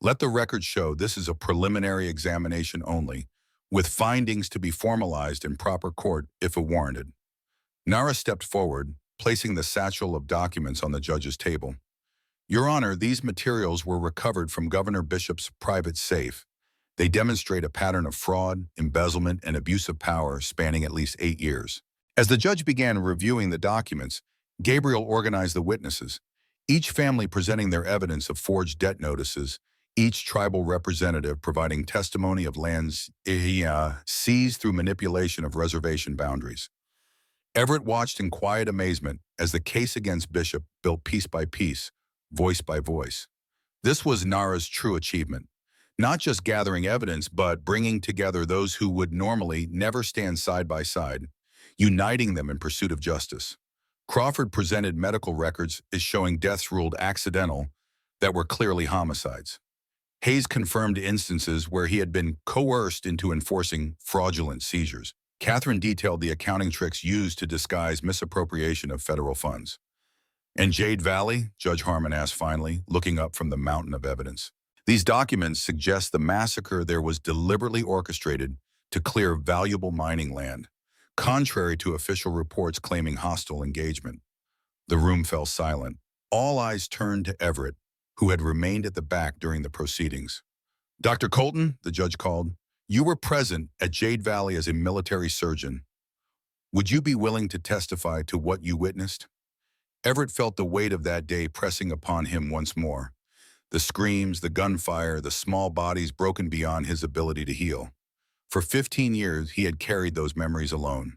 Let the record show this is a preliminary examination only, with findings to be formalized in proper court if warranted." Nara stepped forward, placing the satchel of documents on the judge's table. "Your Honor, these materials were recovered from Governor Bishop's private safe. They demonstrate a pattern of fraud, embezzlement, and abuse of power spanning at least 8 years. As the judge began reviewing the documents, Gabriel organized the witnesses, each family presenting their evidence of forged debt notices, each tribal representative providing testimony of lands seized through manipulation of reservation boundaries. Everett watched in quiet amazement as the case against Bishop built piece by piece, voice by voice. This was Nara's true achievement, not just gathering evidence, but bringing together those who would normally never stand side by side, uniting them in pursuit of justice. Crawford presented medical records as showing deaths ruled accidental that were clearly homicides. Hayes confirmed instances where he had been coerced into enforcing fraudulent seizures. Catherine detailed the accounting tricks used to disguise misappropriation of federal funds. And Jade Valley? Judge Harmon asked finally, looking up from the mountain of evidence. These documents suggest the massacre there was deliberately orchestrated to clear valuable mining land, contrary to official reports claiming hostile engagement. The room fell silent. All eyes turned to Everett, who had remained at the back during the proceedings. Dr. Colton, the judge called, you were present at Jade Valley as a military surgeon. Would you be willing to testify to what you witnessed? Everett felt the weight of that day pressing upon him once more. The screams, the gunfire, the small bodies broken beyond his ability to heal. For 15 years, he had carried those memories alone.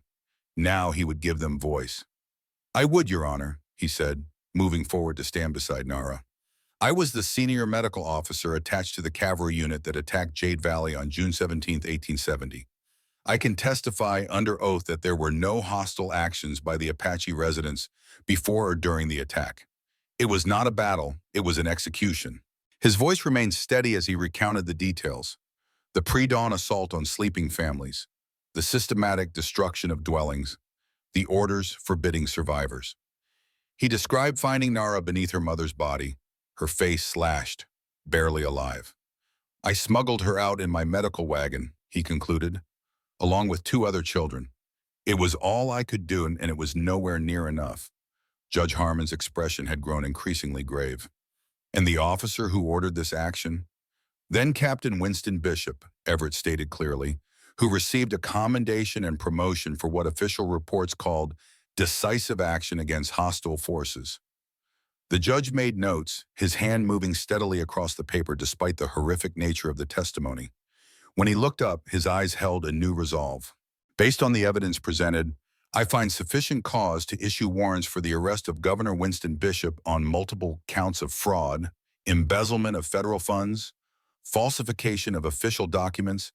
Now he would give them voice. I would, Your Honor, he said, moving forward to stand beside Nara. I was the senior medical officer attached to the cavalry unit that attacked Jade Valley on June 17, 1870. I can testify under oath that there were no hostile actions by the Apache residents before or during the attack. It was not a battle, it was an execution. His voice remained steady as he recounted the details. The pre-dawn assault on sleeping families, the systematic destruction of dwellings, the orders forbidding survivors. He described finding Nara beneath her mother's body, her face slashed, barely alive. I smuggled her out in my medical wagon, he concluded, along with 2 other children. It was all I could do, and it was nowhere near enough. Judge Harmon's expression had grown increasingly grave. And the officer who ordered this action? Then Captain Winston Bishop, Everett stated clearly, who received a commendation and promotion for what official reports called decisive action against hostile forces. The judge made notes, his hand moving steadily across the paper despite the horrific nature of the testimony. When he looked up, his eyes held a new resolve. Based on the evidence presented, I find sufficient cause to issue warrants for the arrest of Governor Winston Bishop on multiple counts of fraud, embezzlement of federal funds, falsification of official documents,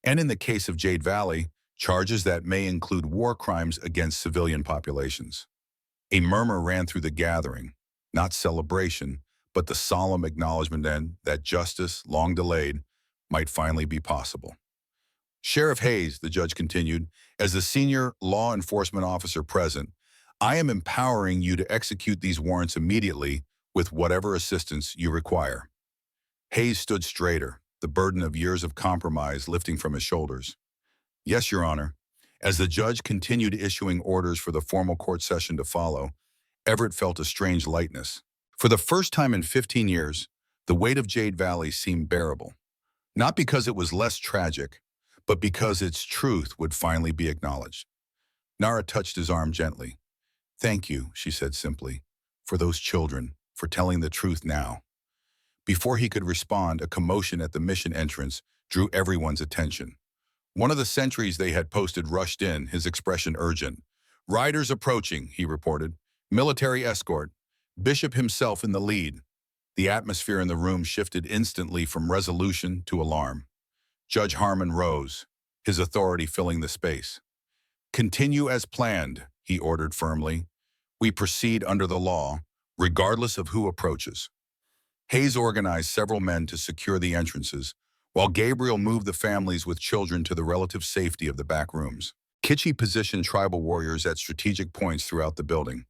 and in the case of Jade Valley, charges that may include war crimes against civilian populations. A murmur ran through the gathering, not celebration, but the solemn acknowledgement then that justice, long delayed, might finally be possible. Sheriff Hayes, the judge continued, as the senior law enforcement officer present, I am empowering you to execute these warrants immediately with whatever assistance you require. Hayes stood straighter, the burden of years of compromise lifting from his shoulders. Yes, Your Honor. As the judge continued issuing orders for the formal court session to follow, Everett felt a strange lightness. For the first time in 15 years, the weight of Jade Valley seemed bearable. Not because it was less tragic, but because its truth would finally be acknowledged. Nara touched his arm gently. Thank you, she said simply, for those children, for telling the truth now. Before he could respond, a commotion at the mission entrance drew everyone's attention. One of the sentries they had posted rushed in, his expression urgent. Riders approaching, he reported. Military escort. Bishop himself in the lead. The atmosphere in the room shifted instantly from resolution to alarm. Judge Harmon rose, his authority filling the space. Continue as planned, he ordered firmly. We proceed under the law, regardless of who approaches. Hayes organized several men to secure the entrances, while Gabriel moved the families with children to the relative safety of the back rooms. Kitchie positioned tribal warriors at strategic points throughout the building,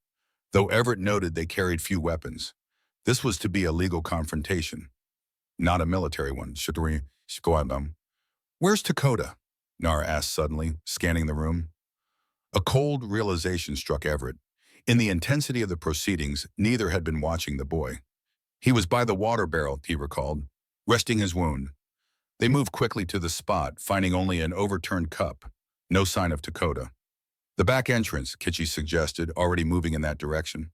though Everett noted they carried few weapons. This was to be a legal confrontation, not a military one. Where's Dakota? Nara asked suddenly, scanning the room. A cold realization struck Everett. In the intensity of the proceedings, neither had been watching the boy. He was by the water barrel, he recalled, resting his wound. They moved quickly to the spot, finding only an overturned cup. No sign of Dakota. The back entrance, Kitchie suggested, already moving in that direction.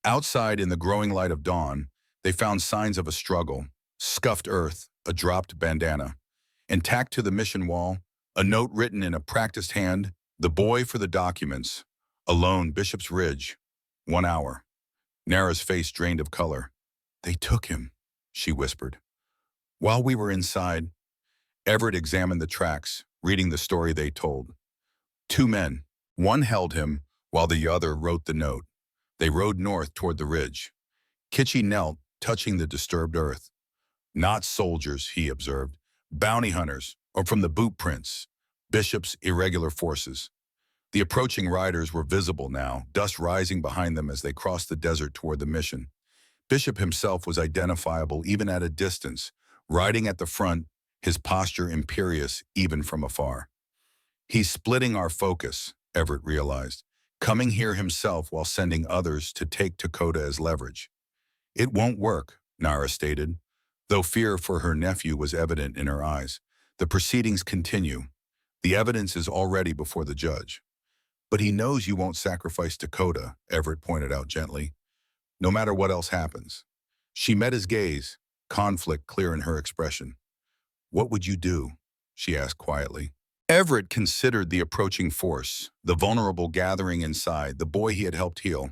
Outside, in the growing light of dawn, they found signs of a struggle. Scuffed earth, a dropped bandana. And tacked to the mission wall, a note written in a practiced hand, the boy for the documents, Alone, Bishop's Ridge. 1 hour. Nara's face drained of color. They took him, she whispered. While we were inside, Everett examined the tracks, reading the story they told. 2 men. One held him, while the other wrote the note. They rode north toward the ridge. Kitchy knelt, touching the disturbed earth. Not soldiers, he observed. Bounty hunters, or from the boot prints. Bishop's irregular forces. The approaching riders were visible now, dust rising behind them as they crossed the desert toward the mission. Bishop himself was identifiable even at a distance, riding at the front, his posture imperious even from afar. He's splitting our focus, Everett realized, coming here himself while sending others to take Dakota as leverage. It won't work, Nara stated, though fear for her nephew was evident in her eyes. The proceedings continue. The evidence is already before the judge. But he knows you won't sacrifice Dakota, Everett pointed out gently, no matter what else happens. She met his gaze, conflict clear in her expression. What would you do? She asked quietly. Everett considered the approaching force, the vulnerable gathering inside, the boy he had helped heal.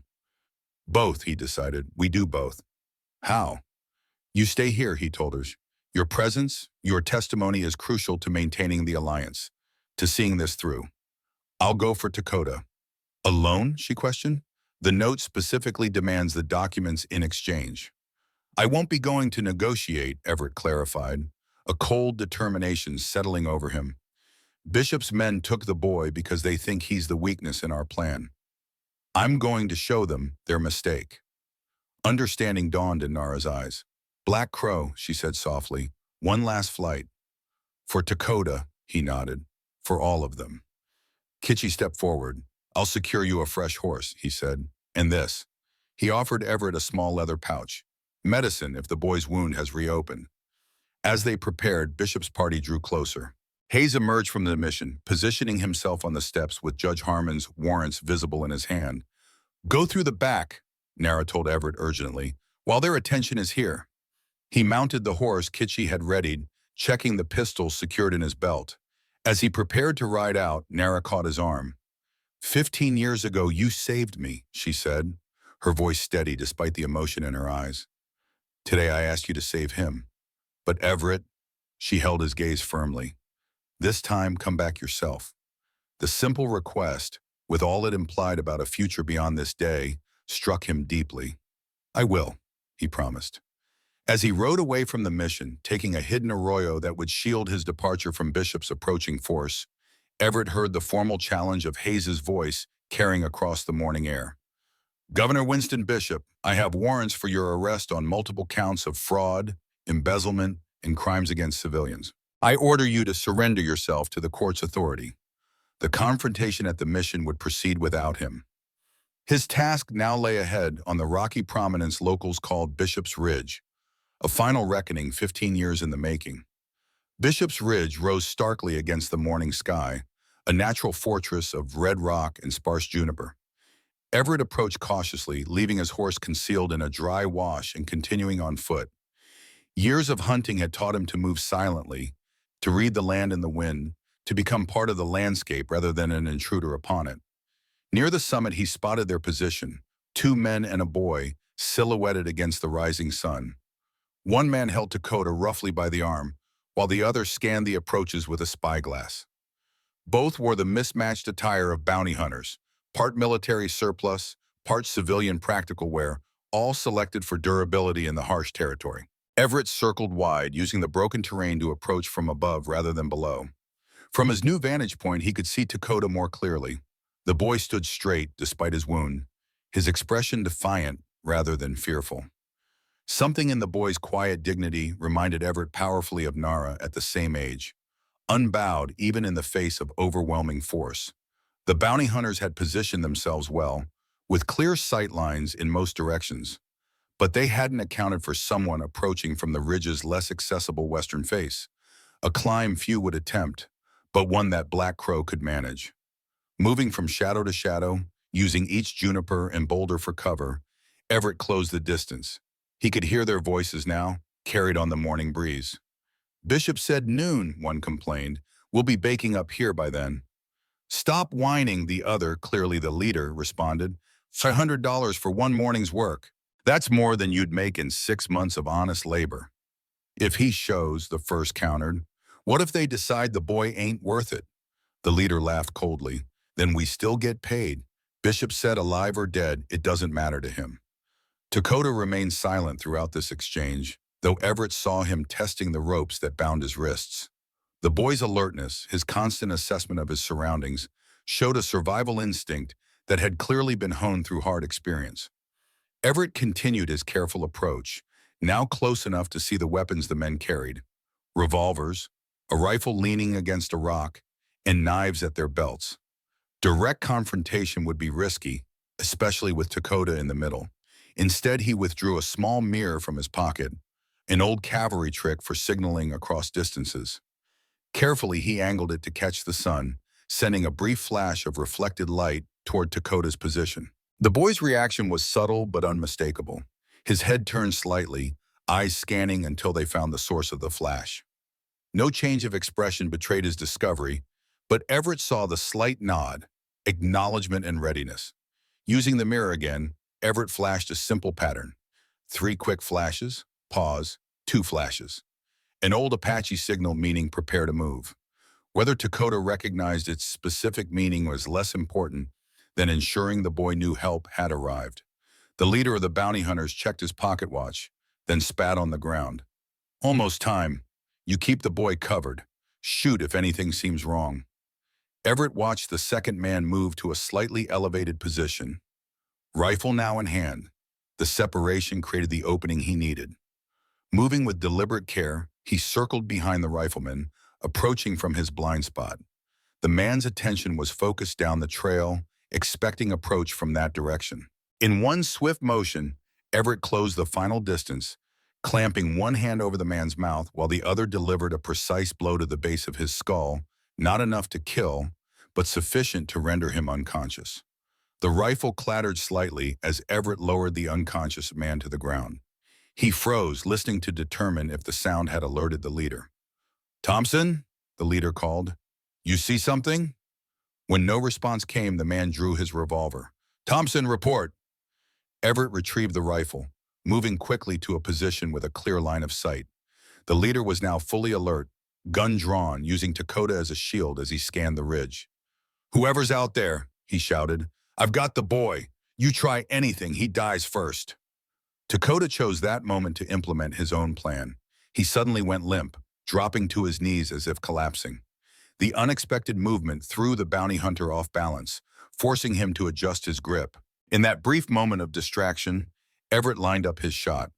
Both, he decided. We do both. How? You stay here, he told her. Your presence, your testimony is crucial to maintaining the alliance, to seeing this through. I'll go for Dakota. Alone? She questioned. The note specifically demands the documents in exchange. I won't be going to negotiate, Everett clarified, a cold determination settling over him. Bishop's men took the boy because they think he's the weakness in our plan. I'm going to show them their mistake. Understanding dawned in Nara's eyes. Black Crow, she said softly. One last flight. For Dakota, he nodded. For all of them. Kitchy stepped forward. I'll secure you a fresh horse, he said. And this. He offered Everett a small leather pouch. Medicine if the boy's wound has reopened. As they prepared, Bishop's party drew closer. Hayes emerged from the mission, positioning himself on the steps with Judge Harmon's warrants visible in his hand. Go through the back, Nara told Everett urgently, while their attention is here. He mounted the horse Kitchy had readied, checking the pistol secured in his belt. As he prepared to ride out, Nara caught his arm. 15 years ago, you saved me, she said, her voice steady despite the emotion in her eyes. Today I ask you to save him. But Everett, she held his gaze firmly. This time, come back yourself. The simple request, with all it implied about a future beyond this day, struck him deeply. I will, he promised. As he rode away from the mission, taking a hidden arroyo that would shield his departure from Bishop's approaching force, Everett heard the formal challenge of Hayes's voice carrying across the morning air. Governor Winston Bishop, I have warrants for your arrest on multiple counts of fraud, embezzlement, and crimes against civilians. I order you to surrender yourself to the court's authority. The confrontation at the mission would proceed without him. His task now lay ahead on the rocky prominence locals called Bishop's Ridge, a final reckoning 15 years in the making. Bishop's Ridge rose starkly against the morning sky, a natural fortress of red rock and sparse juniper. Everett approached cautiously, leaving his horse concealed in a dry wash and continuing on foot. Years of hunting had taught him to move silently, to read the land and the wind, to become part of the landscape rather than an intruder upon it. Near the summit he spotted their position, 2 men and a boy, silhouetted against the rising sun. One man held Dakota roughly by the arm, while the other scanned the approaches with a spyglass. Both wore the mismatched attire of bounty hunters, part military surplus, part civilian practical wear, all selected for durability in the harsh territory. Everett circled wide, using the broken terrain to approach from above rather than below. From his new vantage point, he could see Dakota more clearly. The boy stood straight despite his wound, his expression defiant rather than fearful. Something in the boy's quiet dignity reminded Everett powerfully of Nara at the same age, unbowed even in the face of overwhelming force. The bounty hunters had positioned themselves well, with clear sight lines in most directions, but they hadn't accounted for someone approaching from the ridge's less accessible western face, a climb few would attempt, but one that Black Crow could manage. Moving from shadow to shadow, using each juniper and boulder for cover, Everett closed the distance. He could hear their voices now, carried on the morning breeze. Bishop said noon, one complained. We'll be baking up here by then. Stop whining, the other, clearly the leader, responded. $500 for one morning's work. That's more than you'd make in 6 months of honest labor. If he shows, the first countered. What if they decide the boy ain't worth it? The leader laughed coldly. Then we still get paid. Bishop said alive or dead, it doesn't matter to him. Dakota remained silent throughout this exchange, though Everett saw him testing the ropes that bound his wrists. The boy's alertness, his constant assessment of his surroundings, showed a survival instinct that had clearly been honed through hard experience. Everett continued his careful approach, now close enough to see the weapons the men carried. Revolvers, a rifle leaning against a rock, and knives at their belts. Direct confrontation would be risky, especially with Dakota in the middle. Instead, he withdrew a small mirror from his pocket, an old cavalry trick for signaling across distances. Carefully, he angled it to catch the sun, sending a brief flash of reflected light toward Dakota's position. The boy's reaction was subtle but unmistakable. His head turned slightly, eyes scanning until they found the source of the flash. No change of expression betrayed his discovery, but Everett saw the slight nod, acknowledgement and readiness. Using the mirror again, Everett flashed a simple pattern. 3 quick flashes, pause, 2 flashes. An old Apache signal meaning prepare to move. Whether Dakota recognized its specific meaning was less important than ensuring the boy knew help had arrived. The leader of the bounty hunters checked his pocket watch, then spat on the ground. Almost time. You keep the boy covered. Shoot if anything seems wrong. Everett watched the second man move to a slightly elevated position. Rifle now in hand, the separation created the opening he needed. Moving with deliberate care, he circled behind the rifleman, approaching from his blind spot. The man's attention was focused down the trail, expecting approach from that direction. In one swift motion, Everett closed the final distance, clamping one hand over the man's mouth while the other delivered a precise blow to the base of his skull, not enough to kill, but sufficient to render him unconscious. The rifle clattered slightly as Everett lowered the unconscious man to the ground. He froze, listening to determine if the sound had alerted the leader. "Thompson?" the leader called. "You see something?" When no response came, the man drew his revolver. "Thompson, report." Everett retrieved the rifle, moving quickly to a position with a clear line of sight. The leader was now fully alert, gun drawn, using Dakota as a shield as he scanned the ridge. "Whoever's out there," he shouted, "I've got the boy. You try anything, he dies first." Dakota chose that moment to implement his own plan. He suddenly went limp, dropping to his knees as if collapsing. The unexpected movement threw the bounty hunter off balance, forcing him to adjust his grip. In that brief moment of distraction, Everett lined up his shot.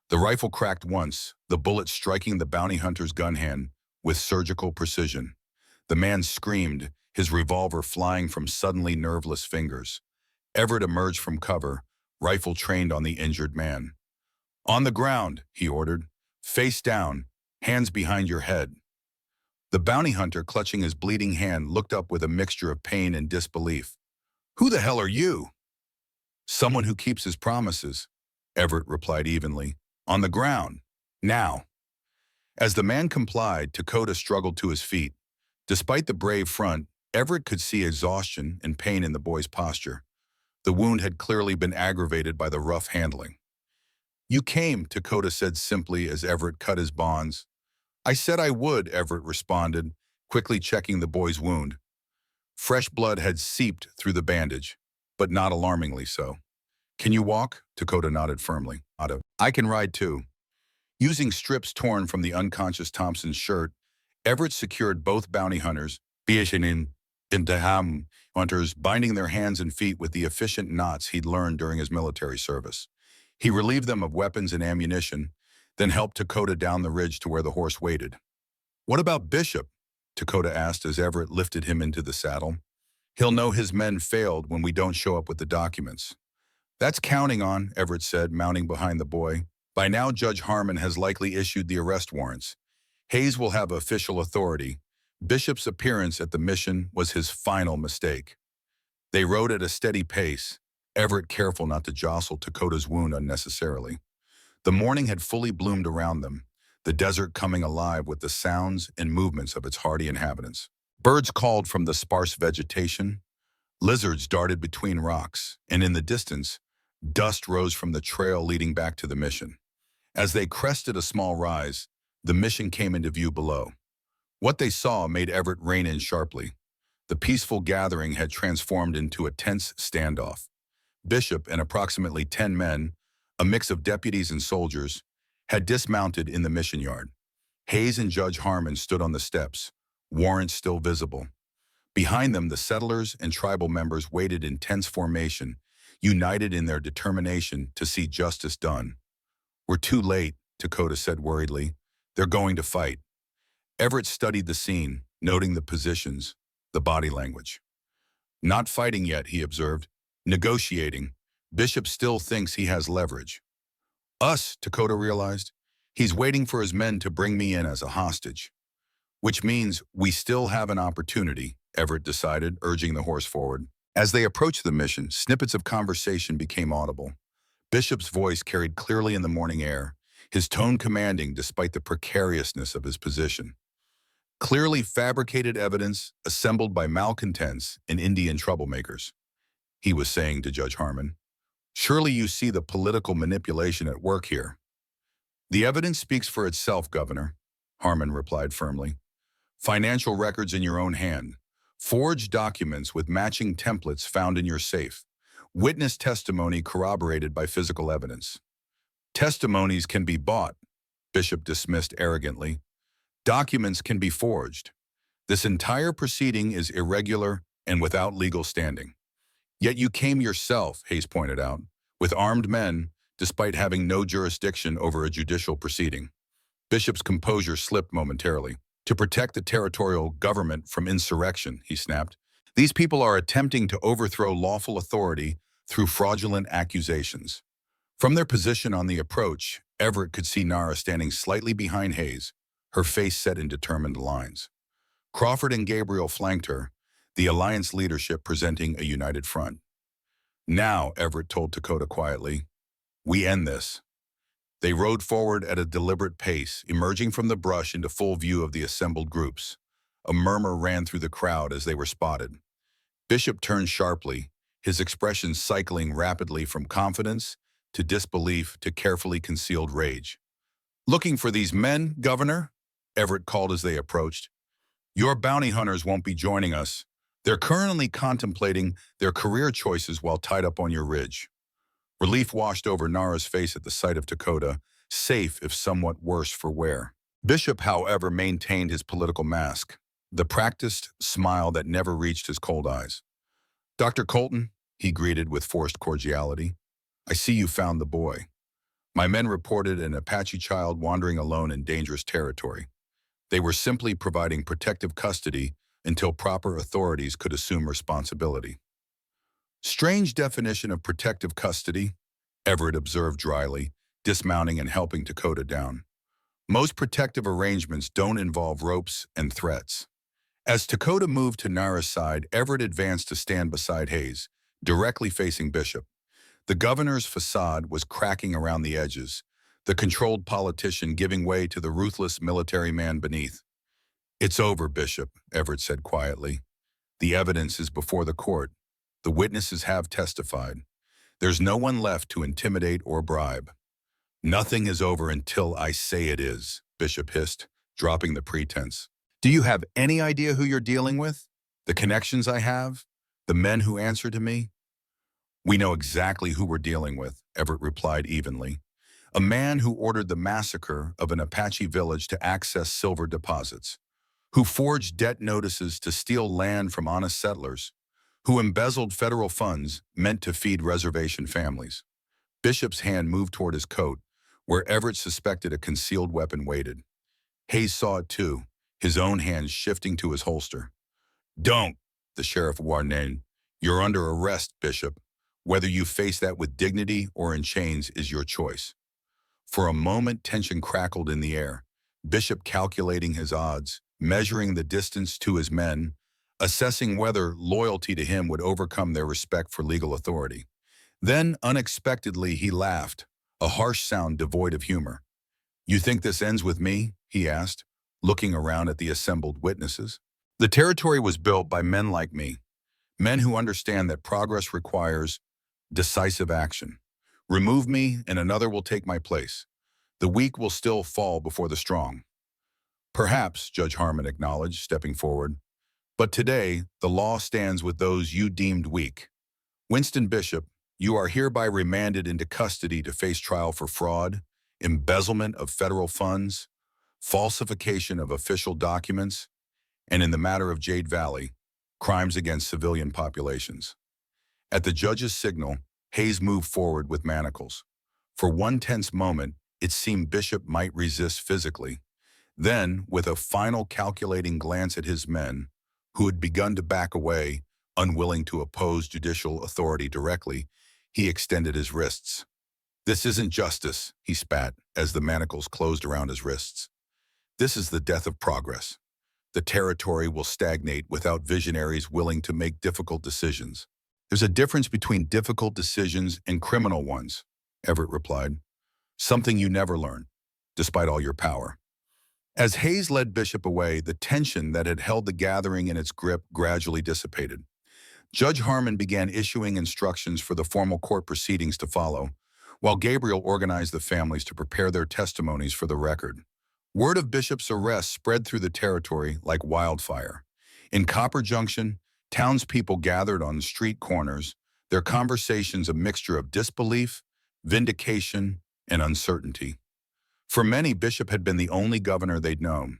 The rifle cracked once, the bullet striking the bounty hunter's gun hand with surgical precision. The man screamed, his revolver flying from suddenly nerveless fingers. Everett emerged from cover, rifle trained on the injured man. "On the ground," he ordered. "Face down, hands behind your head." The bounty hunter, clutching his bleeding hand, looked up with a mixture of pain and disbelief. "Who the hell are you?" "Someone who keeps his promises," Everett replied evenly. "On the ground. Now." As the man complied, Dakota struggled to his feet. Despite the brave front, Everett could see exhaustion and pain in the boy's posture. The wound had clearly been aggravated by the rough handling. "You came," Dakota said simply as Everett cut his bonds. "I said I would," Everett responded, quickly checking the boy's wound. Fresh blood had seeped through the bandage, but not alarmingly so. "Can you walk?" Dakota nodded firmly. "I can ride too." Using strips torn from the unconscious Thompson's shirt, Everett secured both bounty hunters, hunters, binding their hands and feet with the efficient knots he'd learned during his military service. He relieved them of weapons and ammunition, then helped Dakota down the ridge to where the horse waited. "What about Bishop?" Dakota asked as Everett lifted him into the saddle. "He'll know his men failed when we don't show up with the documents." "That's counting on," Everett said, mounting behind the boy. "By now, Judge Harmon has likely issued the arrest warrants. Hayes will have official authority. Bishop's appearance at the mission was his final mistake." They rode at a steady pace, Everett careful not to jostle Dakota's wound unnecessarily. The morning had fully bloomed around them, the desert coming alive with the sounds and movements of its hardy inhabitants. Birds called from the sparse vegetation, lizards darted between rocks, and in the distance, dust rose from the trail leading back to the mission. As they crested a small rise, the mission came into view below. What they saw made Everett rein in sharply. The peaceful gathering had transformed into a tense standoff. Bishop and approximately 10 men, a mix of deputies and soldiers, had dismounted in the mission yard. Hayes and Judge Harmon stood on the steps, warrants still visible. Behind them, the settlers and tribal members waited in tense formation, united in their determination to see justice done. "We're too late," Dakota said worriedly. "They're going to fight." Everett studied the scene, noting the positions, the body language. "Not fighting yet," he observed. "Negotiating. Bishop still thinks he has leverage." "Us," Dakota realized. "He's waiting for his men to bring me in as a hostage." "Which means we still have an opportunity," Everett decided, urging the horse forward. As they approached the mission, snippets of conversation became audible. Bishop's voice carried clearly in the morning air, his tone commanding despite the precariousness of his position. "Clearly fabricated evidence assembled by malcontents and Indian troublemakers," he was saying to Judge Harmon. "Surely you see the political manipulation at work here." "The evidence speaks for itself, Governor," Harmon replied firmly. "Financial records in your own hand, forged documents with matching templates found in your safe, witness testimony corroborated by physical evidence." "Testimonies can be bought," Bishop dismissed arrogantly. "Documents can be forged. This entire proceeding is irregular and without legal standing." "Yet you came yourself," Hayes pointed out, "with armed men, despite having no jurisdiction over a judicial proceeding." Bishop's composure slipped momentarily. "To protect the territorial government from insurrection," he snapped. "These people are attempting to overthrow lawful authority through fraudulent accusations." From their position on the approach, Everett could see Nara standing slightly behind Hayes, her face set in determined lines. Crawford and Gabriel flanked her, the alliance leadership presenting a united front. "Now," Everett told Dakota quietly, "we end this." They rode forward at a deliberate pace, emerging from the brush into full view of the assembled groups. A murmur ran through the crowd as they were spotted. Bishop turned sharply, his expression cycling rapidly from confidence to disbelief to carefully concealed rage. "Looking for these men, Governor?" Everett called as they approached. "Your bounty hunters won't be joining us. They're currently contemplating their career choices while tied up on your ridge." Relief washed over Nara's face at the sight of Dakota, safe if somewhat worse for wear. Bishop, however, maintained his political mask, the practiced smile that never reached his cold eyes. "Dr. Colton," he greeted with forced cordiality, "I see you found the boy. My men reported an Apache child wandering alone in dangerous territory. They were simply providing protective custody until proper authorities could assume responsibility." "Strange definition of protective custody," Everett observed dryly, dismounting and helping Dakota down. "Most protective arrangements don't involve ropes and threats." As Dakota moved to Nara's side, Everett advanced to stand beside Hayes, directly facing Bishop. The governor's facade was cracking around the edges, the controlled politician giving way to the ruthless military man beneath. "It's over, Bishop," Everett said quietly. "The evidence is before the court. The witnesses have testified. There's no one left to intimidate or bribe." "Nothing is over until I say it is," Bishop hissed, dropping the pretense. "Do you have any idea who you're dealing with? The connections I have? The men who answer to me?" "We know exactly who we're dealing with," Everett replied evenly. "A man who ordered the massacre of an Apache village to access silver deposits, who forged debt notices to steal land from honest settlers, who embezzled federal funds meant to feed reservation families." Bishop's hand moved toward his coat, where Everett suspected a concealed weapon waited. Hayes saw it too, his own hand shifting to his holster. "Don't," the sheriff warned. "You're under arrest, Bishop. Whether you face that with dignity or in chains is your choice." For a moment, tension crackled in the air, Bishop calculating his odds, measuring the distance to his men, assessing whether loyalty to him would overcome their respect for legal authority. Then, unexpectedly, he laughed, a harsh sound devoid of humor. "You think this ends with me?" he asked, looking around at the assembled witnesses. The territory was built by men like me, men who understand that progress requires decisive action. Remove me and another will take my place. The weak will still fall before the strong. Perhaps, Judge Harmon acknowledged, stepping forward, but today the law stands with those you deemed weak. Winston Bishop, you are hereby remanded into custody to face trial for fraud, embezzlement of federal funds, falsification of official documents, and in the matter of Jade Valley, crimes against civilian populations. At the judge's signal, Hayes moved forward with manacles. For one tense moment, it seemed Bishop might resist physically. Then, with a final calculating glance at his men, who had begun to back away, unwilling to oppose judicial authority directly, he extended his wrists. This isn't justice, he spat, as the manacles closed around his wrists. This is the death of progress. The territory will stagnate without visionaries willing to make difficult decisions. There's a difference between difficult decisions and criminal ones, Everett replied. Something you never learn, despite all your power. As Hayes led Bishop away, the tension that had held the gathering in its grip gradually dissipated. Judge Harmon began issuing instructions for the formal court proceedings to follow, while Gabriel organized the families to prepare their testimonies for the record. Word of Bishop's arrest spread through the territory like wildfire. In Copper Junction, townspeople gathered on street corners, their conversations a mixture of disbelief, vindication, and uncertainty. For many, Bishop had been the only governor they'd known,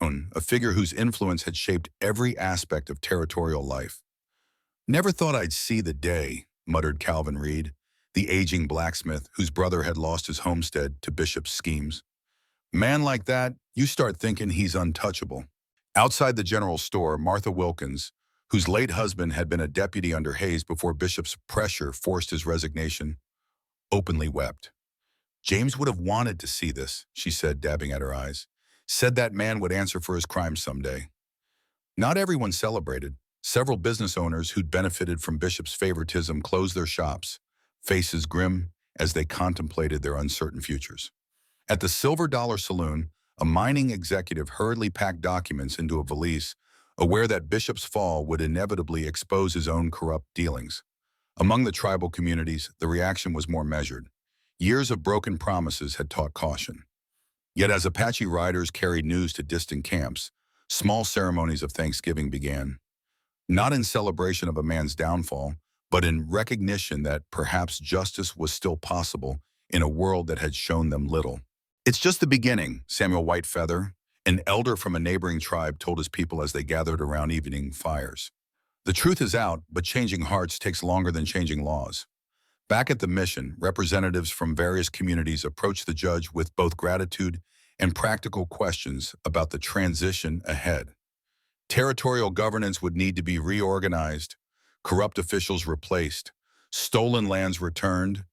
a figure whose influence had shaped every aspect of territorial life. Never thought I'd see the day, muttered Calvin Reed, the aging blacksmith whose brother had lost his homestead to Bishop's schemes. Man like that, you start thinking he's untouchable. Outside the general store, Martha Wilkins, whose late husband had been a deputy under Hayes before Bishop's pressure forced his resignation, openly wept. James would have wanted to see this, she said, dabbing at her eyes. Said that man would answer for his crimes someday. Not everyone celebrated. Several business owners who'd benefited from Bishop's favoritism closed their shops, faces grim as they contemplated their uncertain futures. At the Silver Dollar Saloon, a mining executive hurriedly packed documents into a valise, aware that Bishop's fall would inevitably expose his own corrupt dealings. Among the tribal communities, the reaction was more measured. Years of broken promises had taught caution. Yet as Apache riders carried news to distant camps, small ceremonies of thanksgiving began. Not in celebration of a man's downfall, but in recognition that perhaps justice was still possible in a world that had shown them little. It's just the beginning, Samuel Whitefeather, an elder from a neighboring tribe, told his people as they gathered around evening fires. The truth is out, but changing hearts takes longer than changing laws. Back at the mission, representatives from various communities approached the judge with both gratitude and practical questions about the transition ahead. Territorial governance would need to be reorganized, corrupt officials replaced, stolen lands returned,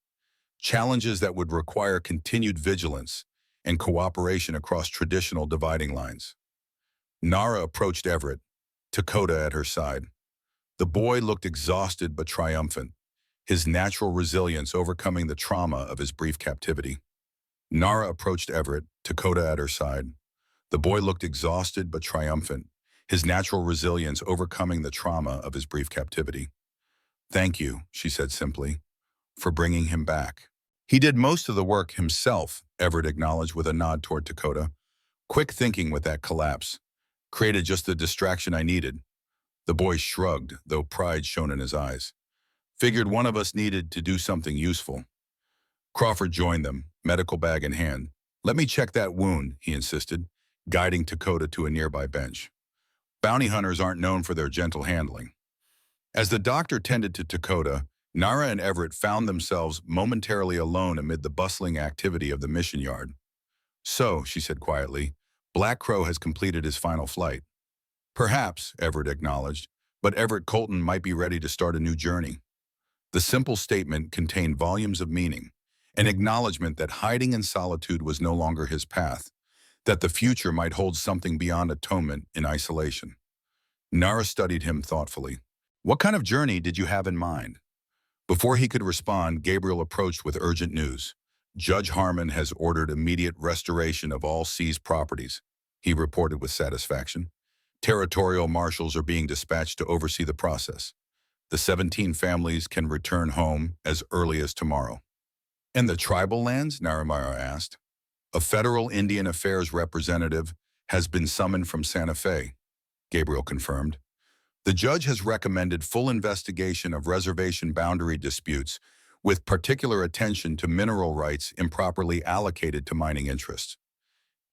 challenges that would require continued vigilance and cooperation across traditional dividing lines. Nara approached Everett, Dakota at her side. The boy looked exhausted but triumphant, his natural resilience overcoming the trauma of his brief captivity. Nara approached Everett, Dakota at her side. The boy looked exhausted but triumphant, his natural resilience overcoming the trauma of his brief captivity. Thank you, she said simply, for bringing him back. He did most of the work himself, Everett acknowledged with a nod toward Dakota. Quick thinking with that collapse. Created just the distraction I needed. The boy shrugged, though pride shone in his eyes. Figured one of us needed to do something useful. Crawford joined them, medical bag in hand. Let me check that wound, he insisted, guiding Dakota to a nearby bench. Bounty hunters aren't known for their gentle handling. As the doctor tended to Dakota, Nara and Everett found themselves momentarily alone amid the bustling activity of the mission yard. So, she said quietly, Black Crow has completed his final flight. Perhaps, Everett acknowledged, but Everett Colton might be ready to start a new journey. The simple statement contained volumes of meaning, an acknowledgement that hiding in solitude was no longer his path, that the future might hold something beyond atonement in isolation. Nara studied him thoughtfully. What kind of journey did you have in mind? Before he could respond, Gabriel approached with urgent news. Judge Harmon has ordered immediate restoration of all seized properties, he reported with satisfaction. Territorial marshals are being dispatched to oversee the process. The 17 families can return home as early as tomorrow. "And the tribal lands?" Naramara asked. "A federal Indian Affairs representative has been summoned from Santa Fe," Gabriel confirmed. "The judge has recommended full investigation of reservation boundary disputes, with particular attention to mineral rights improperly allocated to mining interests."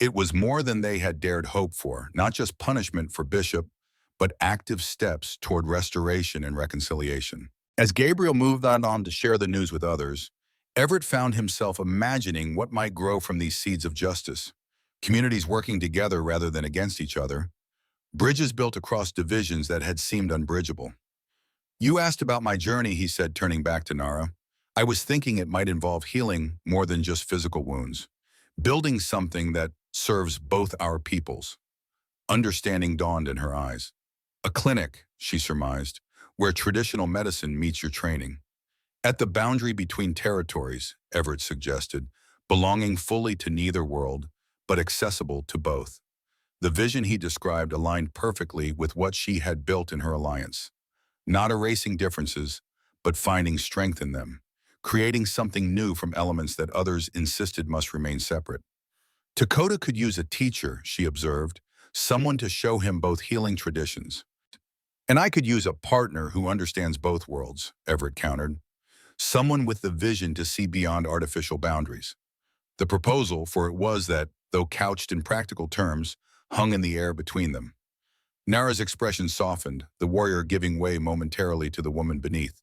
It was more than they had dared hope for, not just punishment for Bishop, but active steps toward restoration and reconciliation. As Gabriel moved on to share the news with others, Everett found himself imagining what might grow from these seeds of justice. Communities working together rather than against each other. Bridges built across divisions that had seemed unbridgeable. "You asked about my journey," he said, turning back to Nara. "I was thinking it might involve healing more than just physical wounds. Building something that serves both our peoples." Understanding dawned in her eyes. "A clinic," she surmised, "where traditional medicine meets your training. At the boundary between territories," Everett suggested, "belonging fully to neither world, but accessible to both." The vision he described aligned perfectly with what she had built in her alliance. Not erasing differences, but finding strength in them, creating something new from elements that others insisted must remain separate. "Dakota could use a teacher," she observed, "someone to show him both healing traditions. And I could use a partner who understands both worlds," Everett countered. "Someone with the vision to see beyond artificial boundaries." The proposal, for it was that, though couched in practical terms, hung in the air between them. Nara's expression softened, the warrior giving way momentarily to the woman beneath.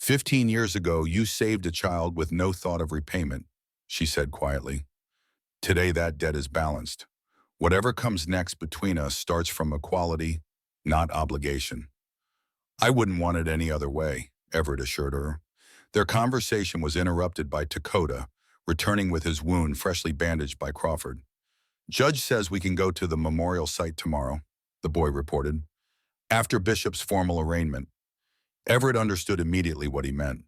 "15 years ago, you saved a child with no thought of repayment," she said quietly. "Today that debt is balanced. Whatever comes next between us starts from equality, not obligation." "I wouldn't want it any other way," Everett assured her. Their conversation was interrupted by Dakota, returning with his wound freshly bandaged by Crawford. "Judge says we can go to the memorial site tomorrow," the boy reported, "after Bishop's formal arraignment." Everett understood immediately what he meant.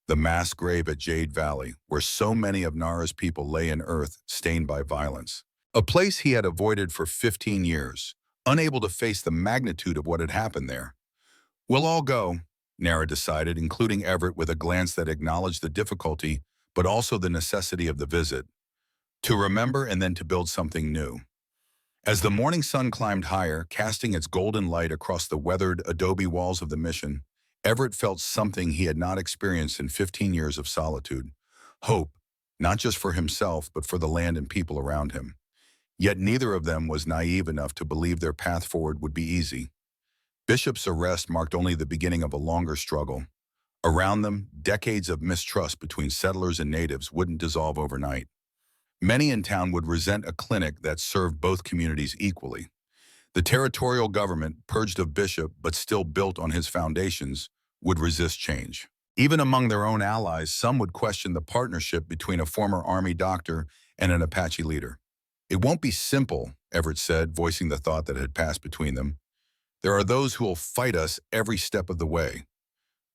The mass grave at Jade Valley, where so many of Nara's people lay in earth stained by violence. A place he had avoided for 15 years, unable to face the magnitude of what had happened there. "We'll all go," Nara decided, including Everett with a glance that acknowledged the difficulty, but also the necessity of the visit. To remember and then to build something new. As the morning sun climbed higher, casting its golden light across the weathered adobe walls of the mission, Everett felt something he had not experienced in 15 years of solitude. Hope, not just for himself, but for the land and people around him. Yet neither of them was naive enough to believe their path forward would be easy. Bishop's arrest marked only the beginning of a longer struggle. Around them, decades of mistrust between settlers and natives wouldn't dissolve overnight. Many in town would resent a clinic that served both communities equally. The territorial government, purged of Bishop but still built on his foundations, would resist change. Even among their own allies, some would question the partnership between a former Army doctor and an Apache leader. "It won't be simple," Everett said, voicing the thought that had passed between them. "There are those who will fight us every step of the way."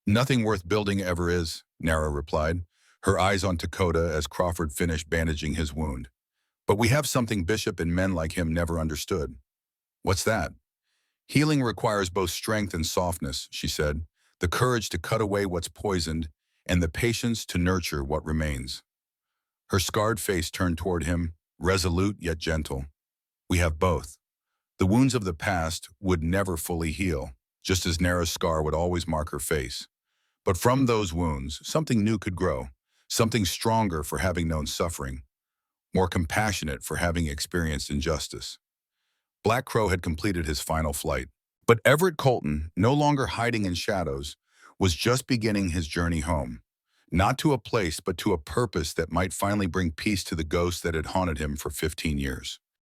"Nothing worth building ever is," Nara replied, her eyes on Dakota as Crawford finished bandaging his wound. "But we have something Bishop and men like him never understood." "What's that?" "Healing requires both strength and softness," she said, "the courage to cut away what's poisoned and the patience to nurture what remains." Her scarred face turned toward him, resolute yet gentle. "We have both." The wounds of the past would never fully heal, just as Nara's scar would always mark her face. But from those wounds, something new could grow, something stronger for having known suffering, more compassionate for having experienced injustice. Black Crow had completed his final flight. But Everett Colton, no longer hiding in shadows, was just beginning his journey home. Not to a place, but to a purpose that might finally bring peace to the ghost that had haunted him for 15 years.